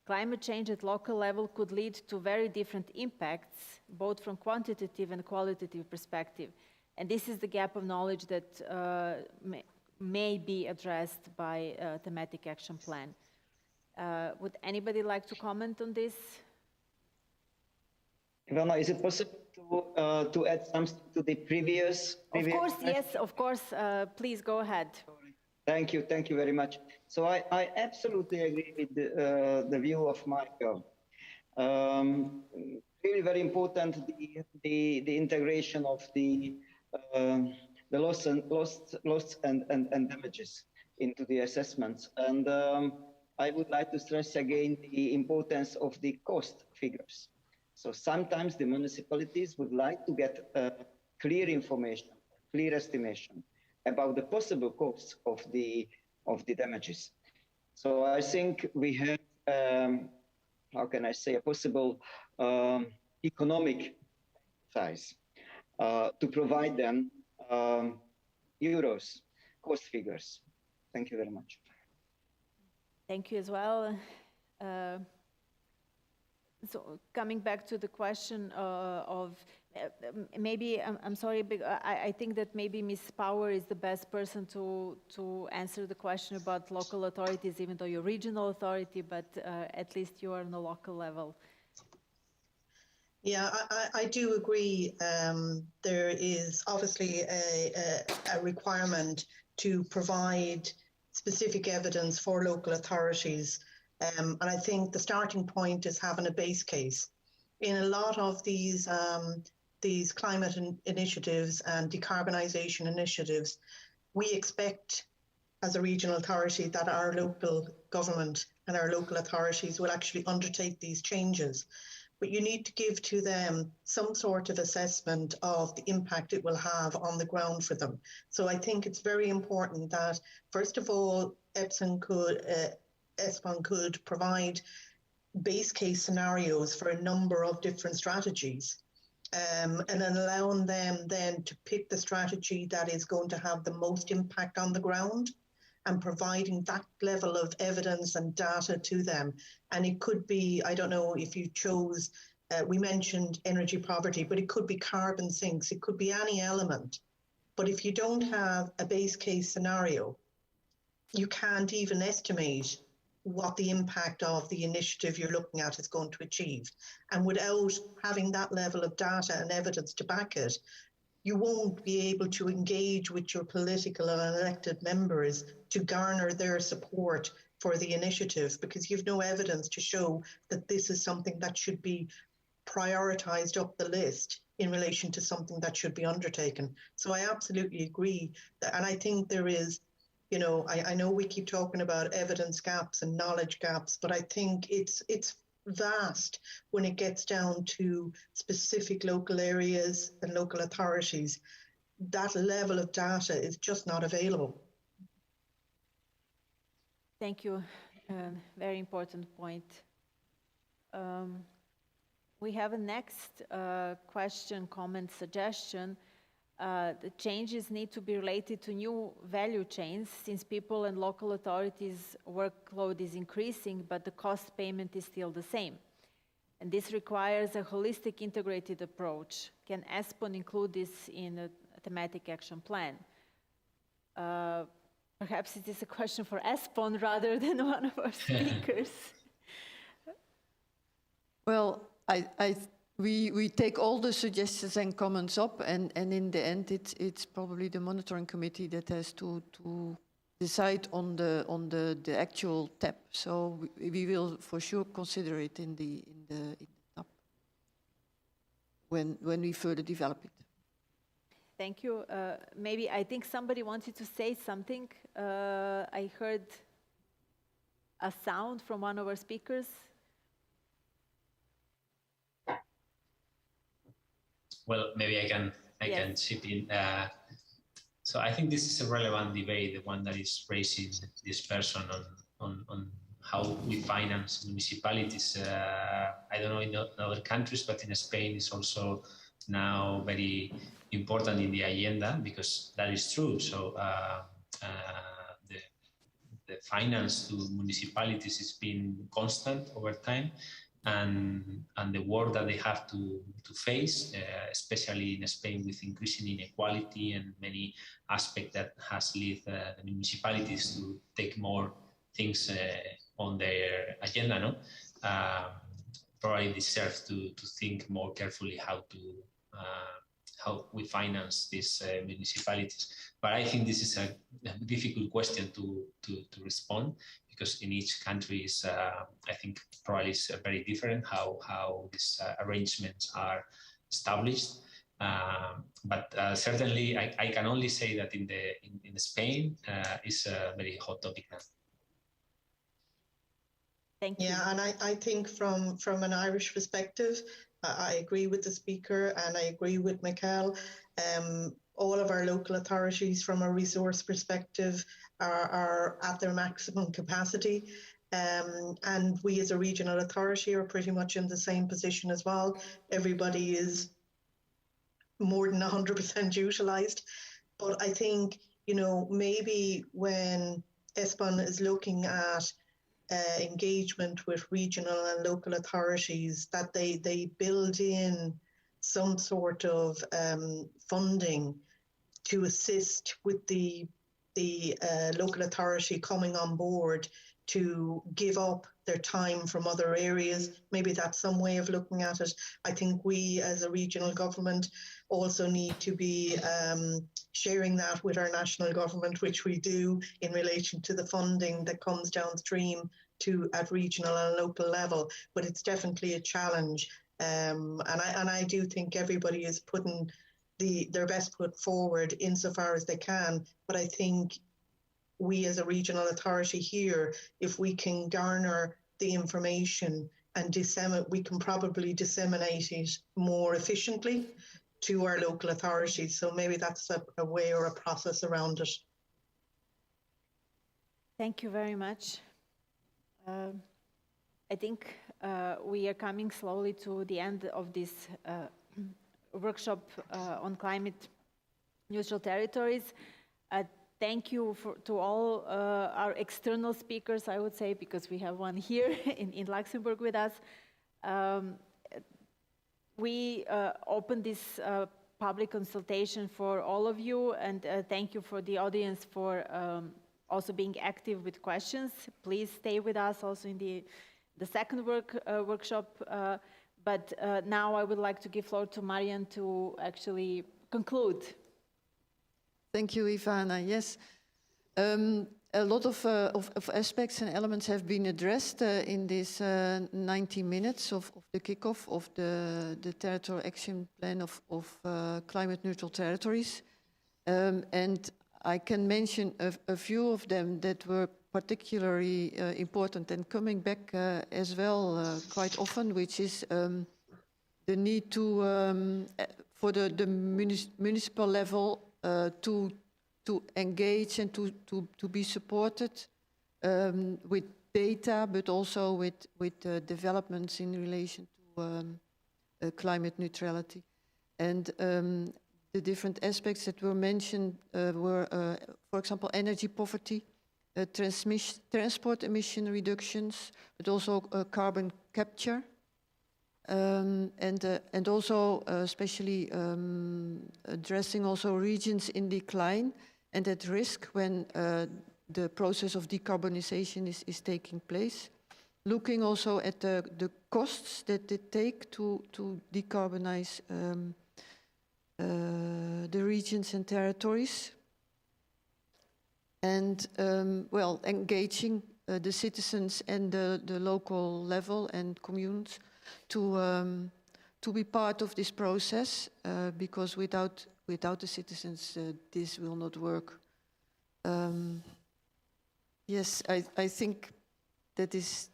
Climate change at local level could lead to very different impacts, both from quantitative and qualitative perspective. And this is the gap of knowledge that may be addressed by a thematic action plan. Would anybody like to comment on this? Ivana, is it possible to add something to the previous? Of course, yes, of course. Please go ahead. Thank you very much. So I absolutely agree with the view of Michael. Really very important the integration of the loss and damages into the assessments. And I would like to stress again the importance of the cost figures. So sometimes the municipalities would like to get clear information, clear estimation about the possible costs of the damages. So I think we have, how can I say, a possible economic size to provide them euros, cost figures. Thank you very much. Thank you as well. So coming back to the question of maybe, I'm sorry, I think that maybe Ms. Power is the best person to answer the question about local authorities, even though you're regional authority, but at least you are on the local level. Yeah, I do agree. There is obviously a requirement to provide specific evidence for local authorities. And I think the starting point is having a base case. In a lot of these climate initiatives and decarbonisation initiatives, we expect as a regional authority that our local government and our local authorities will actually undertake these changes. But you need to give to them some sort of assessment of the impact it will have on the ground for them. So I think it's very important that, first of all, Espon could provide base case scenarios for a number of different strategies, and then allowing them then to pick the strategy that is going to have the most impact on the ground. and providing that level of evidence and data to them. And it could be, I don't know if you chose, we mentioned energy poverty, but it could be carbon sinks, it could be any element. But if you don't have a base case scenario, you can't even estimate what the impact of the initiative you're looking at is going to achieve. And without having that level of data and evidence to back it, you won't be able to engage with your political and elected members to garner their support for the initiative, because you've no evidence to show that this is something that should be prioritized up the list in relation to something that should be undertaken. So I absolutely agree that, and I think there is, you know, I know we keep talking about evidence gaps and knowledge gaps, but I think it's vast when it gets down to specific local areas and local authorities. That level of data is just not available. Thank you. Very important point. We have a next question, comment, suggestion. The changes need to be related to new value chains, since people and local authorities' workload is increasing, but the cost payment is still the same. And this requires a holistic, integrated approach. Can Espon include this in a thematic action plan? Perhaps it is a question for Espon rather than one of our speakers. Well, we take all the suggestions and comments up, and in the end, it's probably the monitoring committee that has to decide on the actual TAP. So we will for sure consider it in the TAP when we further develop it. Thank you. Maybe I think somebody wanted to say something. I heard a sound from one of our speakers. Well, maybe I can chip in. So I think this is a relevant debate, the one that is raising this person on how we finance municipalities. I don't know in other countries, but in Spain it's also now very important in the agenda, because that is true. So the finance to municipalities has been constant over time. And the work that they have to face, especially in Spain with increasing inequality and many aspects that has led the municipalities to take more things on their agenda, no? Probably deserve to think more carefully how we finance these municipalities. But I think this is a difficult question to respond, because in each country is, I think, probably is very different how these arrangements are established. But certainly, I can only say that in Spain is a very hot topic now. Thank you. Yeah, and I think from an Irish perspective, I agree with the speaker, and I agree with Michael. All of our local authorities, from a resource perspective, are at their maximum capacity. And we as a regional authority are pretty much in the same position as well. Everybody is more than 100% utilised. But I think, you know, maybe when Espon is looking at engagement with regional and local authorities, that they build in some sort of funding to assist with the local authority coming on board to give up their time from other areas. Maybe that's some way of looking at it. I think we as a regional government also need to be sharing that with our national government, which we do in relation to the funding that comes downstream at regional and local level. But it's definitely a challenge. And I do think everybody is putting their best foot forward insofar as they can. But I think we as a regional authority here, if we can garner the information and we can probably disseminate it more efficiently to our local authorities. So maybe that's a way or a process around it. Thank you very much. I think we are coming slowly to the end of this workshop on climate neutral territories. thank you to all our external speakers, I would say, because we have one here in Luxembourg with us. We opened this public consultation for all of you, and thank you for the audience for also being active with questions. Please stay with us also in the second workshop. But now I would like to give floor to Marian to actually conclude. Thank you, Ivana. Yes, a lot of aspects and elements have been addressed in this 90 minutes of the kickoff of the territorial action plan of climate neutral territories. And I can mention a few of them that were particularly important and coming back as well quite often, which is the need to, for the municipal level to engage and to be supported with data, but also with developments in relation to climate neutrality. And the different aspects that were mentioned were, for example, energy poverty, transport emission reductions, but also carbon capture. And also especially addressing also regions in decline and at risk when the process of decarbonization is taking place. Looking also at the costs that it take to decarbonize the regions and territories. And well, engaging the citizens and the local level and communes to be part of this process, because without the citizens, this will not work. Yes, I think that is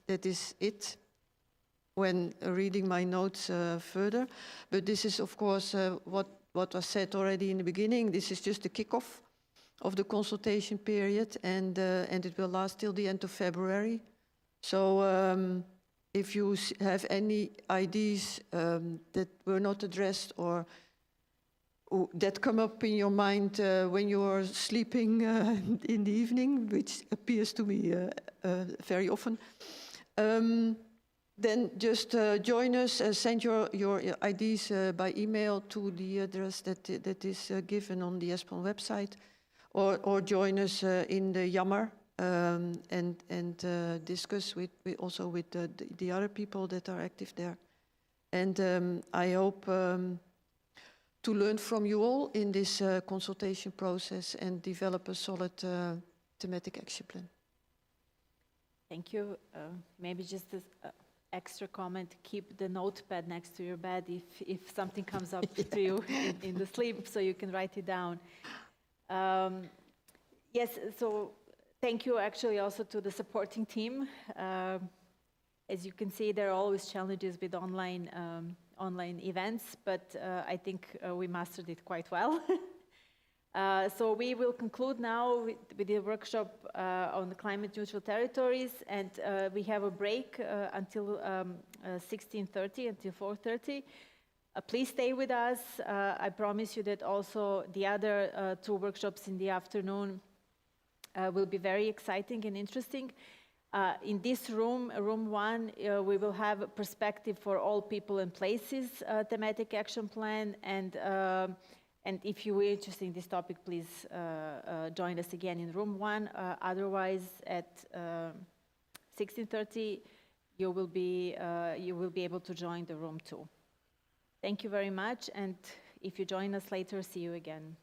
it when reading my notes further. But this is, of course, what was said already in the beginning. This is just the kickoff of the consultation period, and it will last till the end of February. So if you have any ideas that were not addressed or that come up in your mind when you are sleeping in the evening, which appears to me very often, then just join us, send your ideas by email to the address that is given on the Espon website, or join us in the Jammer and discuss also with the other people that are active there. And I hope to learn from you all in this consultation process and develop a solid thematic action plan. Thank you. Maybe just an extra comment, keep the notepad next to your bed if something comes up to you in the sleep, so you can write it down. Yes, so thank you actually also to the supporting team. As you can see, there are always challenges with online events, but I think we mastered it quite well. So we will conclude now with the workshop on the climate neutral territories, and we have a break until 16:30, until 4:30. Please stay with us. I promise you that also the other two workshops in the afternoon will be very exciting and interesting. In this room, room 1, we will have a perspective for all people and places thematic action plan, and if you are interested in this topic, please join us again in room 1. Otherwise, at 16:30, you will be able to join the room 2. Thank you very much, and if you join us later, see you again.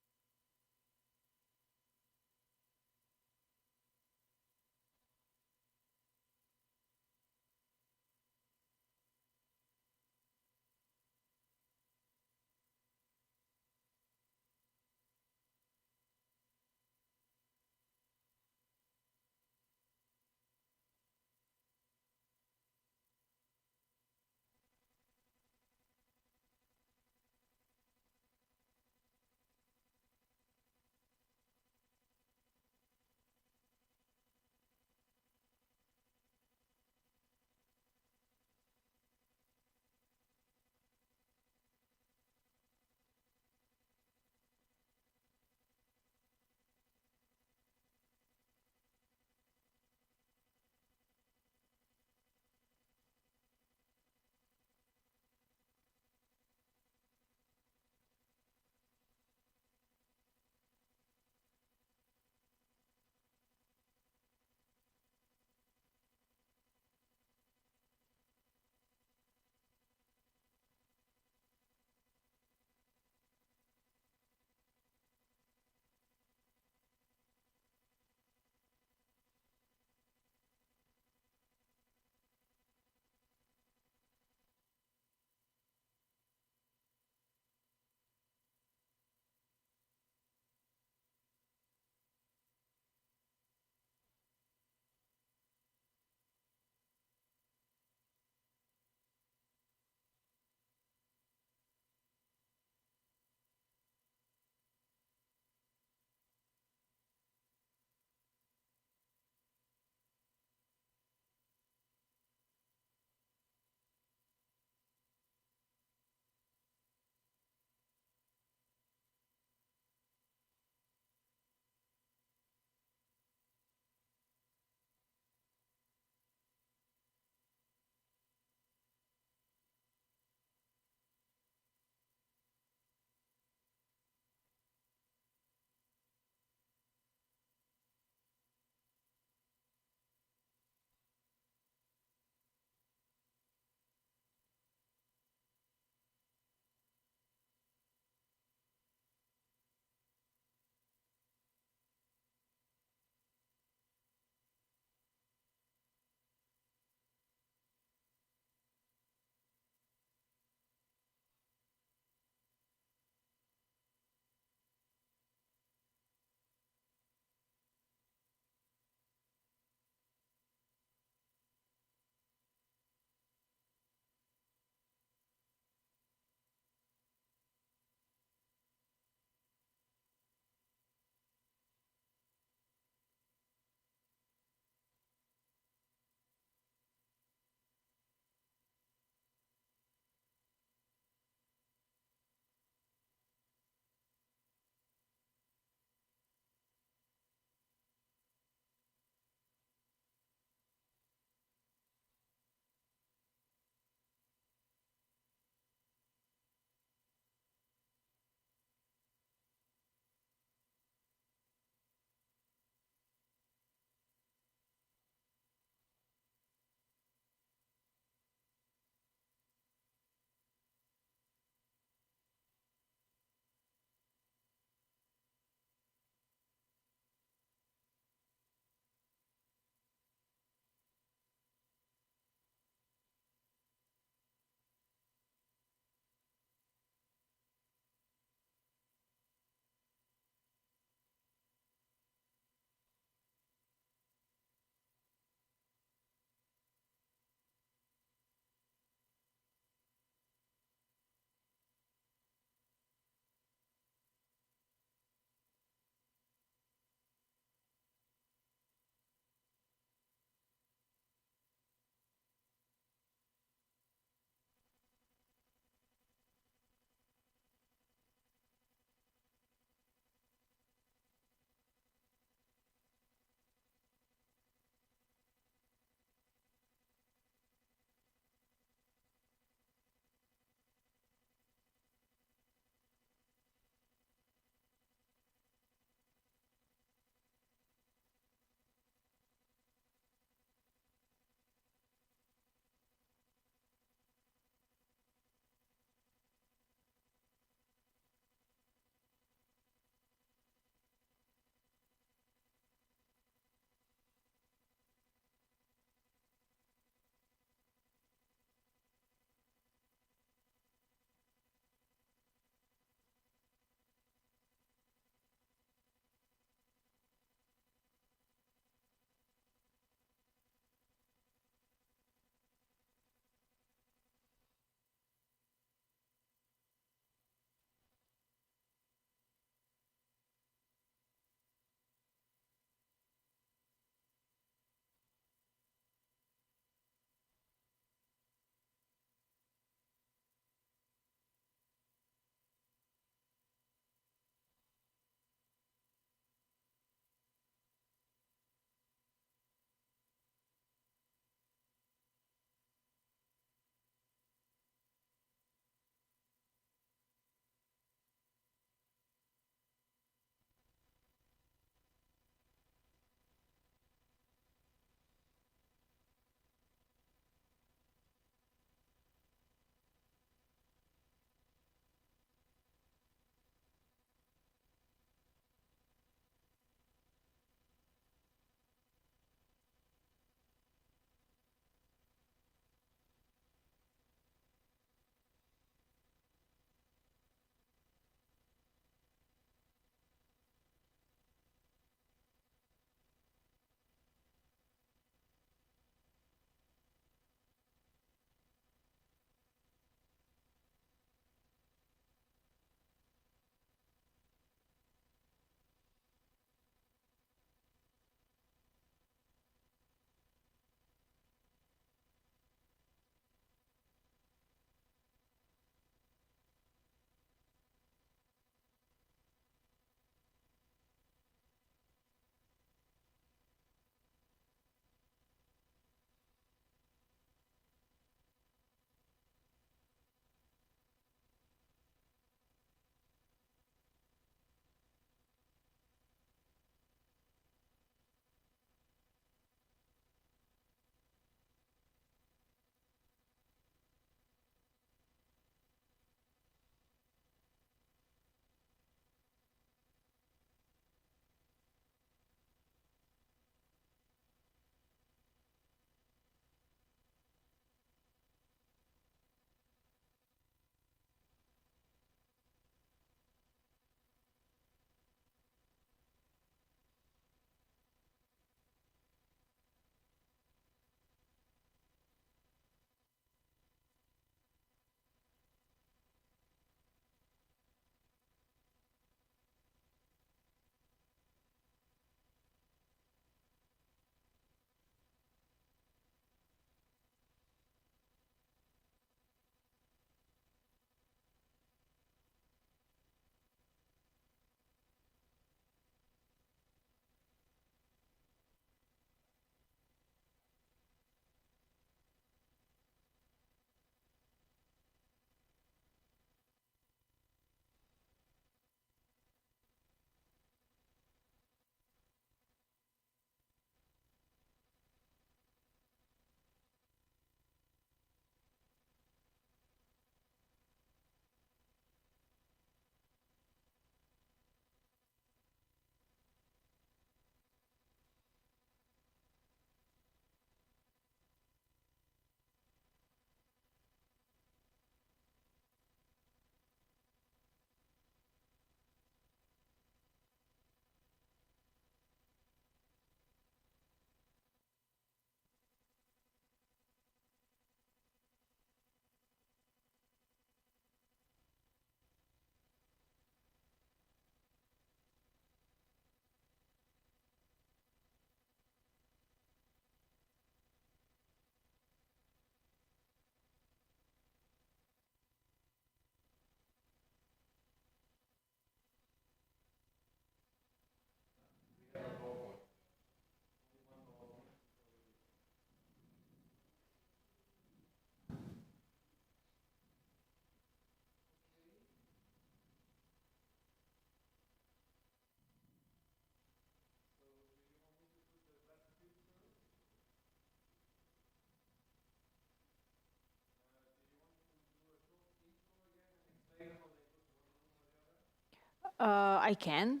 I can.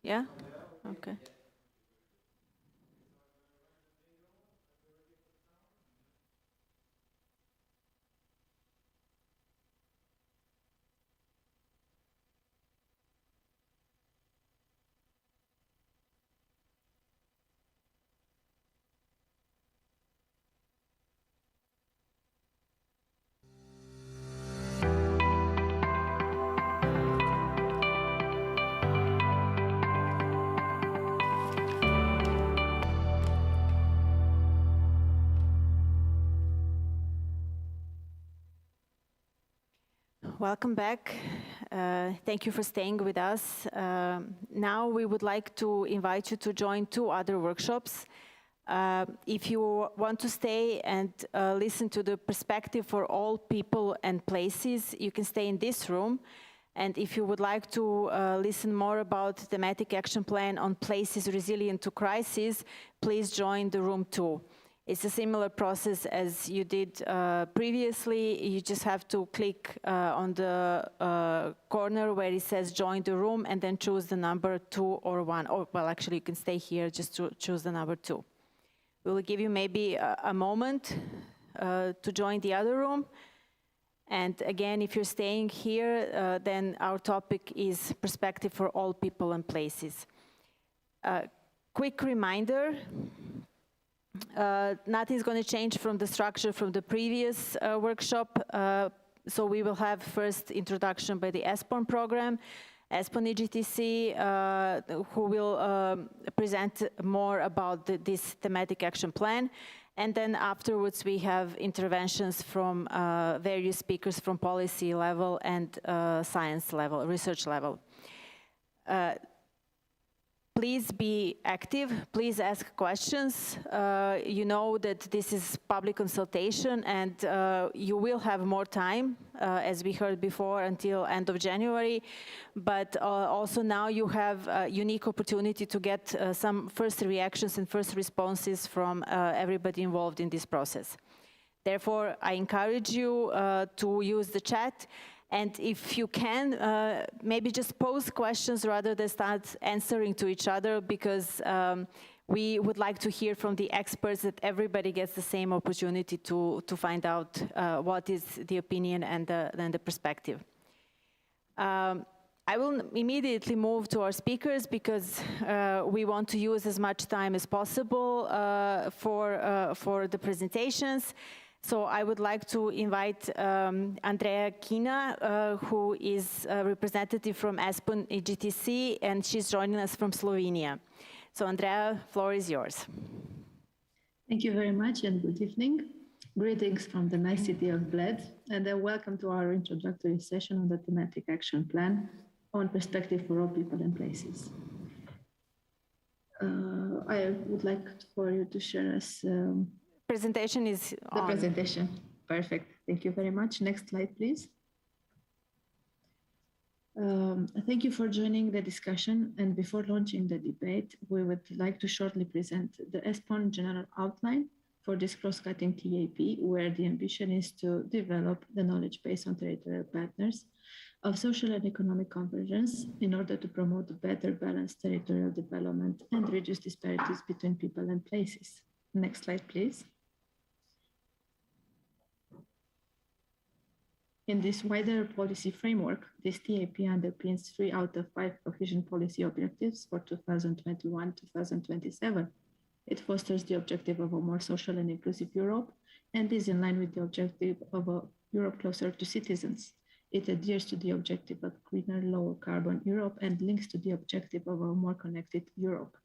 Yeah? Okay. Welcome back. Thank you for staying with us. Now we would like to invite you to join 2 other workshops. If you want to stay and listen to the perspective for all people and places, you can stay in this room. And if you would like to listen more about the thematic action plan on places resilient to crisis, please join the room 2. It's a similar process as you did previously. You just have to click on the corner where it says join the room and then choose the number 2 or 1. Or, well, actually, you can stay here just to choose the number 2. We will give you maybe a moment to join the other room. And again, if you're staying here, then our topic is perspective for all people and places. Quick reminder. Nothing's going to change from the structure from the previous workshop. So we will have first introduction by the Espon program, Espon EGTC, who will present more about this thematic action plan. And then afterwards we have interventions from various speakers from policy level and science level, research level. Please be active, please ask questions. You know that this is public consultation and you will have more time, as we heard before, until end of January. But also now you have a unique opportunity to get some first reactions and first responses from everybody involved in this process. Therefore, I encourage you to use the chat. And if you can, maybe just pose questions rather than start answering to each other, because we would like to hear from the experts that everybody gets the same opportunity to find out what is the opinion and the perspective. I will immediately move to our speakers because we want to use as much time as possible for the presentations. So I would like to invite Andrea Kina, who is a representative from Espon EGTC, and she's joining us from Slovenia. So Andrea, floor is yours. Thank you very much and good evening. Greetings from the nice city of Bled, and welcome to our introductory session on the thematic action plan on perspective for all people and places. I would like for you to share us presentation is on. The presentation. Perfect. Thank you very much. Next slide, please. Thank you for joining the discussion. And before launching the debate, we would like to shortly present the Espon general outline for this cross-cutting TAP, where the ambition is to develop the knowledge base on territorial partners of social and economic convergence in order to promote better balanced territorial development and reduce disparities between people and places. Next slide, please. In this wider policy framework, this TAP underpins 3 out of 5 cohesion policy objectives for 2021-2027. It fosters the objective of a more social and inclusive Europe and is in line with the objective of a Europe closer to citizens. It adheres to the objective of greener, lower carbon Europe and links to the objective of a more connected Europe.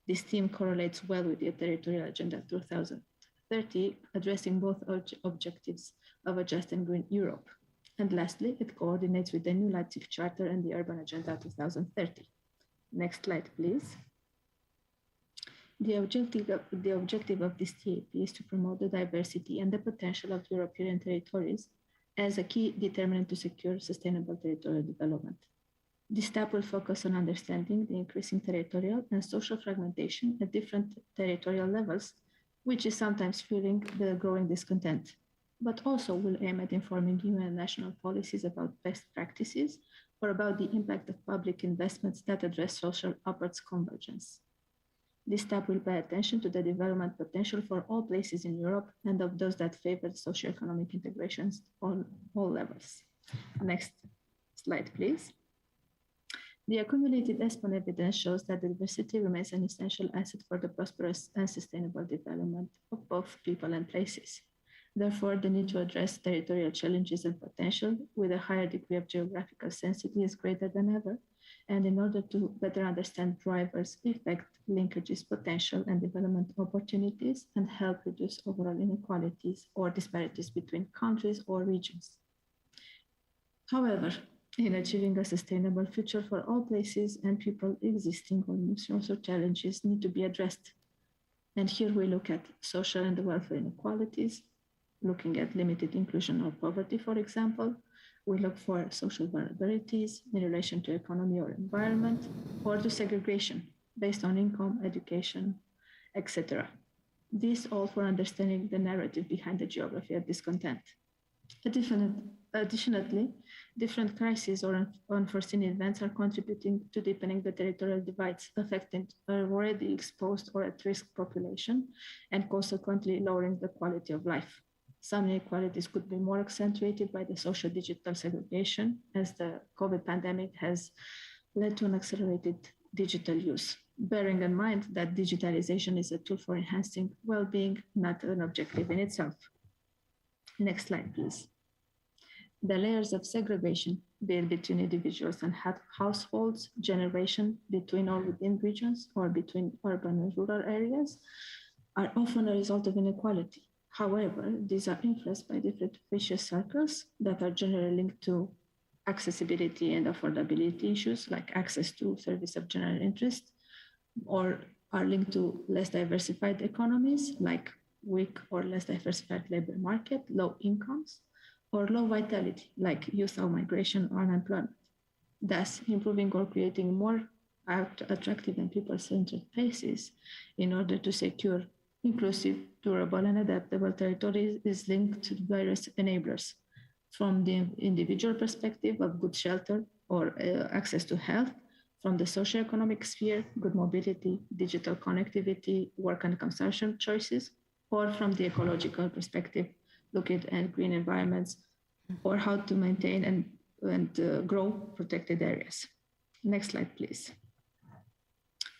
This theme correlates well with the Territorial Agenda 2030, addressing both objectives of a just and green Europe. And lastly, it coordinates with the new Leipzig Charter and the Urban Agenda 2030. Next slide, please. The objective of this TAP is to promote the diversity and the potential of European territories as a key determinant to secure sustainable territorial development. This TAP will focus on understanding the increasing territorial and social fragmentation at different territorial levels, which is sometimes fueling the growing discontent, but also will aim at informing EU and national policies about best practices or about the impact of public investments that address social upwards convergence. This tab will pay attention to the development potential for all places in Europe and of those that favor socioeconomic integrations on all levels. Next slide, please. The accumulated Espon evidence shows that diversity remains an essential asset for the prosperous and sustainable development of both people and places. Therefore, the need to address territorial challenges and potential with a higher degree of geographical sensitivity is greater than ever. And in order to better understand drivers, effect, linkages, potential, and development opportunities, and help reduce overall inequalities or disparities between countries or regions. However, in achieving a sustainable future for all places and people, existing or new social challenges need to be addressed. And here we look at social and welfare inequalities, looking at limited inclusion or poverty, for example. We look for social vulnerabilities in relation to economy or environment, or to segregation based on income, education, etc. This all for understanding the narrative behind the geography of discontent. Additionally, different crises or unforeseen events are contributing to deepening the territorial divides, affecting already exposed or at-risk population, and consequently lowering the quality of life. Some inequalities could be more accentuated by the social digital segregation, as the COVID pandemic has led to an accelerated digital use, bearing in mind that digitalization is a tool for enhancing well-being, not an objective in itself. Next slide, please. The layers of segregation, be it between individuals and households, generation, between or within regions, or between urban and rural areas, are often a result of inequality. However, these are influenced by different vicious circles that are generally linked to accessibility and affordability issues, like access to service of general interest, or are linked to less diversified economies, like weak or less diversified labor market, low incomes, or low vitality, like youth migration or unemployment. Thus, improving or creating more attractive and people-centered places in order to secure inclusive, durable, and adaptable territories is linked to various enablers, from the individual perspective of good shelter or access to health, from the socioeconomic sphere, good mobility, digital connectivity, work and consumption choices, or from the ecological perspective, looking at green environments, or how to maintain and grow protected areas. Next slide, please.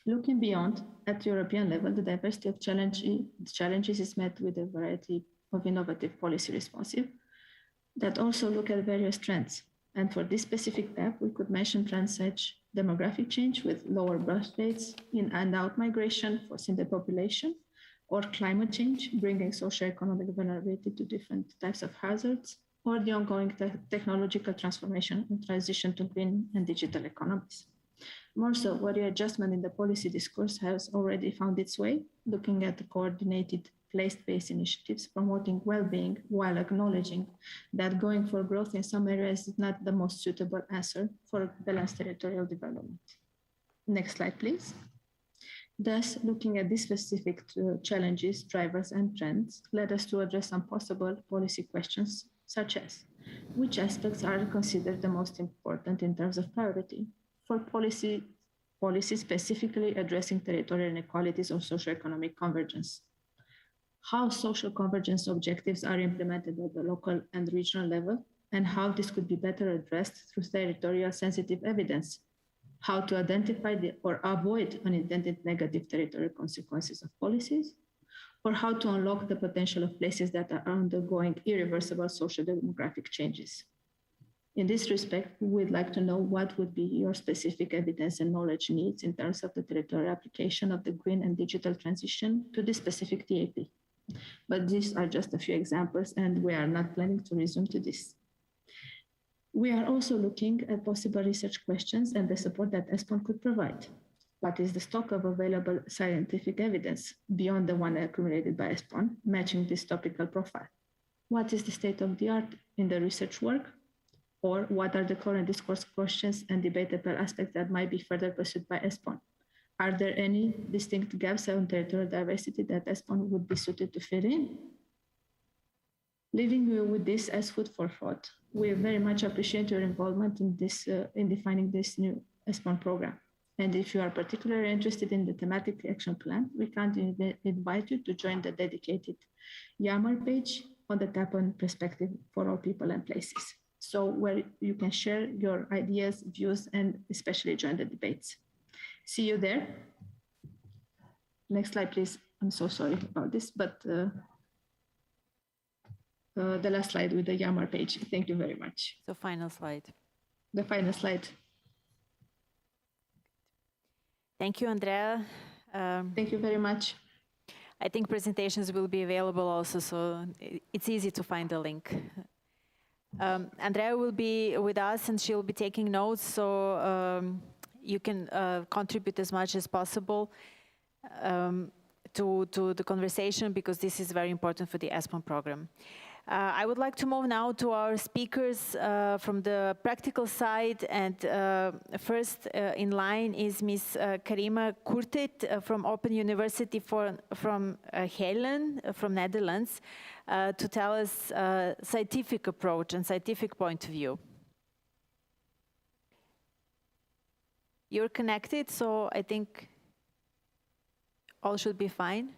Looking beyond, at European level, the diversity of challenges is met with a variety of innovative policy responses that also look at various trends. And for this specific tab, we could mention trends such demographic change with lower birth rates, in and out migration, forcing the population, or climate change, bringing socioeconomic vulnerability to different types of hazards, or the ongoing technological transformation and transition to green and digital economies. More so, where the adjustment in the policy discourse has already found its way, looking at the coordinated place-based initiatives promoting well-being while acknowledging that going for growth in some areas is not the most suitable answer for balanced territorial development. Next slide, please. Thus, looking at these specific challenges, drivers, and trends led us to address some possible policy questions, such as which aspects are considered the most important in terms of priority for policy specifically addressing territorial inequalities or socioeconomic convergence. How social convergence objectives are implemented at the local and regional level, and how this could be better addressed through territorial sensitive evidence. How to identify or avoid unintended negative territorial consequences of policies, or how to unlock the potential of places that are undergoing irreversible social demographic changes. In this respect, we would like to know what would be your specific evidence and knowledge needs in terms of the territorial application of the green and digital transition to this specific TAP. But these are just a few examples, and we are not planning to resume to this. We are also looking at possible research questions and the support that Espon could provide. What is the stock of available scientific evidence beyond the one accumulated by Espon, matching this topical profile? What is the state of the art in the research work? Or what are the current discourse questions and debatable aspects that might be further pursued by Espon? Are there any distinct gaps on territorial diversity that Espon would be suited to fill in? leaving you with this as food for thought. We very much appreciate your involvement in this, in defining this new Espon program. And if you are particularly interested in the thematic action plan, we kindly invite you to join the dedicated Yammer page on the tab on perspective for all people and places. So where you can share your ideas, views, and especially join the debates. See you there. Next slide, please. I'm so sorry about this, but the last slide with the Yammer page. Thank you very much. The final slide. The final slide. Thank you, Andrea. Thank you very much. I think presentations will be available also, so it's easy to find the link. Andrea will be with us and she'll be taking notes, so you can contribute as much as possible to the conversation, because this is very important for the Espon program. I would like to move now to our speakers from the practical side, and first in line is Ms. Karima Kurtit from Open University from Helen, from Netherlands, to tell us scientific approach and scientific point of view. You're connected, so I think all should be fine.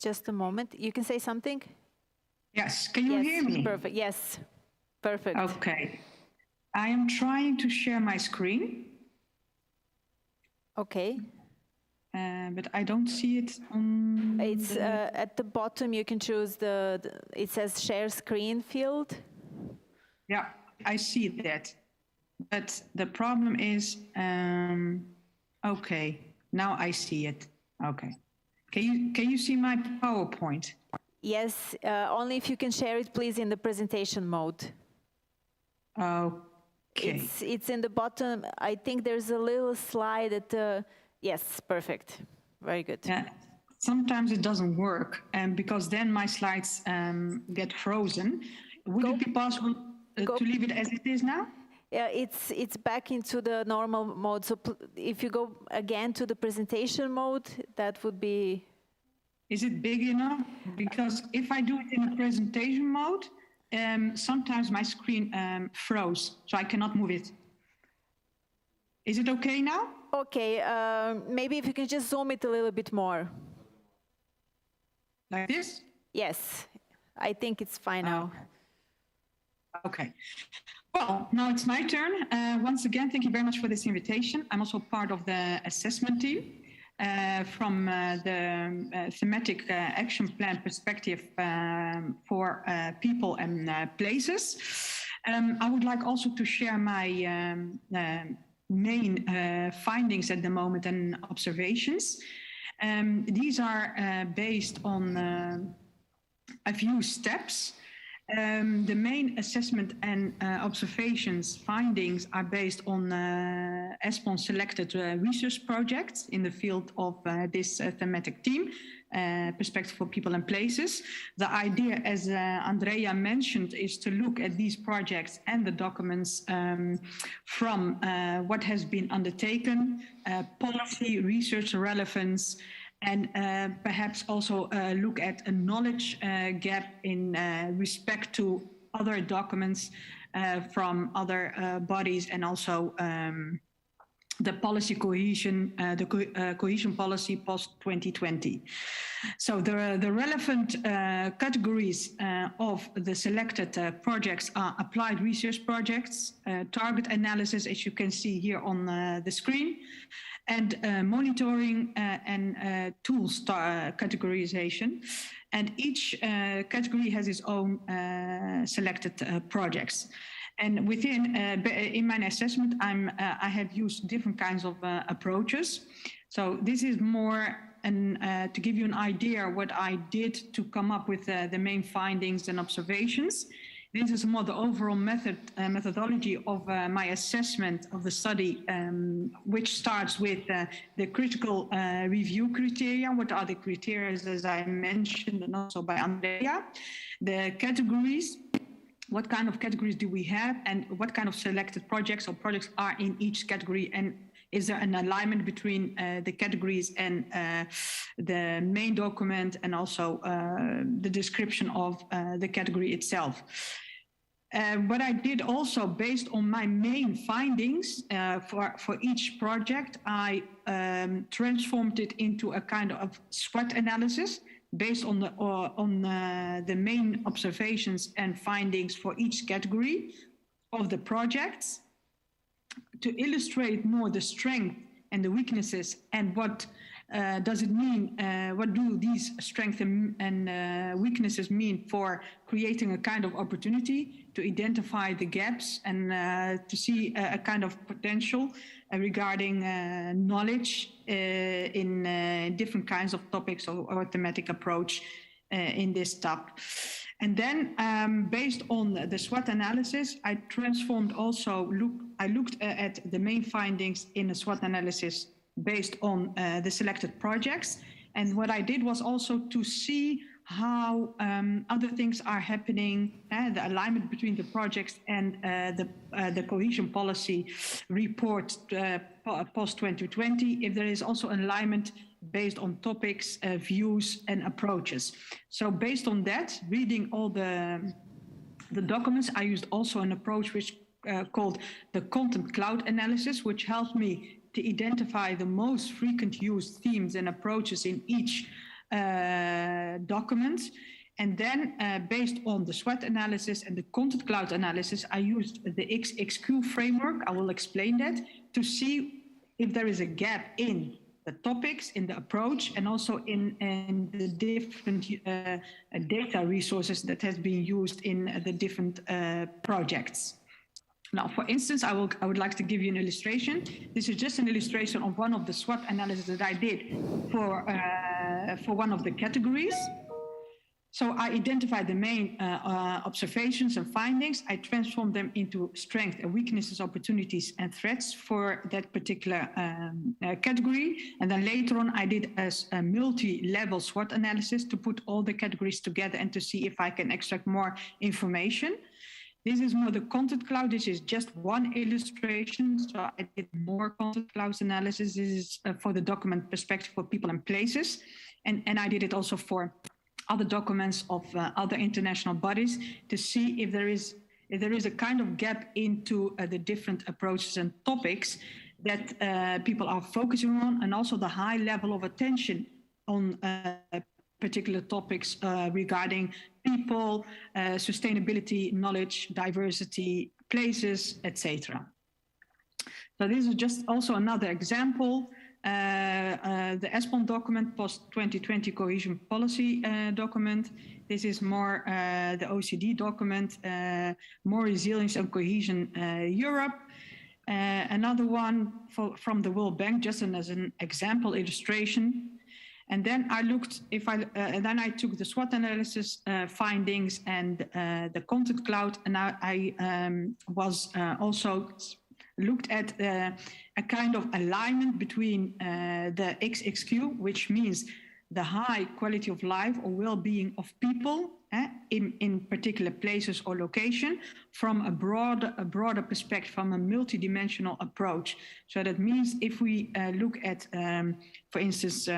Just a moment. You can say something? Yes. Can you hear me? Perfect. Yes. Perfect. Okay. I am trying to share my screen. Okay. But I don't see it on... It's at the bottom. You can choose it says share screen field. Yeah, I see that. But the problem is, okay, now I see it. Okay. Can you see my PowerPoint? Yes, only if you can share it, please, in the presentation mode. Okay. It's in the bottom. I think there's a little slide at yes, perfect. Very good. Yeah. Sometimes it doesn't work, because then my slides get frozen. Would it be possible to leave it as it is now? Yeah, it's back into the normal mode. So if you go again to the presentation mode, that would be... Is it big enough? Because if I do it in the presentation mode, sometimes my screen froze, so I cannot move it. Is it okay now? Okay, maybe if you can just zoom it a little bit more. Like this? Yes, I think it's fine now. Okay. Well, now it's my turn. Once again, thank you very much for this invitation. I'm also part of the assessment team from the thematic action plan perspective for people and places. I would like also to share my main findings at the moment and observations. These are based on a few steps. The main assessment and observations findings are based on Espon selected research projects in the field of this thematic theme, perspective for people and places. The idea, as Andrea mentioned, is to look at these projects and the documents from what has been undertaken, policy, research relevance, and perhaps also look at a knowledge gap in respect to other documents from other bodies, and also the policy cohesion, cohesion policy post-2020. So the relevant categories of the selected projects are applied research projects, target analysis, as you can see here on the screen, and monitoring and tools categorization. And each category has its own selected projects. And within, in my assessment, I have used different kinds of approaches. So this is more to give you an idea what I did to come up with the main findings and observations. This is more the overall methodology of my assessment of the study, which starts with the critical review criteria. What are the criteria, as I mentioned, and also by Andrea? The categories. What kind of categories do we have, and what kind of selected projects or projects are in each category, and is there an alignment between the categories and the main document, and also the description of the category itself. What I did also, based on my main findings for each project, I transformed it into a kind of SWOT analysis based on the main observations and findings for each category of the projects, to illustrate more the strength and the weaknesses, and what does it mean, what do these strengths and weaknesses mean for creating a kind of opportunity to identify the gaps, and to see a kind of potential regarding knowledge in different kinds of topics or thematic approach in this topic. And then, based on the SWOT analysis, I transformed also, I looked at the main findings in the SWOT analysis based on the selected projects. And what I did was also to see how other things are happening, the alignment between the projects and the cohesion policy report post-2020, if there is also alignment based on topics, views, and approaches. So based on that, reading all the documents, I used also an approach which called the content cloud analysis, which helped me to identify the most frequent used themes and approaches in each document. And then based on the SWOT analysis and the content cloud analysis, I used the XXQ framework, I will explain that, to see if there is a gap in the topics, in the approach, and also in the different data resources that has been used in the different projects. Now, for instance, I would like to give you an illustration. This is just an illustration of one of the SWOT analysis that I did for one of the categories. So I identified the main observations and findings. I transformed them into strengths and weaknesses, opportunities and threats for that particular category. And then later on, I did a multi-level SWOT analysis to put all the categories together and to see if I can extract more information. This is more the content cloud. This is just one illustration. So I did more content cloud analysis. This is for the document perspective for people and places. And I did it also for other documents of other international bodies to see if there is a kind of gap into the different approaches and topics that people are focusing on, and also the high level of attention on particular topics regarding people, sustainability, knowledge, diversity, places, etc. So this is just also another example. The Espon document, post-2020 cohesion policy document. This is more the OECD document, more resilience and cohesion Europe. Another one from the World Bank, just as an example illustration. And then I looked, then I took the SWOT analysis findings and the content cloud, and I was also looked at a kind of alignment between the XXQ, which means the high quality of life or well-being of people in particular places or location, from a broader perspective, from a multidimensional approach. So that means if we look at, for instance,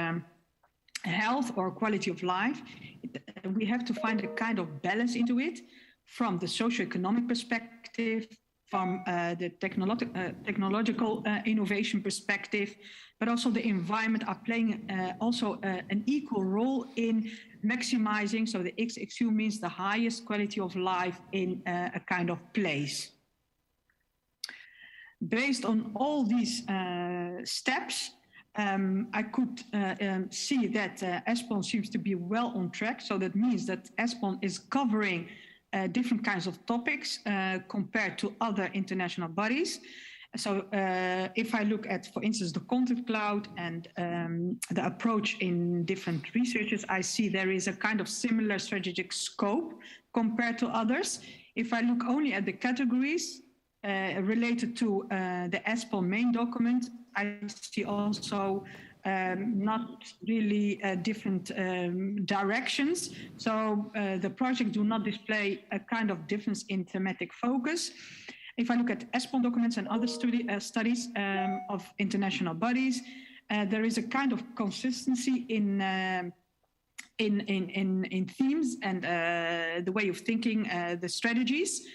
health or quality of life, we have to find a kind of balance into it from the socioeconomic perspective, from the technological innovation perspective, but also the environment are playing also an equal role in maximizing. So the XXQ means the highest quality of life in a kind of place. Based on all these steps, I could see that Espon seems to be well on track. So that means that Espon is covering different kinds of topics compared to other international bodies. So if I look at, for instance, the content cloud and the approach in different researches, I see there is a kind of similar strategic scope compared to others. If I look only at the categories related to the Espon main document, I see also not really different directions. So the project do not display a kind of difference in thematic focus. if I look at Espon documents and other studies of international bodies, there is a kind of consistency in themes and the way of thinking, the strategies.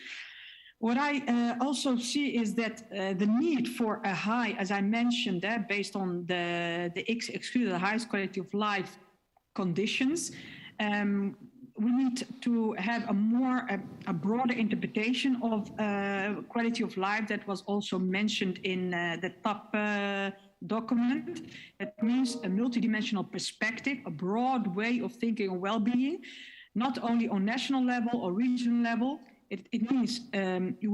What I also see is that the need for a high, as I mentioned, based on the excluded the highest quality of life conditions, we need to have a broader interpretation of quality of life that was also mentioned in the top document. That means a multidimensional perspective, a broad way of thinking of well-being, not only on national level or regional level. It means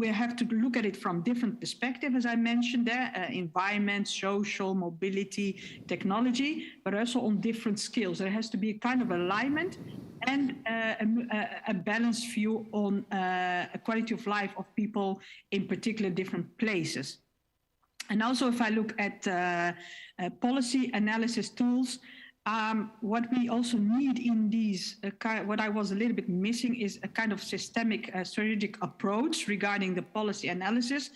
we have to look at it from different perspectives, as I mentioned there, environment, social, mobility, technology, but also on different skills. There has to be a kind of alignment and a balanced view on a quality of life of people in particular different places. And also if I look at policy analysis tools, what we also need in these, what I was a little bit missing is a kind of systemic strategic approach regarding the policy analysis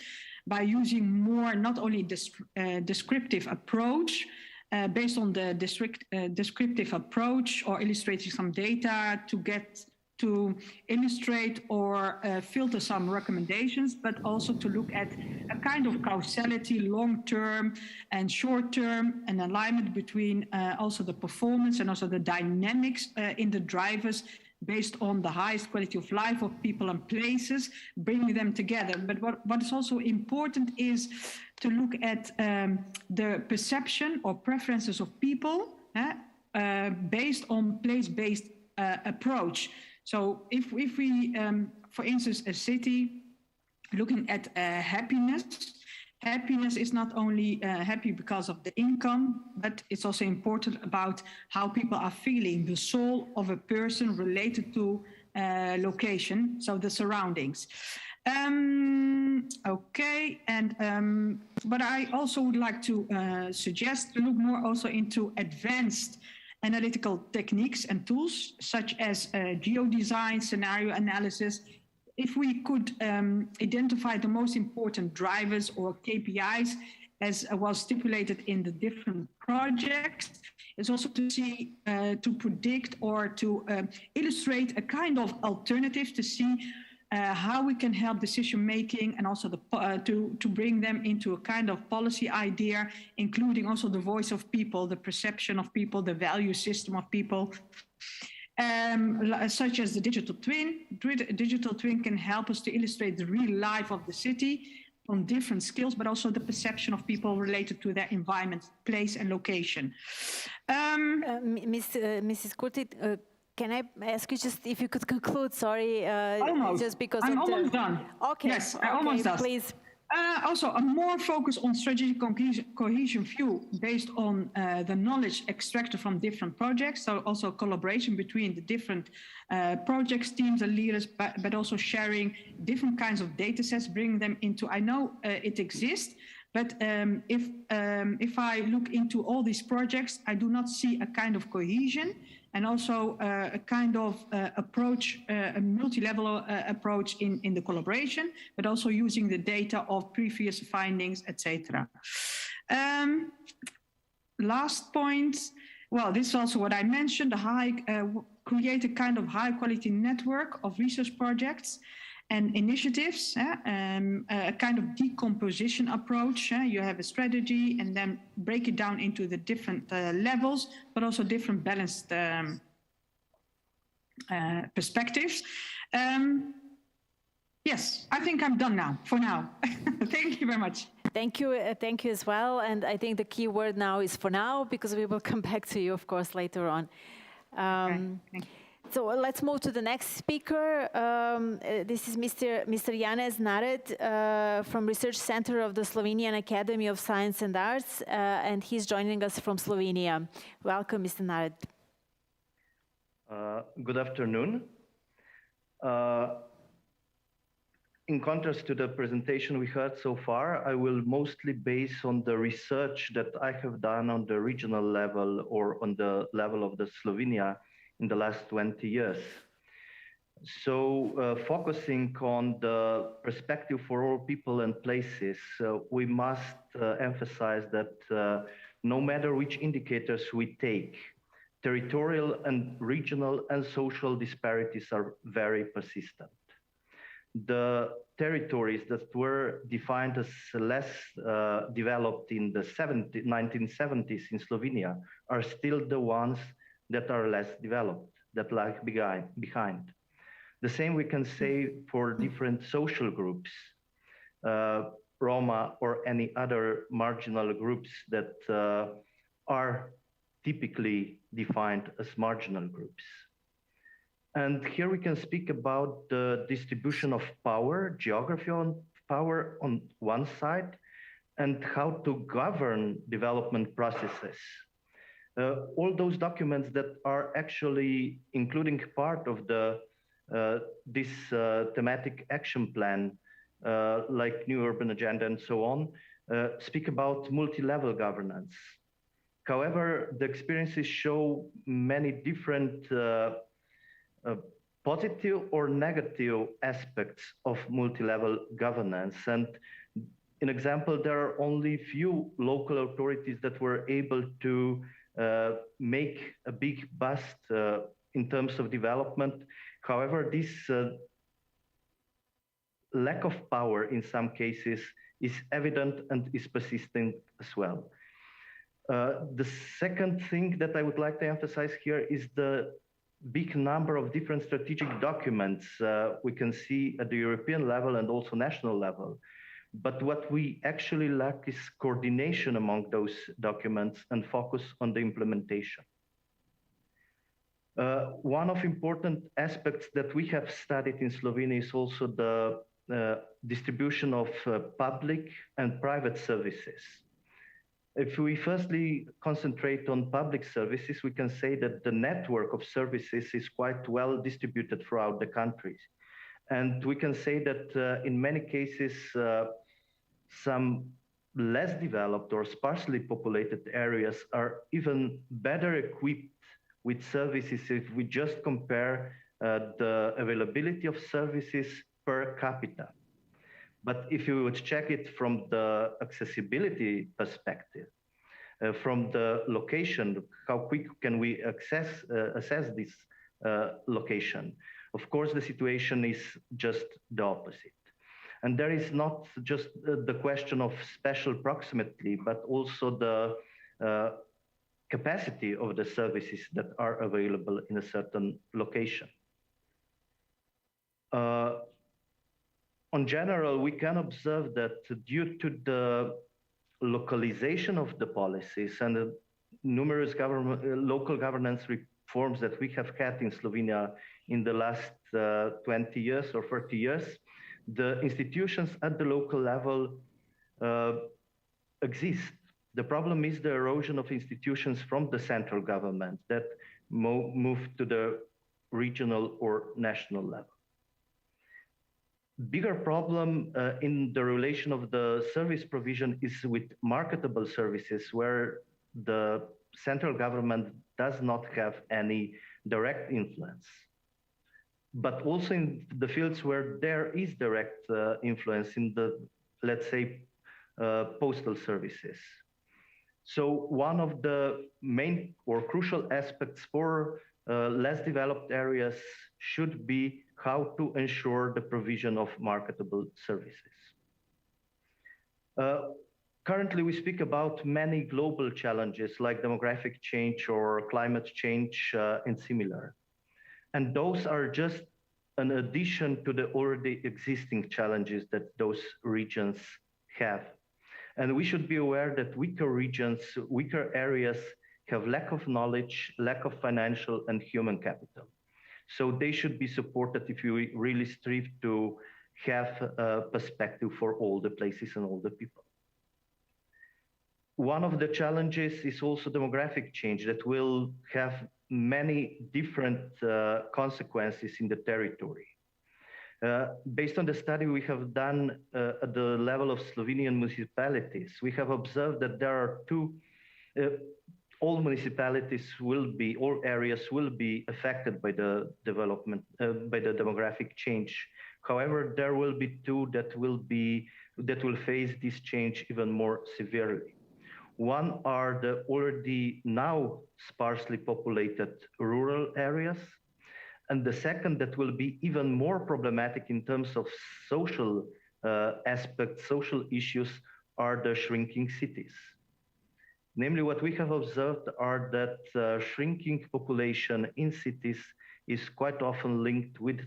by using more, not only descriptive approach, based on the descriptive approach or illustrating some data to illustrate or filter some recommendations, but also to look at a kind of causality, long-term and short-term, and alignment between also the performance and also the dynamics in the drivers based on the highest quality of life of people and places, bringing them together. But what is also important is to look at the perception or preferences of people based on place-based approach. So if we, for instance, a city looking at happiness is not only happy because of the income, but it's also important about how people are feeling, the soul of a person related to location, so the surroundings. Okay, and but I also would like to suggest to look more also into advanced analytical techniques and tools such as geodesign, scenario analysis. If we could identify the most important drivers or KPIs as was stipulated in the different projects, is also to see, to predict or to illustrate a kind of alternative to see how we can help decision making and also to bring them into a kind of policy idea, including also the voice of people, the perception of people, the value system of people, such as the digital twin. Digital twin can help us to illustrate the real life of the city on different skills, but also the perception of people related to their environment, place and location. Mrs. Curti, can I ask you just if you could conclude? Sorry, almost. Just because I'm almost done. Okay. Yes, I almost done. Please. Also, a more focus on strategic cohesion view based on the knowledge extracted from different projects. So also collaboration between the different projects, teams and leaders, but also sharing different kinds of data sets, bringing them into, I know it exists, but if I look into all these projects, I do not see a kind of cohesion and also a kind of approach, a multi-level approach in the collaboration, but also using the data of previous findings, etc. Last point, well, this is also what I mentioned, create a kind of high quality network of research projects and initiatives, a kind of decomposition approach. You have a strategy and then break it down into the different levels, but also different balanced perspectives. Yes, I think I'm done now, for now. Thank you very much. Thank you as well. And I think the key word now is for now, because we will come back to you, of course, later on. Okay. So let's move to the next speaker. This is Mr. Janez Nared from Research Center of the Slovenian Academy of Science and Arts, and he's joining us from Slovenia. Welcome, Mr. Nared. Good afternoon. In contrast to the presentation we heard so far, I will mostly base on the research that I have done on the regional level or on the level of the Slovenia in the last 20 years. Focusing on the perspective for all people and places, we must emphasize that no matter which indicators we take, territorial and regional and social disparities are very persistent. The territories that were defined as less developed in the 1970s in Slovenia are still the ones that are less developed, that lag behind. The same we can say for different social groups, Roma or any other marginal groups that are typically defined as marginal groups. And here we can speak about the distribution of power, geography on power on one side, and how to govern development processes. All those documents that are actually including part of the this thematic action plan, like New Urban Agenda and so on, speak about multi-level governance. However, the experiences show many different positive or negative aspects of multi-level governance. And in example, there are only few local authorities that were able to make a big bust in terms of development. However, this lack of power in some cases is evident and is persistent as well. The second thing that I would like to emphasize here is the big number of different strategic documents we can see at the European level and also national level. But what we actually lack is coordination among those documents and focus on the implementation. One of important aspects that we have studied in Slovenia is also the distribution of public and private services. If we firstly concentrate on public services, we can say that the network of services is quite well distributed throughout the country. And we can say that in many cases, some less developed or sparsely populated areas are even better equipped with services if we just compare the availability of services per capita. But if you would check it from the accessibility perspective, from the location, how quick can we assess this location? Of course, the situation is just the opposite. And there is not just the question of special proximity, but also the capacity of the services that are available in a certain location. On general, we can observe that due to the localization of the policies and the numerous local governance reforms that we have had in Slovenia in the last 20 years or 30 years, the institutions at the local level exist. The problem is the erosion of institutions from the central government that move to the regional or national level. Bigger problem in the relation of the service provision is with marketable services, where the central government does not have any direct influence. But also in the fields where there is direct influence in the, let's say, postal services. So one of the main or crucial aspects for less developed areas should be how to ensure the provision of marketable services. Currently, we speak about many global challenges like demographic change or climate change and similar. And those are just an addition to the already existing challenges that those regions have. And we should be aware that weaker regions, weaker areas have lack of knowledge, lack of financial and human capital. So they should be supported if you really strive to have a perspective for all the places and all the people. One of the challenges is also demographic change that will have many different consequences in the territory. Based on the study we have done at the level of Slovenian municipalities, we have observed that there are all municipalities will be, all areas will be affected by the development, by the demographic change. However, there will be two that will face this change even more severely. One are the already now sparsely populated rural areas, and the second that will be even more problematic in terms of social aspects, social issues, are the shrinking cities. Namely, what we have observed are that shrinking population in cities is quite often linked with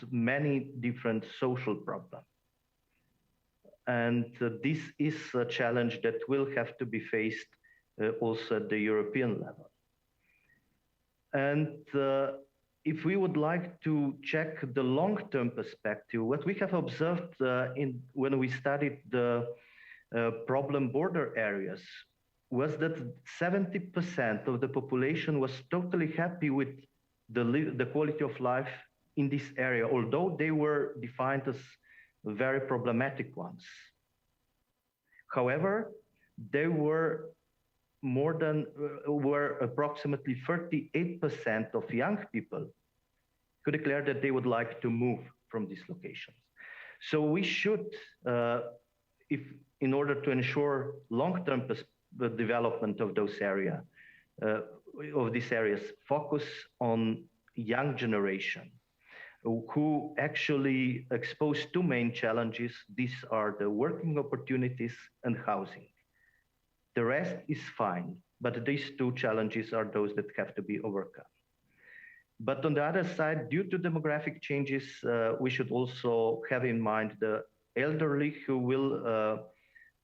many different social problems. And this is a challenge that will have to be faced also at the European level. And if we would like to check the long-term perspective, what we have observed when we studied the problem border areas was that 70% of the population was totally happy with the quality of life in this area, although they were defined as very problematic ones. However, they were approximately 38% of young people who declared that they would like to move from these locations. So we should, in order to ensure long-term development of those areas, focus on young generation, who actually expose two main challenges. These are the working opportunities and housing. The rest is fine, but these two challenges are those that have to be overcome. But on the other side, due to demographic changes, we should also have in mind the elderly who will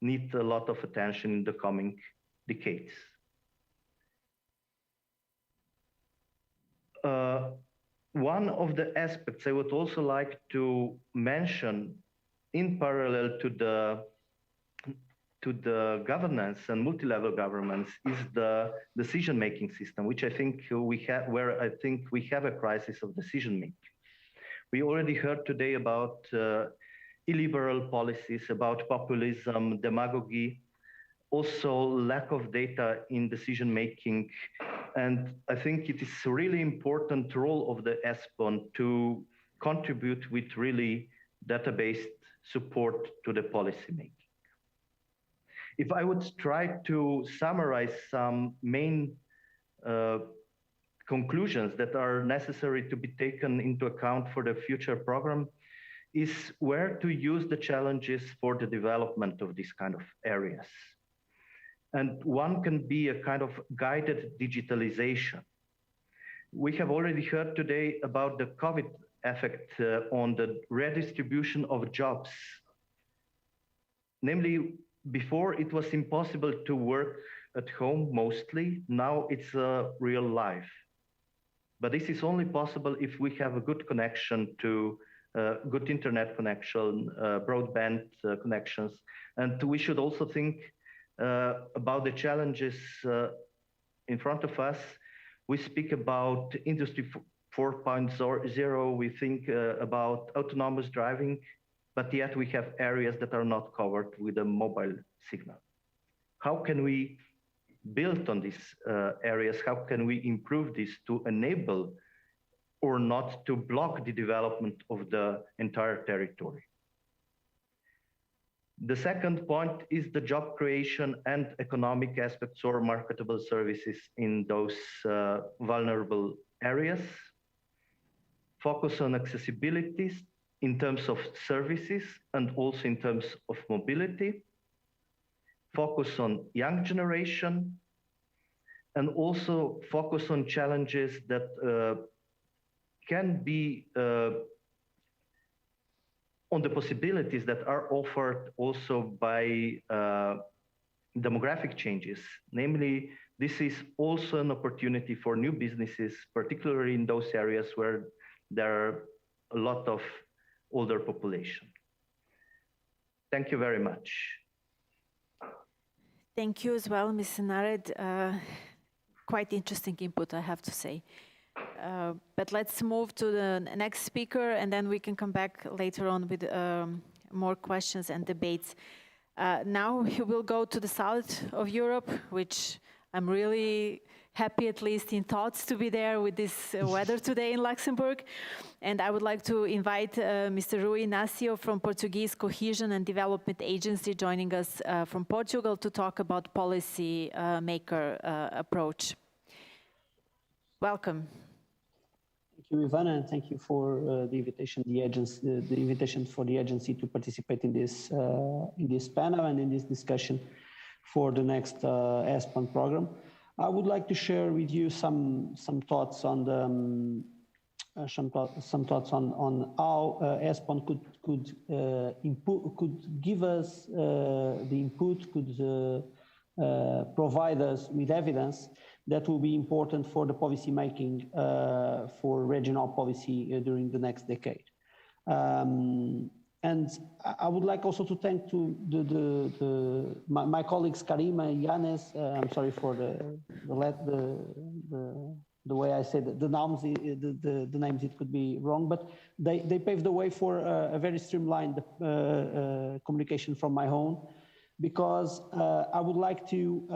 need a lot of attention in the coming decades. One of the aspects I would also like to mention in parallel to the governance and multi-level governments is the decision-making system, which I think we have a crisis of decision-making. We already heard today about illiberal policies, about populism, demagogy, also lack of data in decision-making. And I think it is a really important role of the Espon to contribute with really data-based support to the policymaking. If I would try to summarize some main conclusions that are necessary to be taken into account for the future program, is where to use the challenges for the development of these kind of areas. And one can be a kind of guided digitalization. We have already heard today about the COVID effect on the redistribution of jobs. Namely, before it was impossible to work at home mostly, now it's a real life. But this is only possible if we have a good connection to good internet connection, broadband connections. And we should also think about the challenges in front of us. We speak about Industry 4.0, we think about autonomous driving, but yet we have areas that are not covered with a mobile signal. How can we build on these areas? How can we improve this to enable or not to block the development of the entire territory? The second point is the job creation and economic aspects or marketable services in those vulnerable areas. Focus on accessibility in terms of services and also in terms of mobility. Focus on young generation and also focus on challenges that can be on the possibilities that are offered also by demographic changes. Namely, this is also an opportunity for new businesses, particularly in those areas where there are a lot of older population. Thank you very much. Thank you as well, Ms. Nared. Quite interesting input, I have to say. But let's move to the next speaker, and then we can come back later on with more questions and debates. Now we will go to the south of Europe, which I'm really happy, at least in thoughts, to be there with this weather today in Luxembourg. And I would like to invite Mr. Rui Inácio from Portuguese Cohesion and Development Agency joining us from Portugal to talk about policy maker approach. Welcome. Thank you, Ivana, and thank you for the invitation. The invitation for the agency to participate in this panel and in this discussion for the next Espon program. I would like to share with you some thoughts on the some thoughts on how Espon could give us the input, could provide us with evidence that will be important for the policy making for regional policy during the next decade. And I would like also to thank my colleagues Karima and Yanis. I'm sorry for the way I said the names. The names, it could be wrong, but they paved the way for a very streamlined communication from my own, because I would like to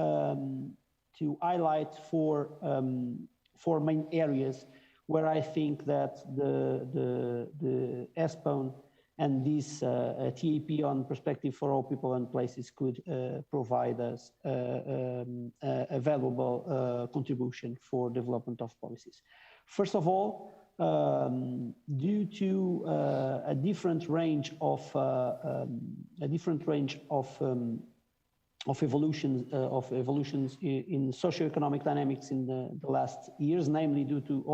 highlight four main areas where I think that the Espon and this TAP on perspective for all people and places could provide us a valuable contribution for development of policies. First of all, due to a different range of evolutions in socioeconomic dynamics in the last years, namely due to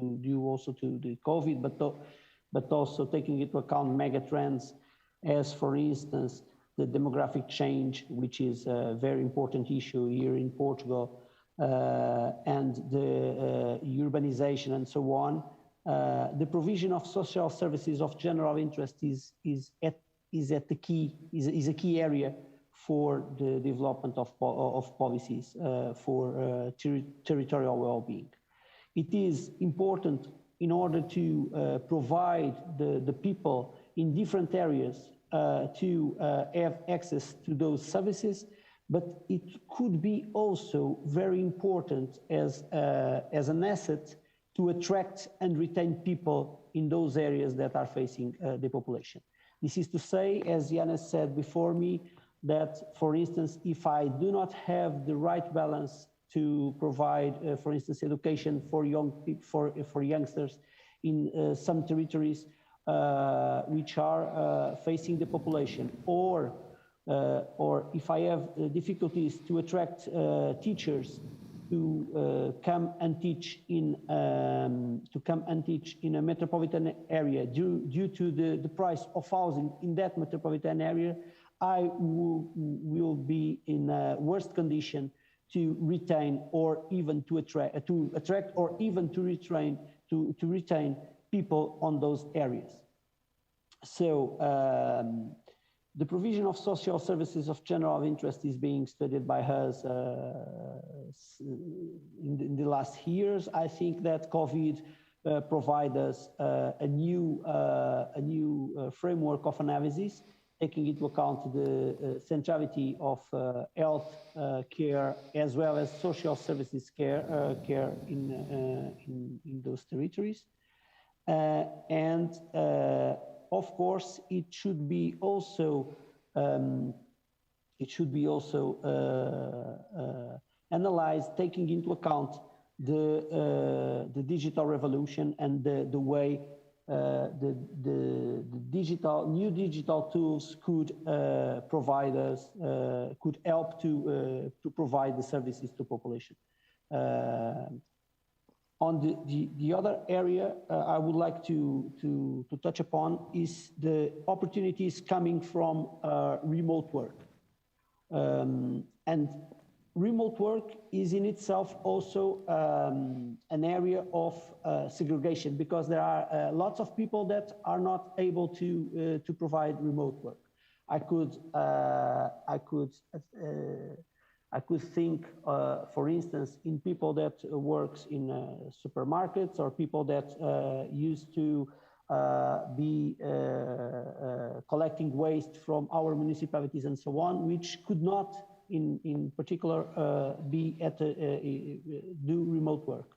the COVID, but also taking into account mega trends, as for instance the demographic change, which is a very important issue here in Portugal, and the urbanization and so on. The provision of social services of general interest is a key area for the development of policies for territorial well-being. It is important in order to provide the people in different areas to have access to those services, but it could be also very important as an asset to attract and retain people in those areas that are facing depopulation. This is to say, as Yanis said before me, that, for instance, if I do not have the right balance to provide, for instance, education for for youngsters in some territories which are facing the population, or if I have difficulties to attract teachers to come and teach in a metropolitan area due to the price of housing in that metropolitan area, I will be in a worse condition to retain or even to attract or even to retain people on those areas. So the provision of social services of general interest is being studied by us in the last years. I think that COVID provides us a new framework of analysis, taking into account the centrality of health care as well as social services care in those territories. And of course, it should be also analyzed, taking into account the digital revolution and the way the new digital tools could provide us, could help to provide the services to population. On the other area I would like to touch upon is the opportunities coming from remote work. And remote work is in itself also an area of segregation, because there are lots of people that are not able to provide remote work. I could think, for instance, in people that works in supermarkets, or people that used to be collecting waste from our municipalities and so on, which could not in particular, be at do remote work.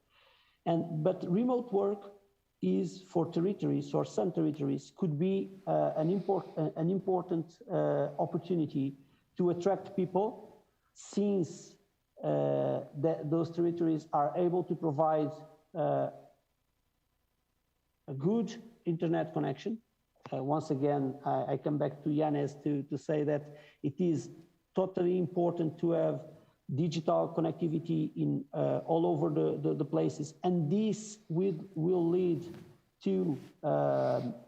But remote work is for territories, or some territories, could be an important opportunity to attract people, since those territories are able to provide a good internet connection. Once again, I come back to Yanes to say that it is totally important to have digital connectivity in all over the places, and this will lead to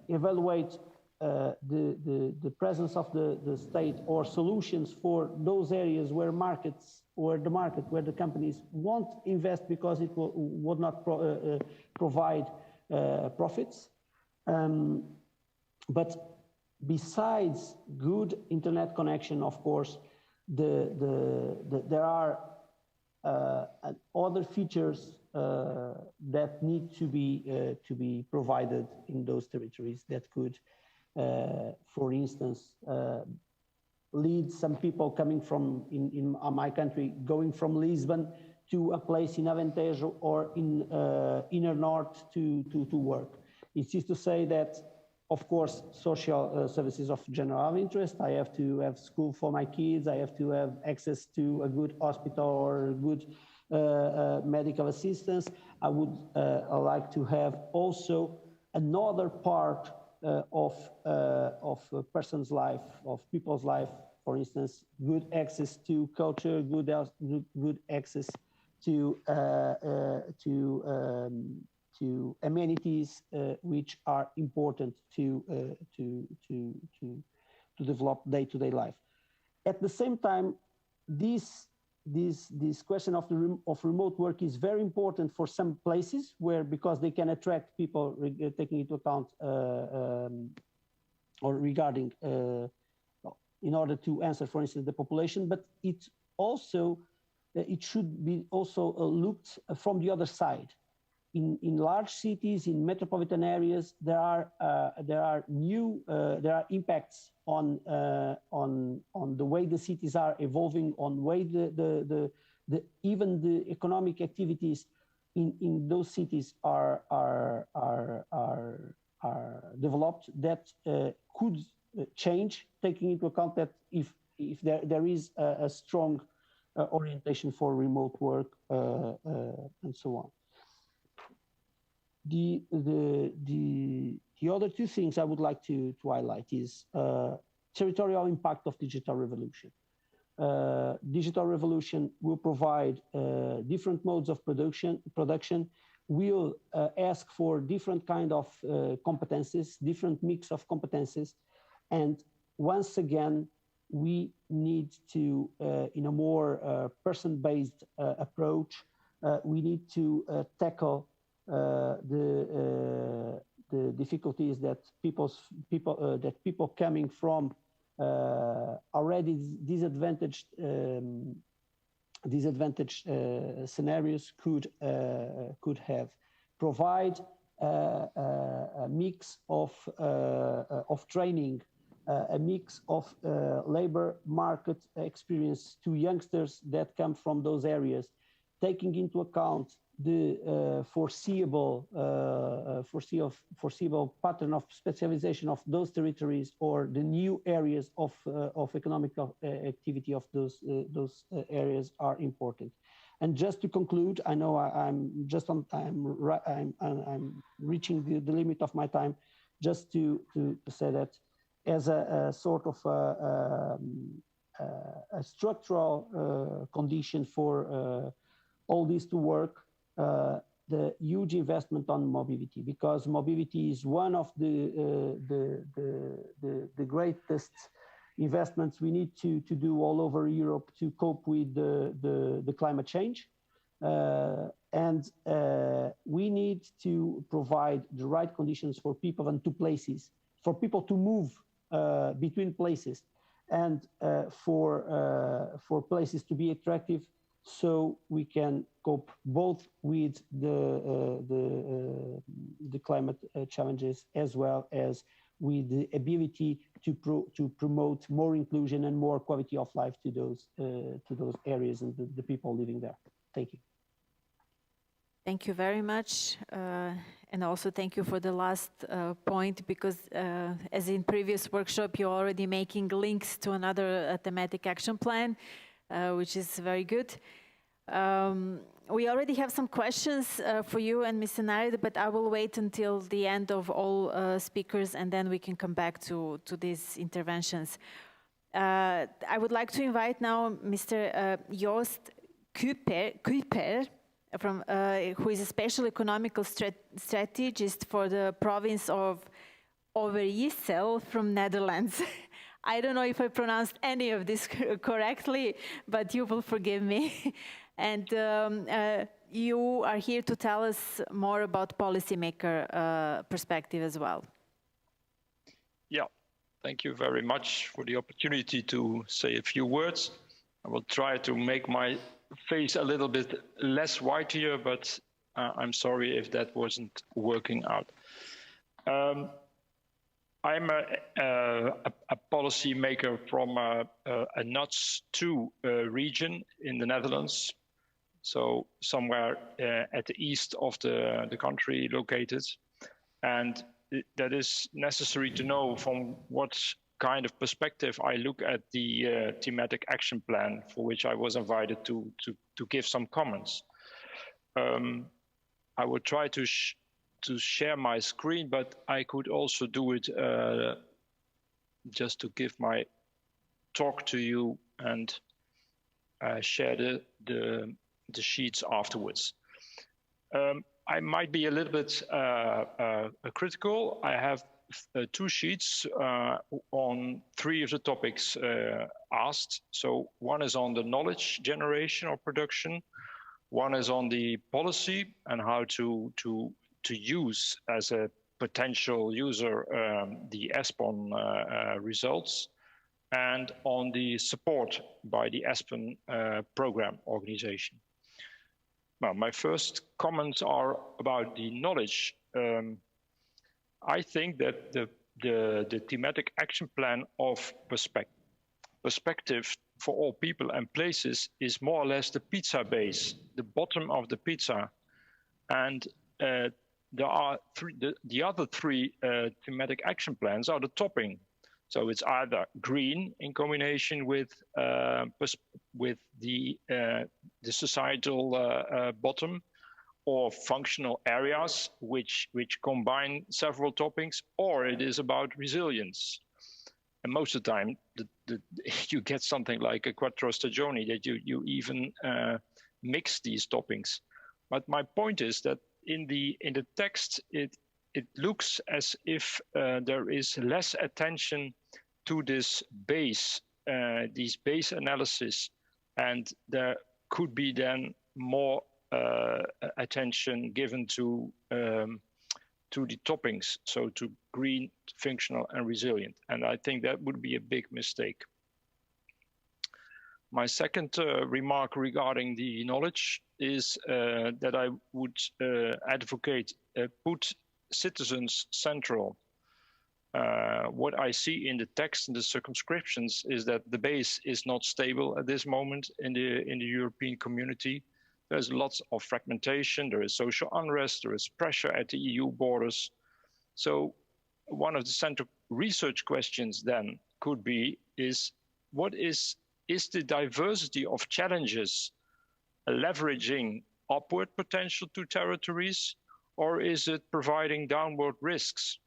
evaluate the presence of the state, or solutions for those areas where the companies won't invest because it would not provide profits. But besides good internet connection, of course, there are other features that need to be provided in those territories that could, for instance, lead some people coming from in my country, going from Lisbon to a place in Alentejo or in inner north to work. It's just to say that, of course, social services of general interest. I have to have school for my kids. I have to have access to a good hospital or a good medical assistance. I would like to have also another part of a person's life, of people's life, for instance, good access to culture, good access to amenities which are important to develop day-to-day life. At the same time, this question of remote work is very important for some places because they can attract people, taking into account or regarding in order to answer, for instance, the population. But it should be also looked from the other side. In large cities, in metropolitan areas, there are impacts on the way the cities are evolving, on the way even the economic activities in those cities are developed that could change, taking into account that if there is a strong orientation for remote work and so on. The other two things I would like to highlight is territorial impact of digital revolution. Digital revolution will provide different modes of production, will ask for different kind of competencies, different mix of competencies, and once again, we need to, in a more person-based approach, we need to tackle the difficulties that people coming from already disadvantaged scenarios could have. Provide a mix of training, a mix of labor market experience to youngsters that come from those areas, taking into account the foreseeable pattern of specialization of those territories or the new areas of economic activity of those areas are important. And just to conclude, I know I'm reaching the limit of my time. Just to say that as a sort of a structural condition for all this to work, the huge investment on mobility, because mobility is one of the greatest investments we need to do all over Europe to cope with the climate change. And we need to provide the right conditions for people and to places, for people to move between places, and for places to be attractive, so we can cope both with the climate challenges as well as with the ability to promote more inclusion and more quality of life to those areas and the people living there. Thank you. Thank you very much. And also thank you for the last point, because as in previous workshop, you're already making links to another thematic action plan, which is very good. We already have some questions for you and Mr. Narid, but I will wait until the end of all speakers, and then we can come back to these interventions. I would like to invite now Mr. Joost Kuiper, from, who is a special economical strategist for the province of Overijssel from Netherlands. I don't know if I pronounced any of this correctly, but you will forgive me. And you are here to tell us more about policymaker perspective as well. Yeah, thank you very much for the opportunity to say a few words. I will try to make my face a little bit less white here, but I'm sorry if that wasn't working out. I'm a policy maker from a NUTS 2 region in the Netherlands, so somewhere at the east of the country located. And that is necessary to know from what kind of perspective I look at the thematic action plan, for which I was invited to give some comments. I will try to share my screen, but I could also do it just to give my talk to you and share the sheets afterwards. I might be a little bit critical. I have 2 sheets on 3 of the topics asked. So one is on the knowledge generation or production, one is on the policy and how to use as a potential user the Espon results, and on the support by the Espon program organization. Well, my first comments are about the knowledge. I think that the thematic action plan of perspective for all people and places is more or less the pizza base, the bottom of the pizza. And there are the other 3 thematic action plans are the topping. So it's either green in combination with the societal bottom, or functional areas which combine several topics, or it is about resilience. And most of the time, you get something like a quattro stagioni, that you even mix these toppings. But my point is that in the text, it looks as if there is less attention to this base, these base analysis, and there could be then more attention given to the toppings, so to green, functional, and resilient. And I think that would be a big mistake. My second remark regarding the knowledge is that I would advocate put citizens central. What I see in the text and the circumscriptions is that the base is not stable at this moment in the European community. There's lots of fragmentation, there is social unrest, there is pressure at the EU borders. So one of the central research questions then could be what is the diversity of challenges leveraging upward potential to territories, or is it providing downward risks?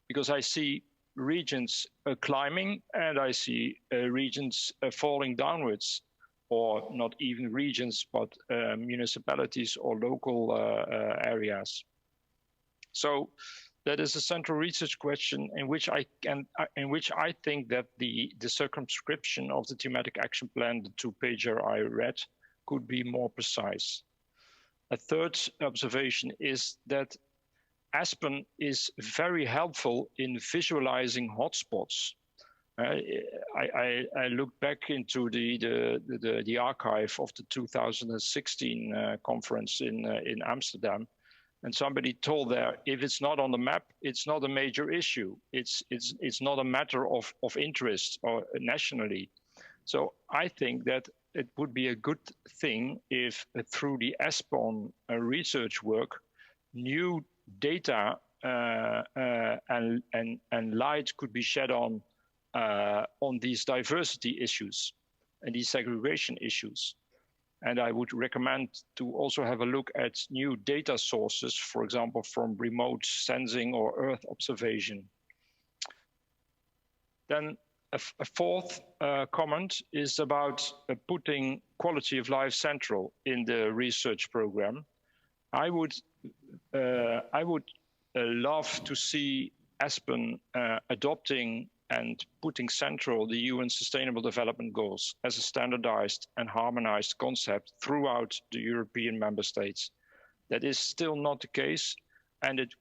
Because I see regions climbing and I see regions falling downwards, or not even regions, but municipalities or local areas. So that is a central research question in which I think that the circumscription of the thematic action plan, the 2-pager I read, could be more precise. A third observation is that Espon is very helpful in visualizing hotspots. I looked back into the archive of the 2016 conference in Amsterdam, And somebody told there, if it's not on the map, it's not a major issue. It's not a matter of interest or nationally. So I think that it would be a good thing if through the Espon research work, new data and light could be shed on these diversity issues and these segregation issues. And I would recommend to also have a look at new data sources, for example, from remote sensing or Earth observation. Then a fourth comment is about putting quality of life central in the research program. I would love to see Espon adopting and putting central the UN Sustainable Development Goals as a standardized and harmonized concept throughout the European member states. That is still not the case, and it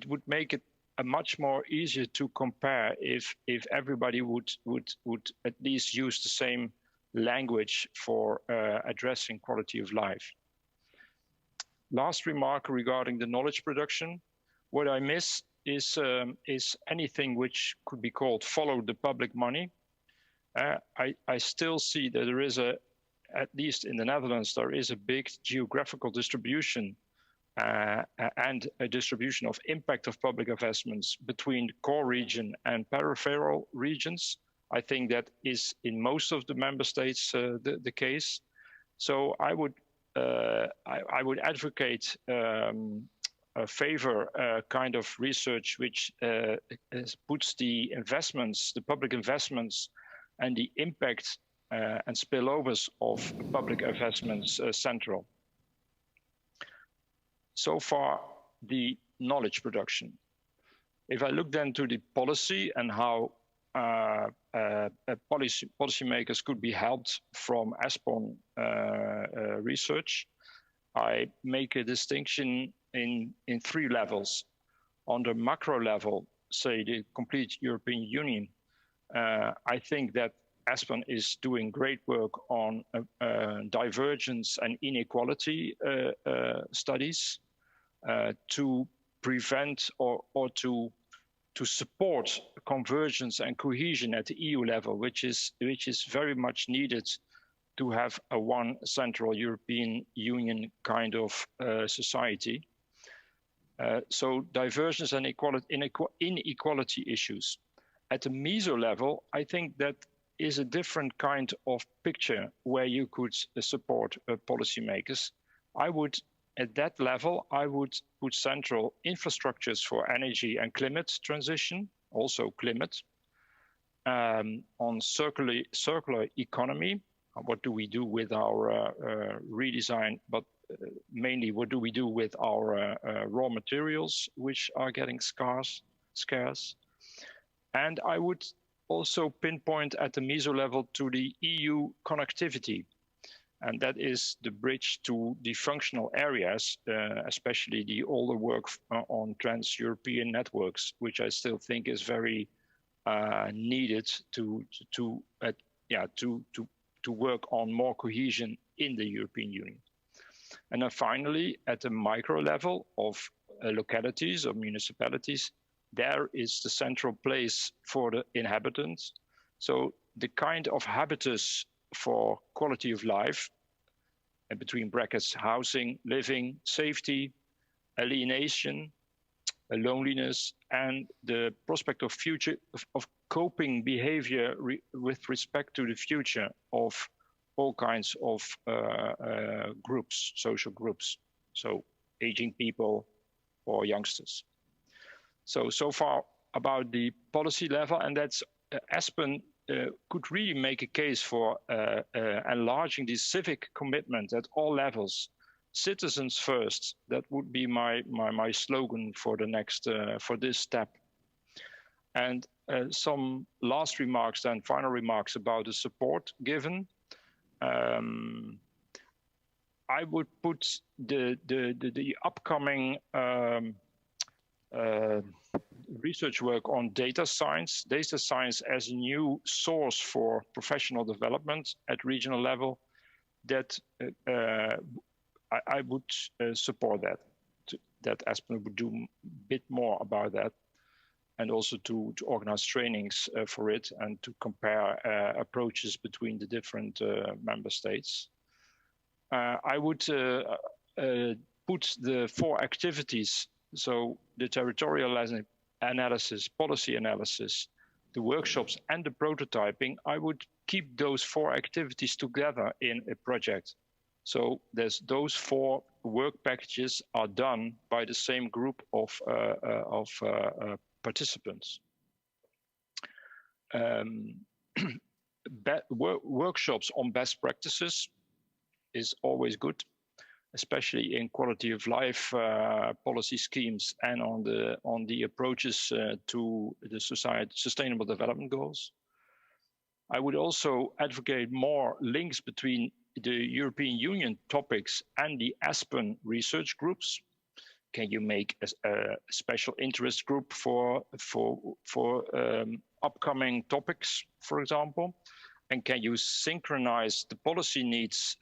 would make it a much more easier to compare if everybody would at least use the same language for addressing quality of life. Last remark regarding the knowledge production. What I miss is anything which could be called follow the public money. I still see that there is at least in the Netherlands, there is a big geographical distribution and a distribution of impact of public investments between the core region and peripheral regions. I think that is in most of the member states the case. So I would advocate favor kind of research which puts the investments, the public investments, and the impact and spillovers of public investments central. So far, the knowledge production. If I look then to the policy and how policymakers could be helped from Espon research, I make a distinction in three levels. On the macro level, say the complete European Union, I think that Espon is doing great work on divergence and inequality studies to prevent or to support convergence and cohesion at the EU level, which is very much needed to have a one central European Union kind of society. So divergence and inequality issues. At the meso level, I think that is a different kind of picture where you could support policymakers. At that level, I would put central infrastructures for energy and climate transition, also climate, on circular economy. What do we do with our redesign, but mainly what do we do with our raw materials, which are getting scarce? And I would also pinpoint at the meso level to the EU connectivity. And that is the bridge to the functional areas, especially all the work on trans-European networks, which I still think is very needed to work on more cohesion in the European Union. And then finally, at the micro level of localities or municipalities, there is the central place for the inhabitants. So the kind of habitus for quality of life, and between brackets, housing, living, safety, alienation, loneliness, and the prospect of future of coping behavior with respect to the future of all kinds of groups, social groups, so aging people or youngsters. So far about the policy level, and that's Espon could really make a case for enlarging the civic commitment at all levels. Citizens first, that would be my slogan for the next, for this step. And some last remarks then, final remarks about the support given. I would put the upcoming research work on data science as a new source for professional development at regional level, that I would support that. that Espon would do a bit more about that, and also to organize trainings for it and to compare approaches between the different member states. I would put the 4 activities, so the territorial analysis, policy analysis, the workshops and the prototyping, I would keep those 4 activities together in a project. So those 4 work packages are done by the same group of participants. Workshops on best practices is always good, especially in quality of life policy schemes and on the approaches to the sustainable development goals. I would also advocate more links between the European Union topics and the Espon research groups. Can you make a special interest group for upcoming topics, for example? And can you synchronize the policy needs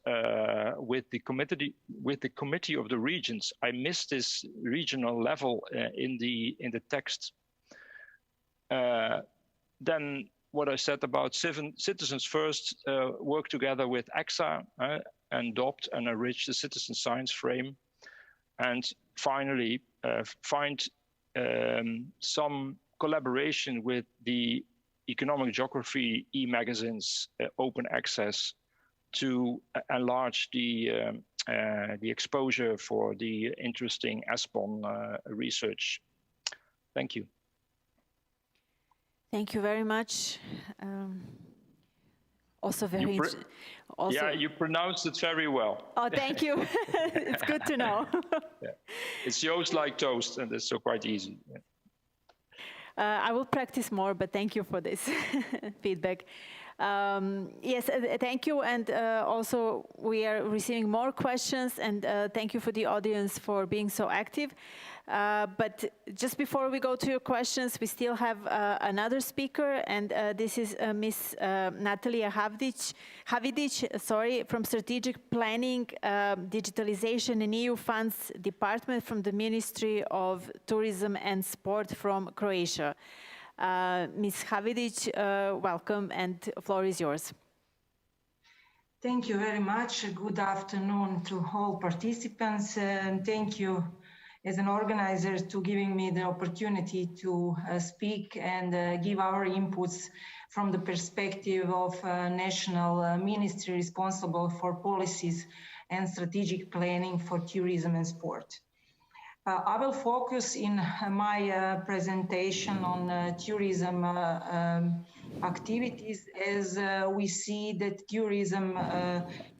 with the committee of the regions? I missed this regional level in the text. Then what I said about citizens first, work together with AXA, adopt and enrich the citizen science frame, and finally find some collaboration with the economic geography e-magazines open access to enlarge the exposure for the interesting Espon research. Thank you. Thank you very much. Also very yeah, you pronounced it very well. Oh, thank you. It's good to know. Yeah. It's Joost like toast, and it's so quite easy. Yeah. I will practice more, but thank you for this feedback. Yes, thank you. And also we are receiving more questions, and thank you for the audience for being so active. But just before we go to your questions, we still have another speaker, and this is Miss Natalia Havidic, from Strategic Planning, Digitalization and EU Funds Department from the Ministry of Tourism and Sport from Croatia. Ms. Havidic, welcome, and the floor is yours. Thank you very much. Good afternoon to all participants, and thank you as an organizer to giving me the opportunity to speak and give our inputs from the perspective of national ministry responsible for policies and strategic planning for tourism and sport. I will focus in my presentation on tourism activities, as we see that tourism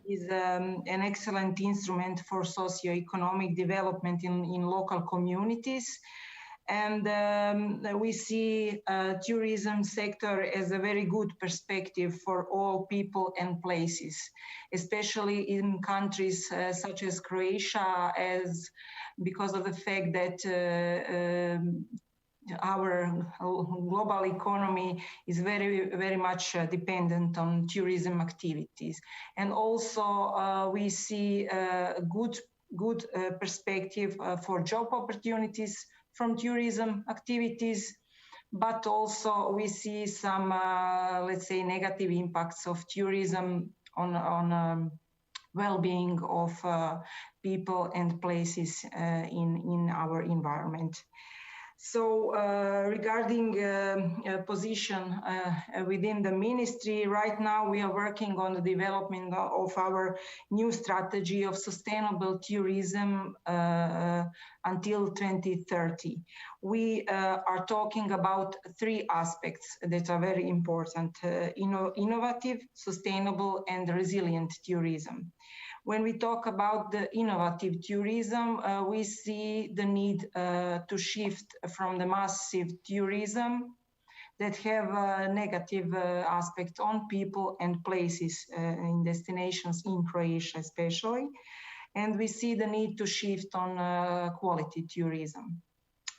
is an excellent instrument for socio-economic development in local communities. And we see tourism sector as a very good perspective for all people and places, especially in countries such as Croatia, because of the fact that our global economy is very much dependent on tourism activities. And also we see a good perspective for job opportunities from tourism activities, but also we see some, let's say, negative impacts of tourism on well-being of people and places in our environment. So regarding position within the ministry, right now we are working on the development of our new strategy of sustainable tourism until 2030. We are talking about 3 aspects that are very important: innovative, sustainable, and resilient tourism. When we talk about the innovative tourism, we see the need to shift from the massive tourism that have a negative aspect on people and places in destinations in Croatia especially. And we see the need to shift on quality tourism.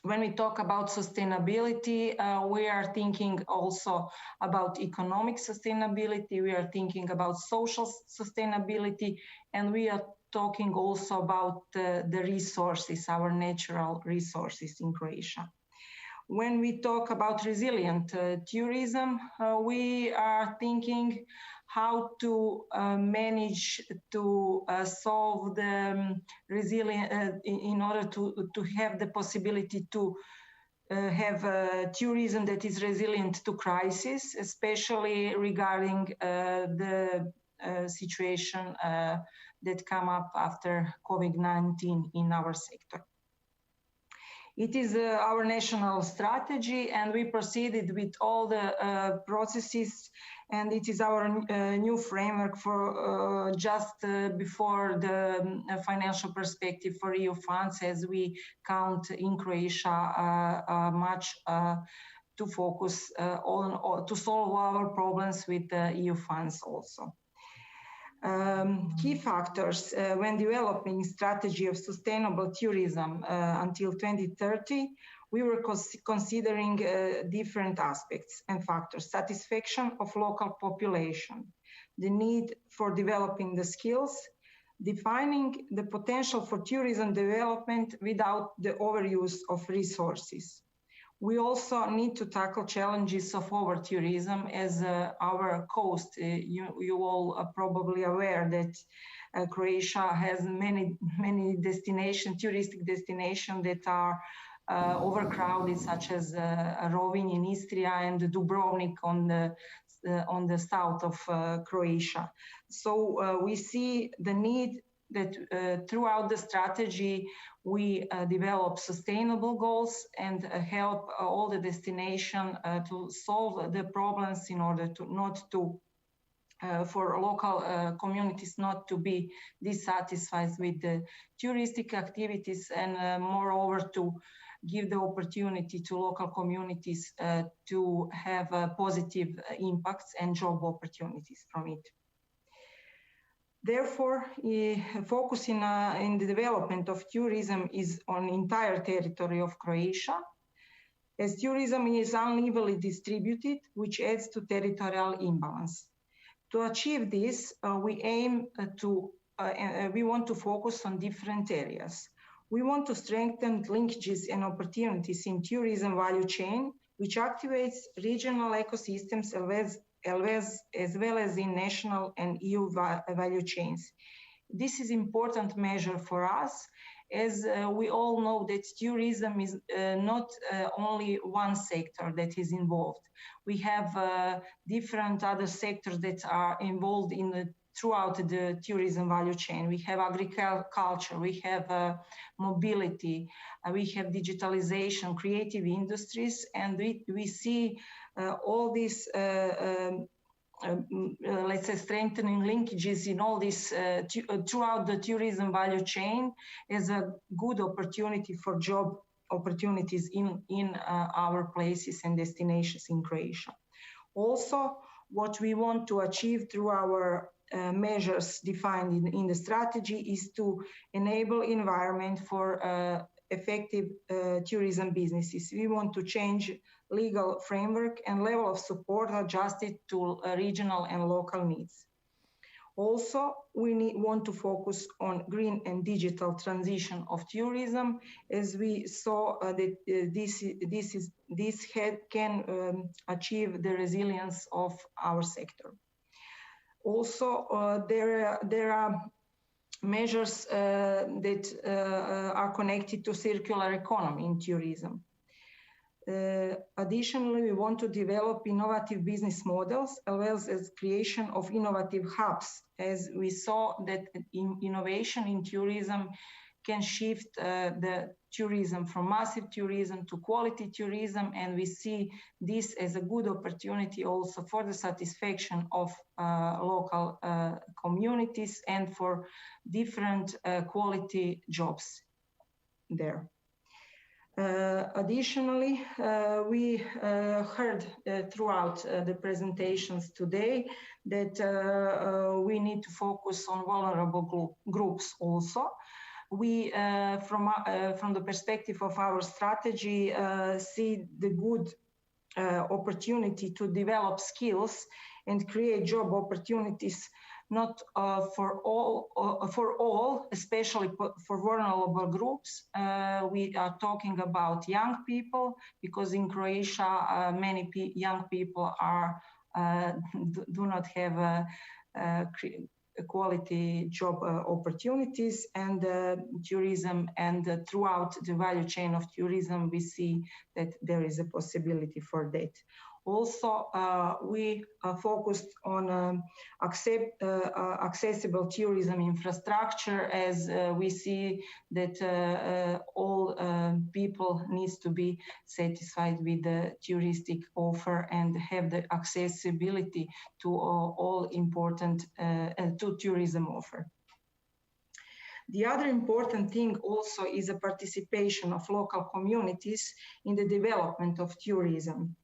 When we talk about sustainability, we are thinking also about economic sustainability, we are thinking about social sustainability, and we are talking also about the resources, our natural resources in Croatia. When we talk about resilient tourism, we are thinking how to manage to solve the resilient, in order to have the possibility to have tourism that is resilient to crisis, especially regarding the situation that come up after COVID-19 in our sector. It is our national strategy, and we proceeded with all the processes, and it is our new framework for just before the financial perspective for EU funds, as we count in Croatia much to focus on to solve our problems with the EU funds also. Key factors when developing strategy of sustainable tourism until 2030, we were considering different aspects and factors: satisfaction of local population, the need for developing the skills, defining the potential for tourism development without the overuse of resources. We also need to tackle challenges of over-tourism, as our coast, you all are probably aware that Croatia has many touristic destinations that are overcrowded, such as Rovinj in Istria and Dubrovnik on the south of Croatia. So we see the need that throughout the strategy we develop sustainable goals and help all the destination to solve the problems in order to for local communities not to be dissatisfied with the touristic activities, and moreover to give the opportunity to local communities to have positive impacts and job opportunities from it. Therefore, focusing in the development of tourism is on entire territory of Croatia, as tourism is unevenly distributed, which adds to territorial imbalance. To achieve this, we want to focus on different areas. We want to strengthen linkages and opportunities in tourism value chain, which activates regional ecosystems as well as in national and EU value chains. This is important measure for us, as we all know that tourism is not only one sector that is involved. We have different other sectors that are involved in throughout the tourism value chain. We have agriculture, we have mobility, we have digitalization, creative industries, and we see all these, let's say, strengthening linkages in all this throughout the tourism value chain as a good opportunity for job opportunities in our places and destinations in Croatia. Also, what we want to achieve through our measures defined in the strategy is to enable environment for effective tourism businesses. We want to change legal framework and level of support adjusted to regional and local needs. Also, we want to focus on green and digital transition of tourism, as we saw that this can achieve the resilience of our sector. Also, there are measures that are connected to circular economy in tourism. Additionally, we want to develop innovative business models as well as creation of innovative hubs, as we saw that innovation in tourism can shift the tourism from massive tourism to quality tourism, and we see this as a good opportunity also for the satisfaction of local communities and for different quality jobs there. Additionally, we heard throughout the presentations today that we need to focus on vulnerable groups also. We, from the perspective of our strategy, see the good opportunity to develop skills and create job opportunities not for all, especially for vulnerable groups. We are talking about young people, because in Croatia, many young people do not have quality job opportunities, and tourism, and throughout the value chain of tourism, we see that there is a possibility for that. Also, we focused on accessible tourism infrastructure, as we see that all people needs to be satisfied with the touristic offer and have the accessibility to all important to tourism offer. The other important thing also is the participation of local communities in the development of tourism,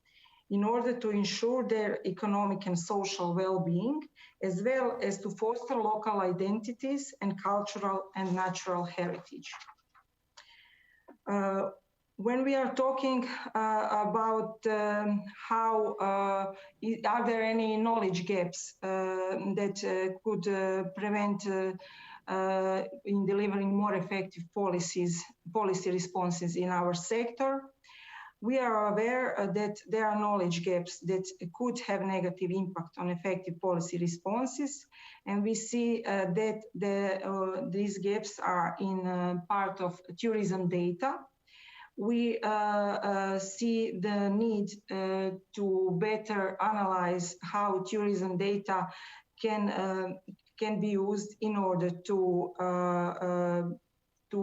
in order to ensure their economic and social well-being, as well as to foster local identities and cultural and natural heritage. When we are talking about how are there any knowledge gaps that could prevent in delivering more effective policy responses in our sector, we are aware that there are knowledge gaps that could have negative impact on effective policy responses, and we see that these gaps are in part of tourism data. We see the need to better analyze how tourism data can be used in order to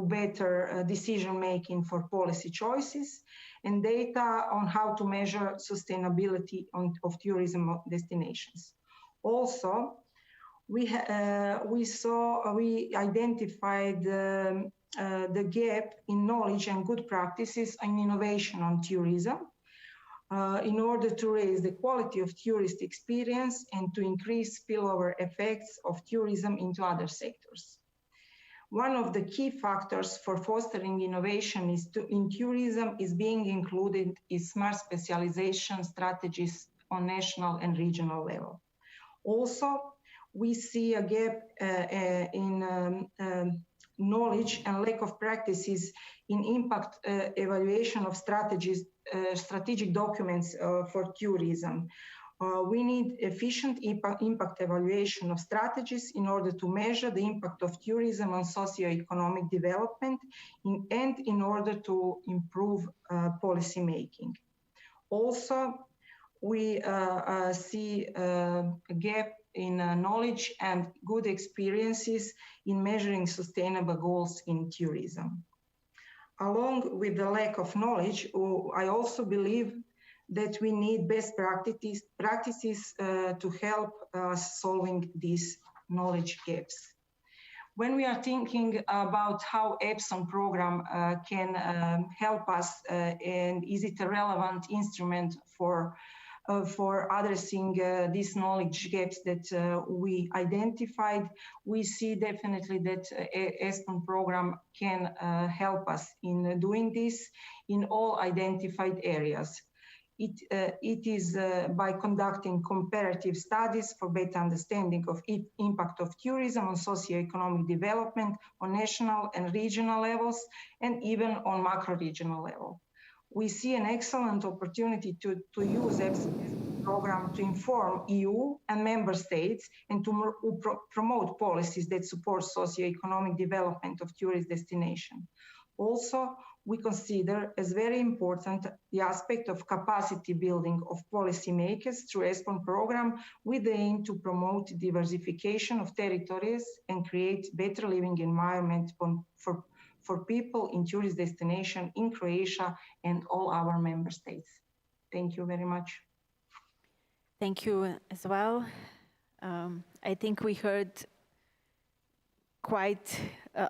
better decision making for policy choices, and data on how to measure sustainability of tourism destinations. Also, we identified the gap in knowledge and good practices and innovation on tourism in order to raise the quality of tourist experience and to increase spillover effects of tourism into other sectors. One of the key factors for fostering innovation in tourism is being included in smart specialization strategies on national and regional level. Also, we see a gap in knowledge and lack of practices in impact evaluation of strategic documents for tourism. We need efficient impact evaluation of strategies in order to measure the impact of tourism on socio-economic development and in order to improve policy making. Also, we see a gap in knowledge and good experiences in measuring sustainable goals in tourism. Along with the lack of knowledge, I also believe that we need best practices to help us solving these knowledge gaps. When we are thinking about how Espon program can help us, and is it a relevant instrument for addressing these knowledge gaps that we identified, we see definitely that Espon program can help us in doing this in all identified areas. It is by conducting comparative studies for better understanding of impact of tourism on socioeconomic development on national and regional levels, and even on macro-regional level. We see an excellent opportunity to use Espon program to inform EU and member states and to promote policies that support socioeconomic development of tourist destination. Also, we consider as very important the aspect of capacity building of policymakers through Espon program with the aim to promote diversification of territories and create better living environment for people in tourist destination in Croatia and all our member states. Thank you very much. Thank you as well. I think we heard quite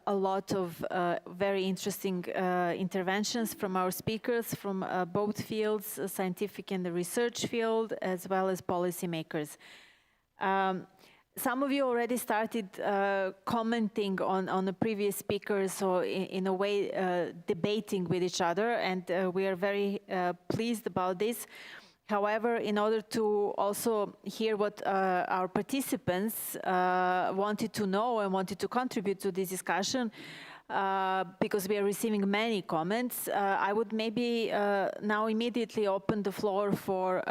a lot of very interesting interventions from our speakers from both fields, scientific and the research field, as well as policymakers. Some of you already started commenting on the previous speakers, or in a way debating with each other, and we are very pleased about this. However, in order to also hear what our participants wanted to know and wanted to contribute to this discussion, because we are receiving many comments, I would maybe now immediately open the floor for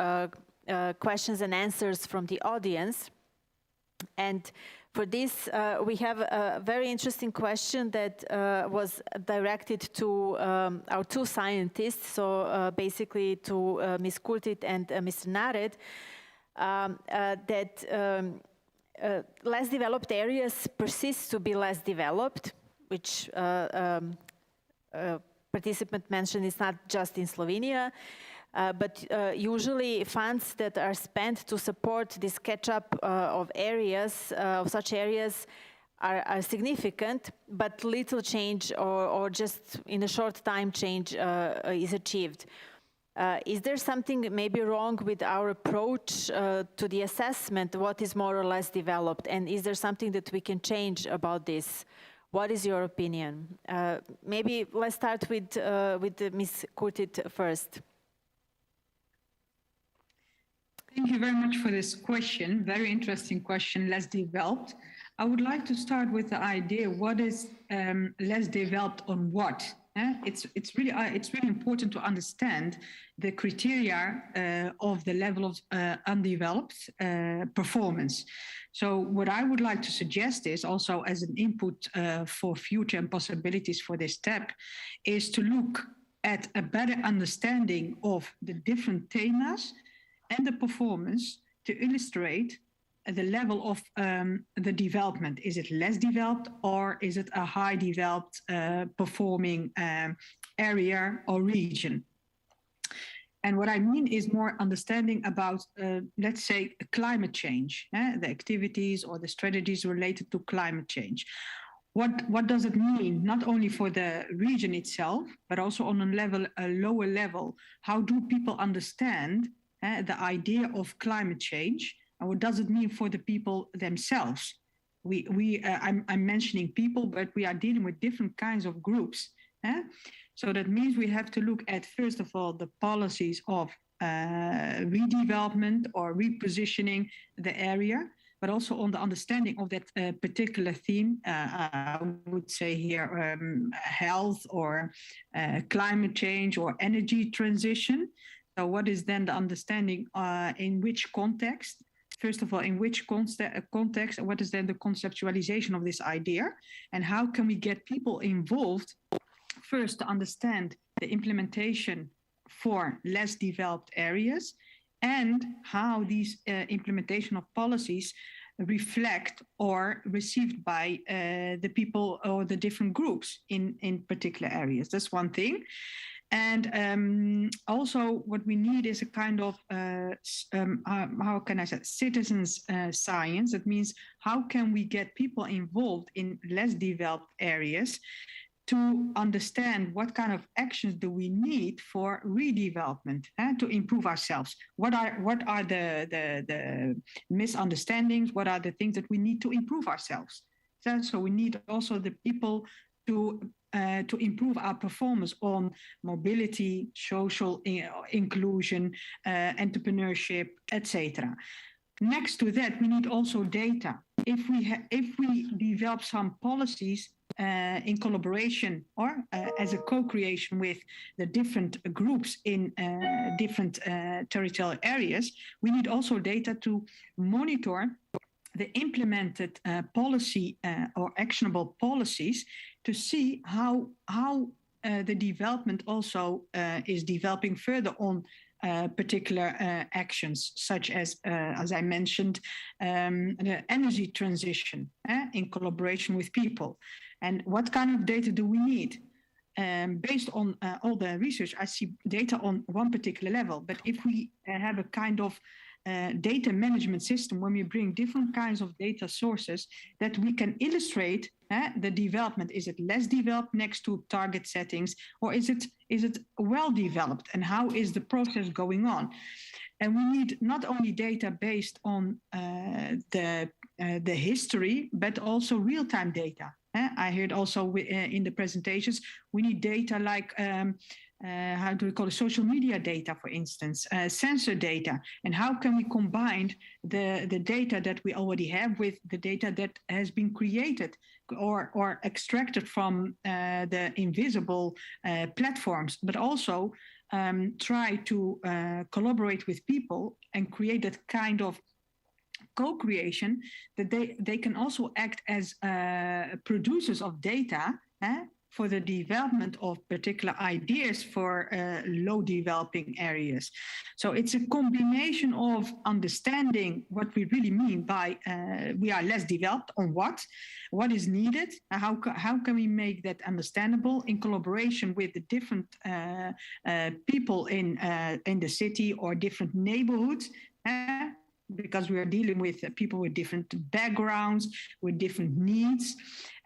questions and answers from the audience. And for this, we have a very interesting question that was directed to our two scientists, so basically to Ms. Kurtit and Mr. Nared, that less developed areas persist to be less developed, which participant mentioned is not just in Slovenia, but usually funds that are spent to support this catch-up of areas, of such areas, are significant, but little change or just in a short time change is achieved. Is there something maybe wrong with our approach to the assessment, what is more or less developed, and is there something that we can change about this? What is your opinion? Maybe let's start with Ms. Kurtit first. Thank you very much for this question. Very interesting question, less developed. I would like to start with the idea, what is less developed on what? It's really important to understand the criteria of the level of undeveloped performance. So what I would like to suggest is also as an input for future and possibilities for this step is to look at a better understanding of the different themes and the performance to illustrate the level of the development. Is it less developed or is it a high developed performing area or region? And what I mean is more understanding about, let's say, climate change, the activities or the strategies related to climate change. What does it mean, not only for the region itself, but also on a lower level? How do people understand the idea of climate change? And what does it mean for the people themselves? I'm mentioning people, but we are dealing with different kinds of groups. So that means we have to look at, first of all, the policies of redevelopment or repositioning the area, but also on the understanding of that particular theme. I would say here health or climate change or energy transition. So what is then the understanding in which context? First of all, in which context, what is then the conceptualization of this idea? And how can we get people involved, first to understand the implementation for less developed areas and how these implementation of policies reflect or received by the people or the different groups in particular areas. That's one thing. And also what we need is a kind of, how can I say, citizens science. That means how can we get people involved in less developed areas to understand what kind of actions do we need for redevelopment and to improve ourselves. What are the misunderstandings? What are the things that we need to improve ourselves? So we need also the people to improve our performance on mobility, social inclusion, entrepreneurship, etc. Next to that, we need also data. If we develop some policies in collaboration or as a co-creation with the different groups in different territorial areas, we need also data to monitor the implemented policy or actionable policies to see how the development also is developing further on particular actions, such as I mentioned, the energy transition in collaboration with people. And what kind of data do we need? Based on all the research, I see data on one particular level. But if we have a kind of data management system, when we bring different kinds of data sources, that we can illustrate the development. Is it less developed next to target settings, or is it well developed, and how is the process going on? And we need not only data based on the history, but also real-time data. I heard also in the presentations, we need data like how do we call it, social media data, for instance, sensor data, and how can we combine the data that we already have with the data that has been created or extracted from the invisible platforms, but also try to collaborate with people and create that kind of co-creation that they can also act as producers of data for the development of particular ideas for low developing areas. So it's a combination of understanding what we really mean by we are less developed on what is needed, how can we make that understandable in collaboration with the different people in the city or different neighborhoods, because we are dealing with people with different backgrounds, with different needs.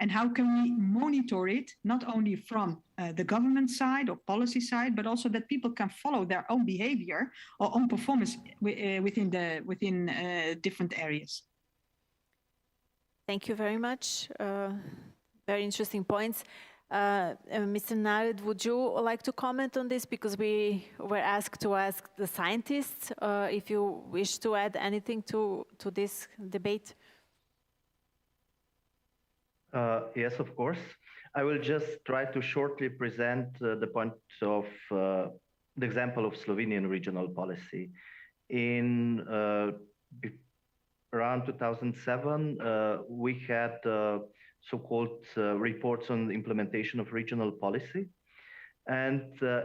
And how can we monitor it, not only from the government side or policy side, but also that people can follow their own behavior or own performance within different areas. Thank you very much. Very interesting points. Mr. Nared, would you like to comment on this? Because we were asked to ask the scientists if you wish to add anything to this debate. Yes, of course. I will just try to shortly present the point of the example of Slovenian regional policy. In around 2007, we had so-called reports on the implementation of regional policy. And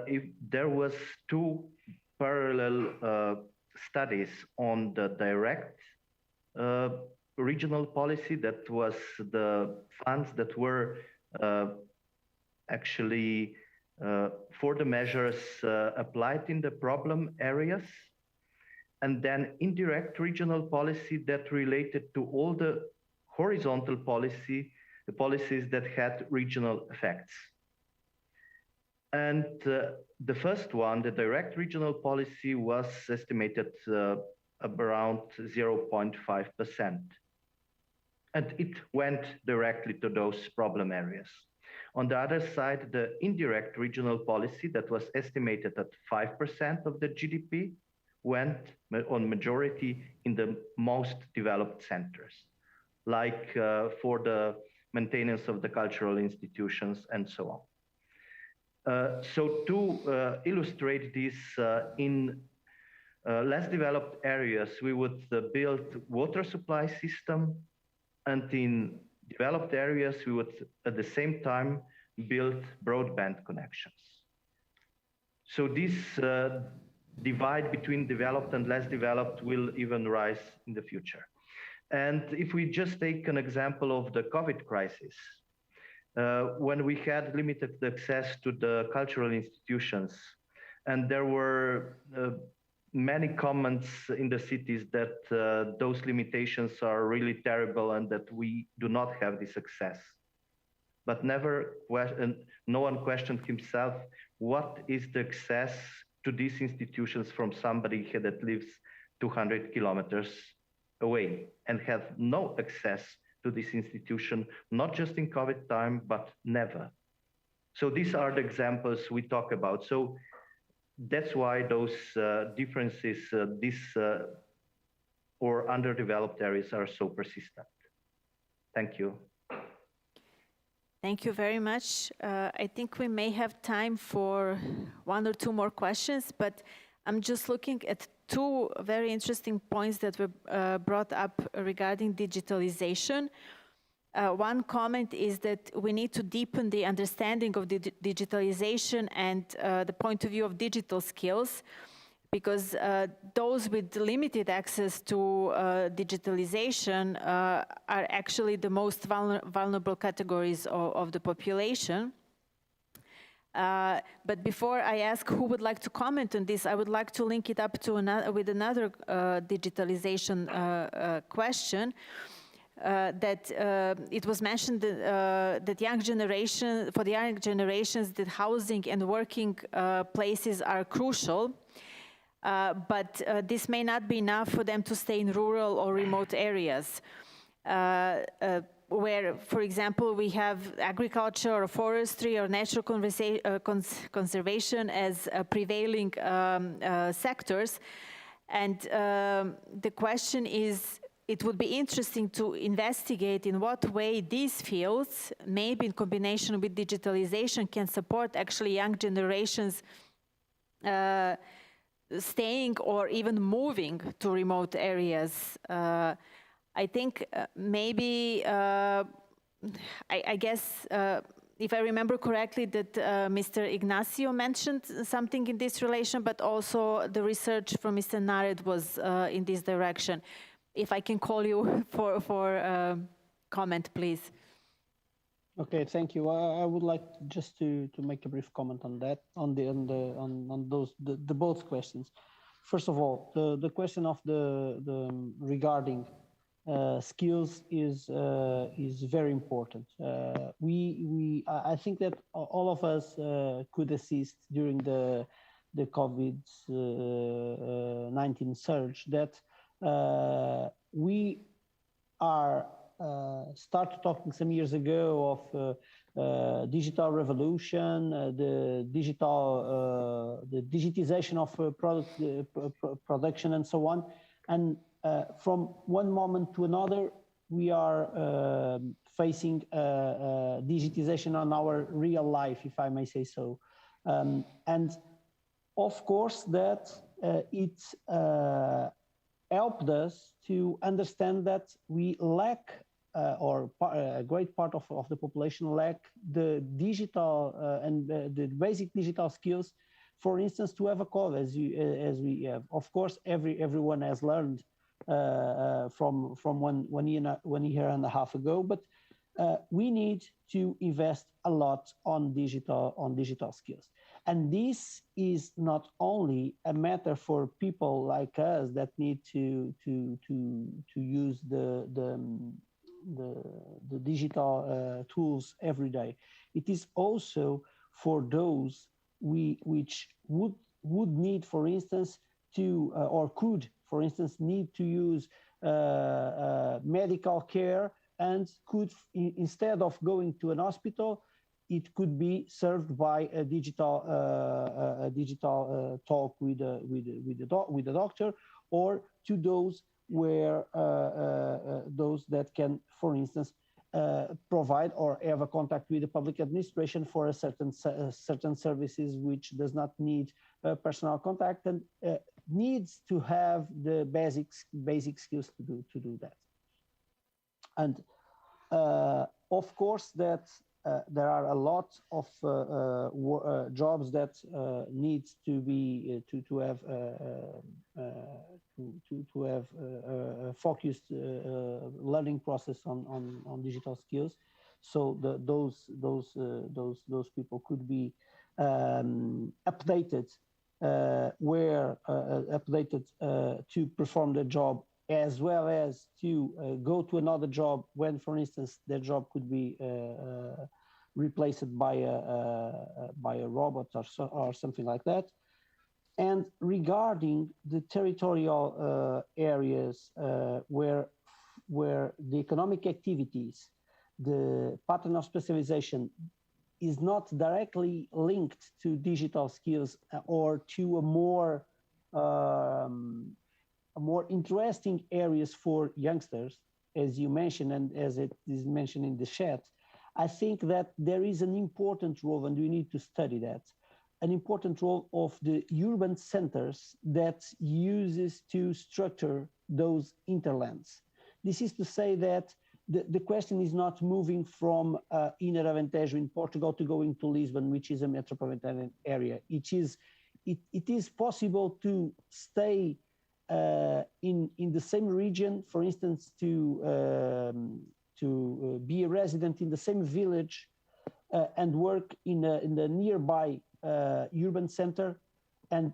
if there was two parallel studies on the direct regional policy, that was the funds that were actually for the measures applied in the problem areas, and then indirect regional policy that related to all the horizontal policy, the policies that had regional effects. And the first one, the direct regional policy, was estimated around 0.5%. And it went directly to those problem areas. On the other side, the indirect regional policy that was estimated at 5% of the GDP went on majority in the most developed centers, like for the maintenance of the cultural institutions and so on. So to illustrate this, in less developed areas, we would build water supply system, and in developed areas, we would at the same time build broadband connections. So this divide between developed and less developed will even rise in the future. And if we just take an example of the COVID crisis, when we had limited access to the cultural institutions, and there were many comments in the cities that those limitations are really terrible and that we do not have this access. But no one questioned himself, what is the access to these institutions from somebody that lives 200 kilometers away and have no access to this institution, not just in COVID time, but never. So these are the examples we talk about. So that's why those differences, or underdeveloped areas are so persistent. Thank you. Thank you very much. I think we may have time for one or two more questions, but I'm just looking at two very interesting points that were brought up regarding digitalization. One comment is that we need to deepen the understanding of the digitalization and the point of view of digital skills, because those with limited access to digitalization are actually the most vulnerable categories of the population. But before I ask who would like to comment on this, I would like to link it up to with another digitalization question. That it was mentioned that for the young generations, that housing and working places are crucial. But this may not be enough for them to stay in rural or remote areas. where, for example, we have agriculture or forestry or natural conservation as prevailing sectors. And the question is, it would be interesting to investigate in what way these fields, maybe in combination with digitalization, can support actually young generations staying or even moving to remote areas. I think maybe, I guess, if I remember correctly, that Mr. Ignacio mentioned something in this relation, but also the research from Mr. Nared was in this direction. If I can call you for comment, please. Okay, thank you. I would like just to make a brief comment on that, on those both questions. First of all, the question of the regarding skills is very important. I think that all of us could assist during the COVID-19 surge that we are started talking some years ago of digital revolution, the digitization of production and so on. And from one moment to another, we are facing digitization on our real life, if I may say so. And of course that it helped us to understand that we lack, or a great part of the population lack the digital and the basic digital skills, for instance, to have a call as we have. Of course, everyone has learned from one year and a half ago, but we need to invest a lot on digital skills. And this is not only a matter for people like us that need to use the digital tools every day. It is also for those which would need, for instance, to or could, for instance, need to use medical care, and could, instead of going to an hospital, it could be served by a digital talk with the doctor, or to those where those that can, for instance, provide or have a contact with the public administration for a certain services which does not need personal contact and needs to have the basic skills to do that. And of course that there are a lot of jobs that need to be to have a focused learning process on digital skills. So those people could be updated to perform the job, as well as to go to another job when, for instance, their job could be replaced by a robot or something like that. And regarding the territorial areas where the economic activities, the pattern of specialization is not directly linked to digital skills or to a more interesting areas for youngsters, as you mentioned, and as it is mentioned in the chat, I think that there is an important role, and we need to study that, an important role of the urban centers that uses to structure those interlands. This is to say that the question is not moving from Inner Alentejo in Portugal to going to Lisbon, which is a metropolitan area. It is possible to stay in the same region, for instance, to be a resident in the same village and work in the nearby urban center, and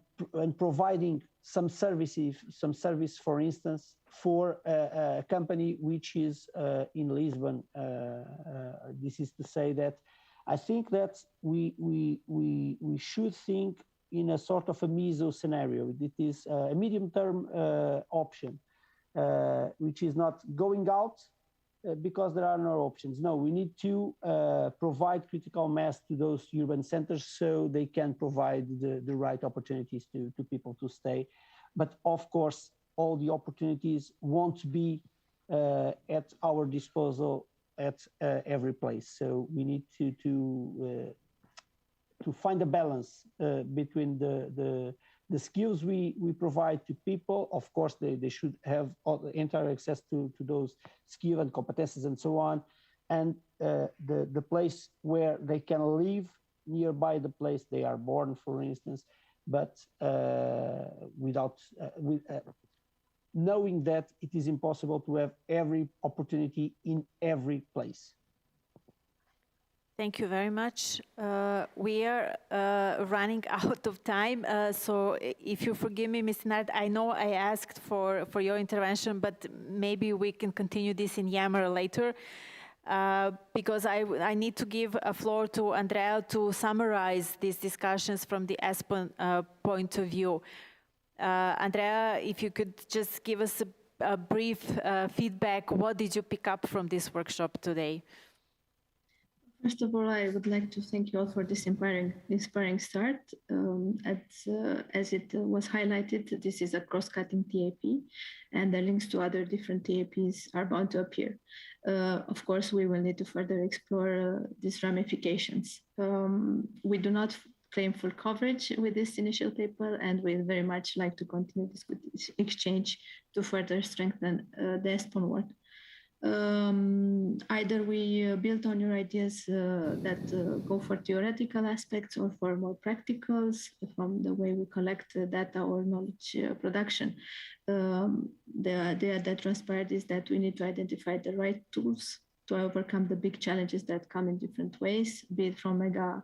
providing some service, for instance, for a company which is in Lisbon. This is to say that I think that we should think in a sort of a meso scenario. It is a medium-term option, which is not going out because there are no options. No, we need to provide critical mass to those urban centers so they can provide the right opportunities to people to stay. But of course, all the opportunities won't be at our disposal at every place. So we need to find a balance between the skills we provide to people. Of course, they should have entire access to those skills and competences and so on. And the place where they can live nearby the place they are born, for instance, but without knowing that it is impossible to have every opportunity in every place. Thank you very much. We are running out of time, so if you forgive me, Mr. Nard, I know I asked for your intervention, but maybe we can continue this in Yammer later, because I need to give a floor to Andrea to summarize these discussions from the Espon point of view. Andrea, if you could just give us a brief feedback, what did you pick up from this workshop today? First of all, I would like to thank you all for this inspiring start. As it was highlighted, this is a cross-cutting TAP, and the links to other different TAPs are bound to appear. Of course, we will need to further explore these ramifications. We do not claim full coverage with this initial paper, and we very much like to continue this exchange to further strengthen the Espon work. Either we build on your ideas that go for theoretical aspects or for more practicals from the way we collect data or knowledge production. The idea that transpired is that we need to identify the right tools to overcome the big challenges that come in different ways, be it from mega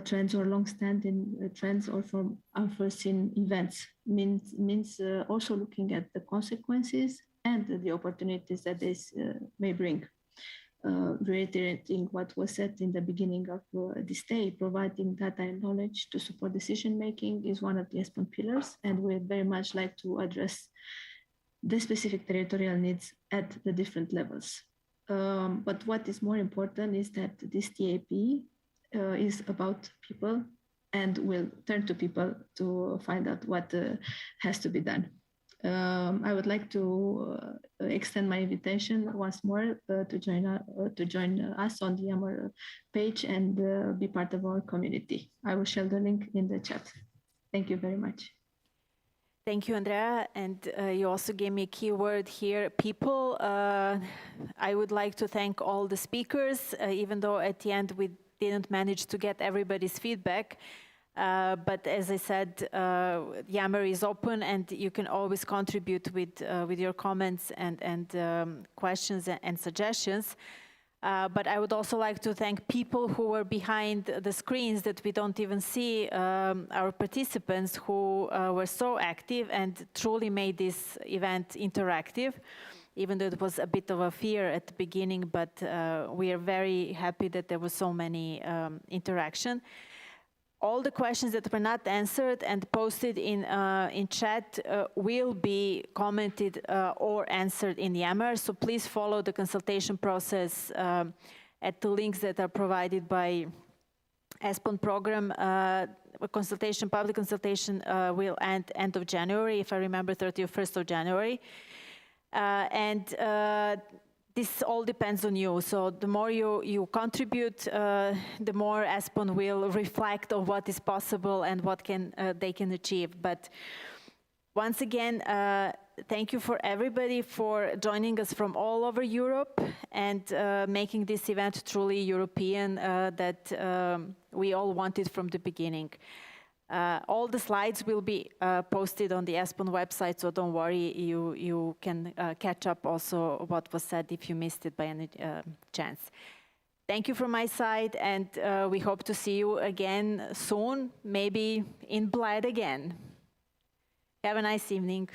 trends or long-standing trends or from unforeseen events. Means also looking at the consequences and the opportunities that this may bring. Reiterating what was said in the beginning of this day, providing data and knowledge to support decision-making is one of the Espon pillars, and we'd very much like to address the specific territorial needs at the different levels. But what is more important is that this TAP is about people, and will turn to people to find out what has to be done. I would like to extend my invitation once more to join us on the Yammer page and be part of our community. I will share the link in the chat. Thank you very much. Thank you, Andrea. And you also gave me a key word here, people. I would like to thank all the speakers, even though at the end we didn't manage to get everybody's feedback. But as I said, Yammer is open, and you can always contribute with your comments and questions and suggestions. But I would also like to thank people who were behind the screens that we don't even see, our participants who were so active and truly made this event interactive, even though it was a bit of a fear at the beginning, but we are very happy that there was so many interaction. All the questions that were not answered and posted in chat will be commented or answered in Yammer. So please follow the consultation process at the links that are provided by Espon program. Public consultation will end of January, if I remember, 31st of January. This all depends on you. So the more you contribute, the more Espon will reflect on what is possible and what they can achieve. But once again, thank you for everybody for joining us from all over Europe and making this event truly European that we all wanted from the beginning. All the slides will be posted on the Espon website, so don't worry, you can catch up also what was said if you missed it by any chance. Thank you from my side, and we hope to see you again soon, maybe in Bled again. Have a nice evening.